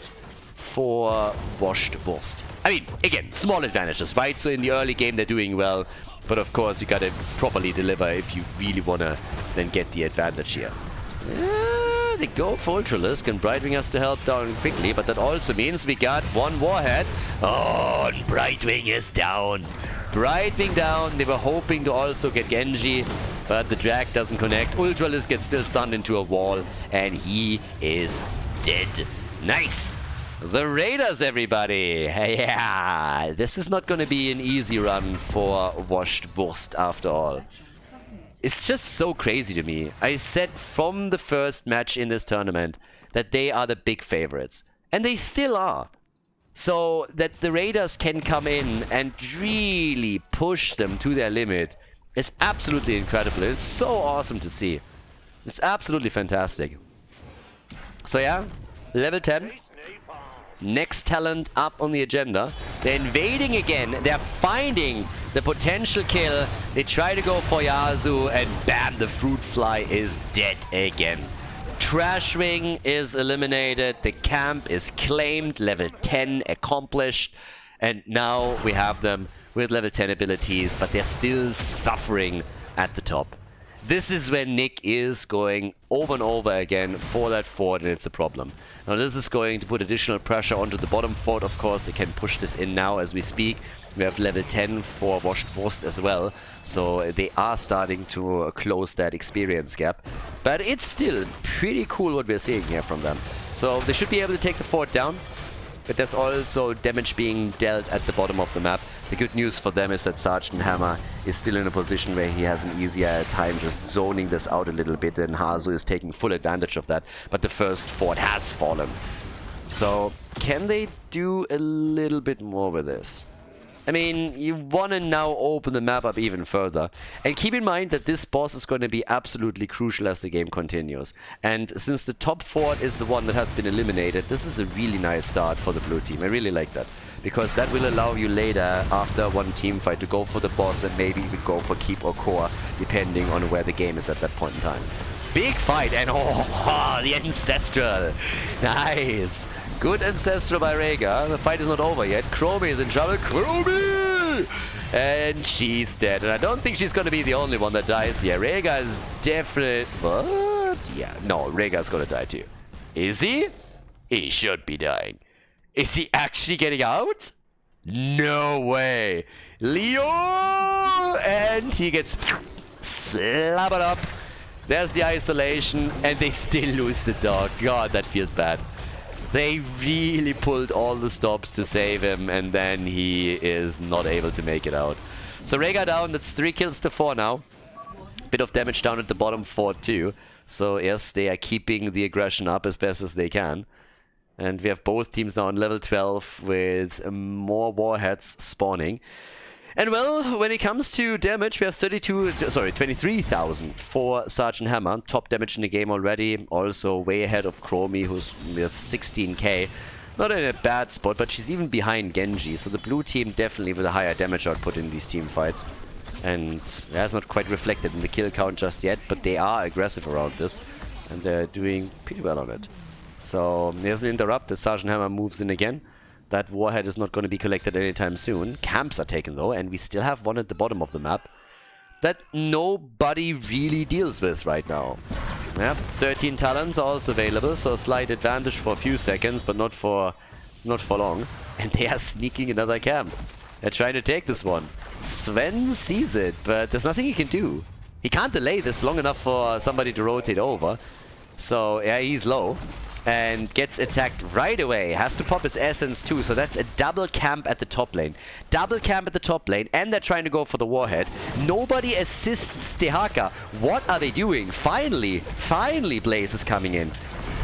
for Washed Wurst. I mean, again, small advantages, right? So in the early game, they're doing well. But of course, you gotta properly deliver if you really wanna then get the advantage here. They go for Ultralisk, and Brightwing has to help down quickly, but that also means we got one Warhead. Oh, and Brightwing is down. Brightwing down. They were hoping to also get Genji, but the drag doesn't connect. Ultralisk gets still stunned into a wall, and he is dead. Nice! The Raiders, everybody! Yeah! This is not going to be an easy run for Washed Wurst after all. It's just so crazy to me. I said from the first match in this tournament that they are the big favorites. And they still are. So that the Raiders can come in and really push them to their limit is absolutely incredible. It's so awesome to see. It's absolutely fantastic. So yeah, level 10. Next talent up on the agenda. They're invading again. They're finding the potential kill. They try to go for Yasu and bam, the fruit fly is dead again. Trash Ring is eliminated. The camp is claimed. Level 10 accomplished. And now we have them with level 10 abilities, but they're still suffering at the top. This is when Nick is going over and over again for that fort, and it's a problem. Now this is going to put additional pressure onto the bottom fort, of course. They can push this in now as we speak. We have level 10 for Washed Wurst as well, so they are starting to close that experience gap. But it's still pretty cool what we're seeing here from them. So they should be able to take the fort down, but there's also damage being dealt at the bottom of the map. The good news for them is that Sergeant Hammer is still in a position where he has an easier time just zoning this out a little bit, and Hazu is taking full advantage of that. But the first fort has fallen. So can they do a little bit more with this? I mean, you want to now open the map up even further. And keep in mind that this boss is going to be absolutely crucial as the game continues. And since the top fort is the one that has been eliminated, this is a really nice start for the blue team. I really like that. Because that will allow you later, after one team fight, to go for the boss and maybe even go for keep or core, depending on where the game is at that point in time. Big fight, and oh, the Ancestral. Nice. Good Ancestral by Rhaegar. The fight is not over yet. Chromie is in trouble. Chromie! And she's dead. And I don't think she's going to be the only one that dies here. Rhaegar is definitely... What? Yeah, no, Rhaegar's going to die too. Is he? He should be dying. Is he actually getting out? No way. Leo! And he gets slabbered up. There's the isolation. And they still lose the dog. God, that feels bad. They really pulled all the stops to save him. And then he is not able to make it out. So Rhaegar down. That's 3 kills to 4 now. Bit of damage down at the bottom fort too. So yes, they are keeping the aggression up as best as they can. And we have both teams now on level 12 with more Warheads spawning. And well, when it comes to damage, we have 23,000 for Sergeant Hammer. Top damage in the game already. Also way ahead of Chromie, who's with 16k. Not in a bad spot, but she's even behind Genji. So the blue team definitely with a higher damage output in these team fights. And that's not quite reflected in the kill count just yet, but they are aggressive around this. And they're doing pretty well on it. So there's an interrupt. The Sergeant Hammer moves in again. That Warhead is not going to be collected anytime soon. Camps are taken though, and we still have one at the bottom of the map that nobody really deals with right now. Yep, 13 talents are also available, so a slight advantage for a few seconds, but not for long. And they are sneaking another camp. They're trying to take this one. Sven sees it, but there's nothing he can do. He can't delay this long enough for somebody to rotate over. So yeah, he's low. And gets attacked right away. Has to pop his essence too. So that's a double camp at the top lane. Double camp at the top lane. And they're trying to go for the Warhead. Nobody assists Dehaka. What are they doing? Finally Blaze is coming in.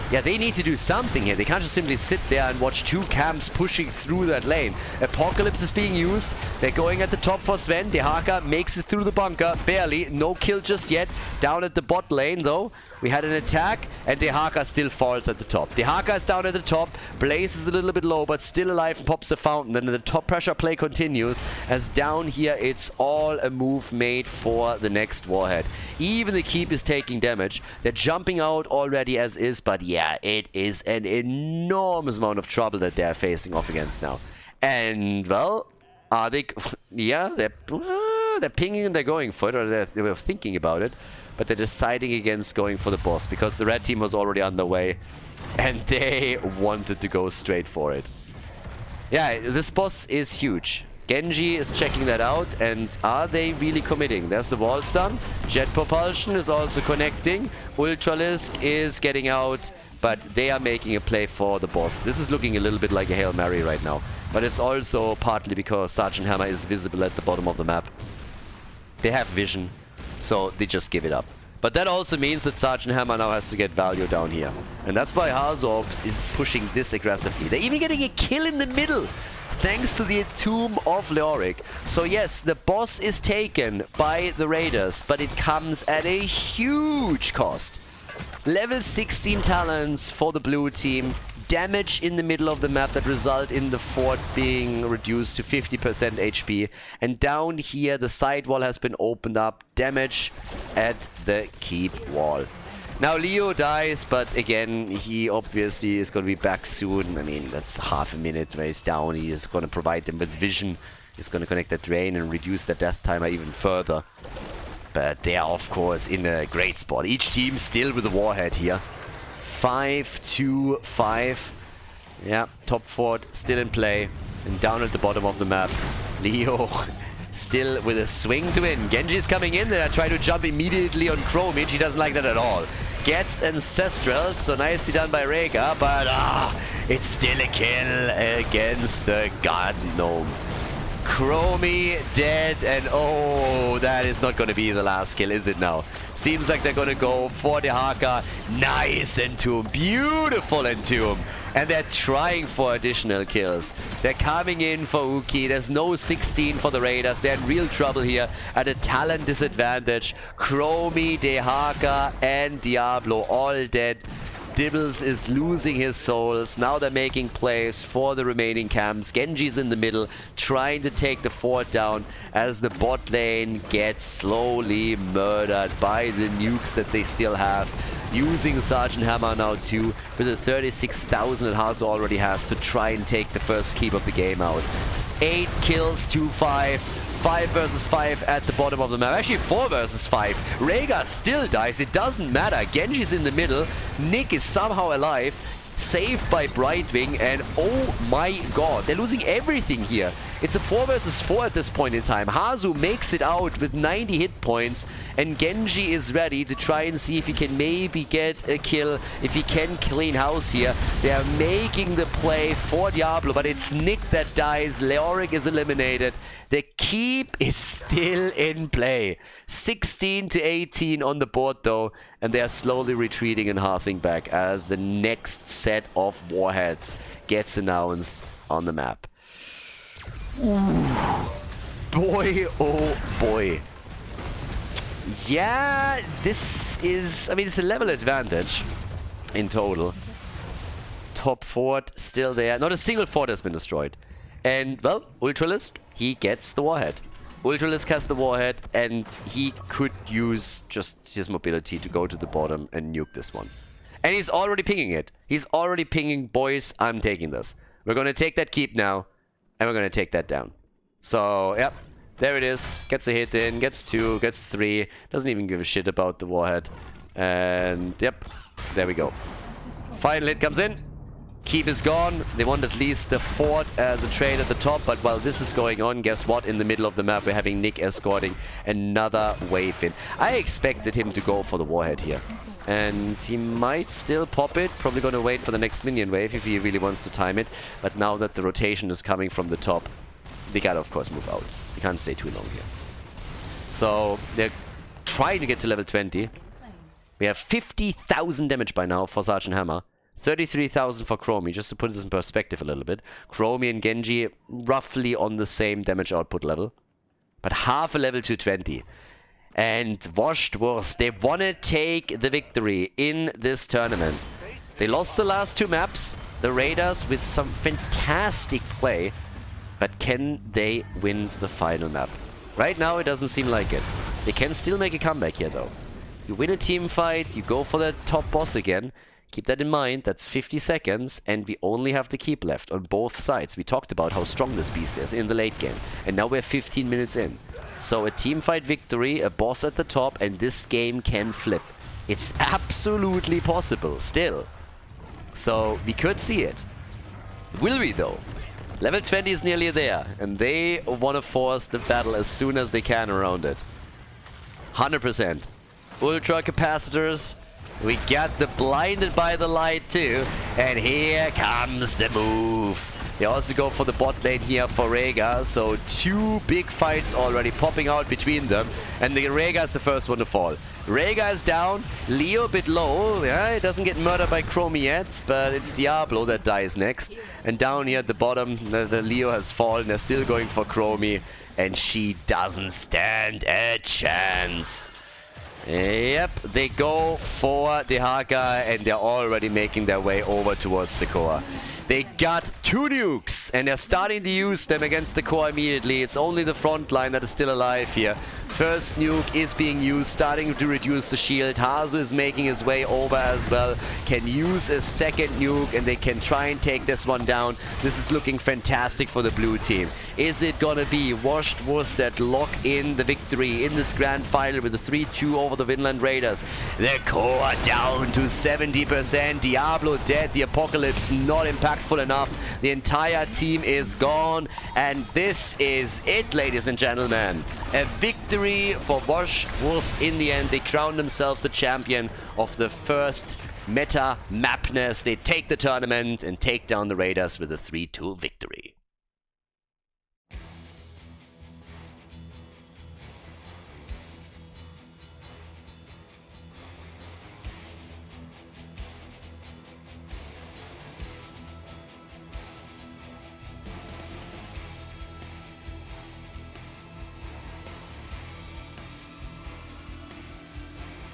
Yeah, they need to do something here. They can't just simply sit there and watch 2 camps pushing through that lane. Apocalypse is being used. They're going at the top for Sven. Dehaka makes it through the bunker. Barely. No kill just yet. Down at the bot lane, though. We had an attack, and Dehaka still falls at the top. Dehaka is down at the top. Blaze is a little bit low, but still alive and pops a fountain. And the top pressure play continues, as down here it's all a move made for the next Warhead. Even the keep is taking damage. They're jumping out already as is, but yeah, it is an enormous amount of trouble that they're facing off against now. And, well, are they... Yeah, they're pinging and they're going for it, or they were thinking about it. But they're deciding against going for the boss because the red team was already on the way and they wanted to go straight for it. Yeah, this boss is huge. Genji is checking that out, and are they really committing? There's the wall stun. Jet propulsion is also connecting. Ultralisk is getting out, but they are making a play for the boss. This is looking a little bit like a Hail Mary right now, but it's also partly because Sergeant Hammer is visible at the bottom of the map. They have vision. So they just give it up. But that also means that Sergeant Hammer now has to get value down here. And that's why Hazorps is pushing this aggressively. They're even getting a kill in the middle, thanks to the Tomb of Leoric. So yes, the boss is taken by the Raiders, but it comes at a huge cost. Level 16 talents for the blue team. Damage in the middle of the map that result in the fort being reduced to 50% HP. And down here, the side wall has been opened up. Damage at the keep wall. Now Leo dies, but again, he obviously is going to be back soon. I mean, that's half a minute where he's down. He is going to provide them with vision. He's going to connect that drain and reduce the death timer even further. But they are, of course, in a great spot. Each team still with a Warhead here. 5-2-5. Yeah, top fort still in play. And down at the bottom of the map, Leo still with a swing to win. Genji's coming in there, try to jump immediately on Chromie. She doesn't like that at all. Gets Ancestral, so nicely done by Rhaegar, but it's still a kill against the Garden Gnome. Chromie dead, and oh, that is not going to be the last kill, is it now? Seems like they're going to go for the Haka. Nice Entomb, beautiful Entomb. And they're trying for additional kills. They're coming in for Uki. There's no 16 for the Raiders. They're in real trouble here at a talent disadvantage. Chromie, Dehaka, and Diablo all dead. Dibbles is losing his souls. Now they're making plays for the remaining camps. Genji's in the middle, trying to take the fort down as the bot lane gets slowly murdered by the nukes that they still have. Using Sergeant Hammer now too, with the 36,000 that Hazo already has to try and take the first keep of the game out. 8 kills to 5. 5 versus 5 at the bottom of the map. Actually 4 versus 5. Rhaegar still dies. It doesn't matter. Genji's in the middle. Nick is somehow alive. Saved by Brightwing. And oh my god. They're losing everything here. It's a 4 versus 4 at this point in time. Hazu makes it out with 90 hit points. And Genji is ready to try and see if he can maybe get a kill. If he can clean house here. They are making the play for Diablo. But it's Nick that dies. Leoric is eliminated. The keep is still in play. 16 to 18 on the board though. And they are slowly retreating and halving back as the next set of warheads gets announced on the map. Ooh. Boy, oh boy. Yeah, this is... I mean, it's a level advantage in total. Top fort still there. Not a single fort has been destroyed. And, well, Ultralisk, he gets the Warhead. Ultralisk has the Warhead, and he could use just his mobility to go to the bottom and nuke this one. And he's already pinging it. He's already pinging, boys, I'm taking this. We're going to take that keep now, and we're going to take that down. So, yep, there it is. Gets a hit in, gets 2, gets 3. Doesn't even give a shit about the Warhead. And, yep, there we go. Final hit comes in. Keep is gone. They want at least the fort as a trade at the top, but while this is going on, guess what? In the middle of the map, we're having Nick escorting another wave in. I expected him to go for the Warhead here. And he might still pop it. Probably going to wait for the next minion wave if he really wants to time it. But now that the rotation is coming from the top, they gotta, of course, move out. They can't stay too long here. So, they're trying to get to level 20. We have 50,000 damage by now for Sergeant Hammer. 33,000 for Chromie, just to put this in perspective a little bit. Chromie and Genji roughly on the same damage output level. But half a level to 20. And Washed Wurst, they want to take the victory in this tournament. They lost the last 2 maps. The Raiders with some fantastic play. But can they win the final map? Right now it doesn't seem like it. They can still make a comeback here though. You win a team fight, you go for the top boss again. Keep that in mind, that's 50 seconds, and we only have the keep left on both sides. We talked about how strong this beast is in the late game, and now we're 15 minutes in. So a team fight victory, a boss at the top, and this game can flip. It's absolutely possible, still. So we could see it. Will we though? Level 20 is nearly there, and they want to force the battle as soon as they can around it. 100%. Ultra capacitors. We got the blinded by the light too. And here comes the move. They also go for the bot lane here for Rhaegar. So 2 big fights already popping out between them. And the Rhaegar is the first one to fall. Rhaegar is down. Leo a bit low. Yeah, he doesn't get murdered by Chromie yet, but it's Diablo that dies next. And down here at the bottom, the Leo has fallen. They're still going for Chromie, and she doesn't stand a chance. Yep, they go for the Haka, and they're already making their way over towards the core. They got 2 nukes, and they're starting to use them against the core immediately. It's only the front line that is still alive here. First nuke is being used, starting to reduce the shield. Hazu is making his way over as well. Can use a second nuke, and they can try and take this one down. This is looking fantastic for the blue team. Is it gonna be Washed Wurst that lock in the victory in this grand final with the 3-2 over the Vinland Raiders? The core down to 70%. Diablo dead. The Apocalypse not impactful enough. The entire team is gone. And this is it, ladies and gentlemen. A victory for Washed Wurst in the end. They crown themselves the champion of the first MAPness. They take the tournament and take down the Raiders with a 3-2 victory.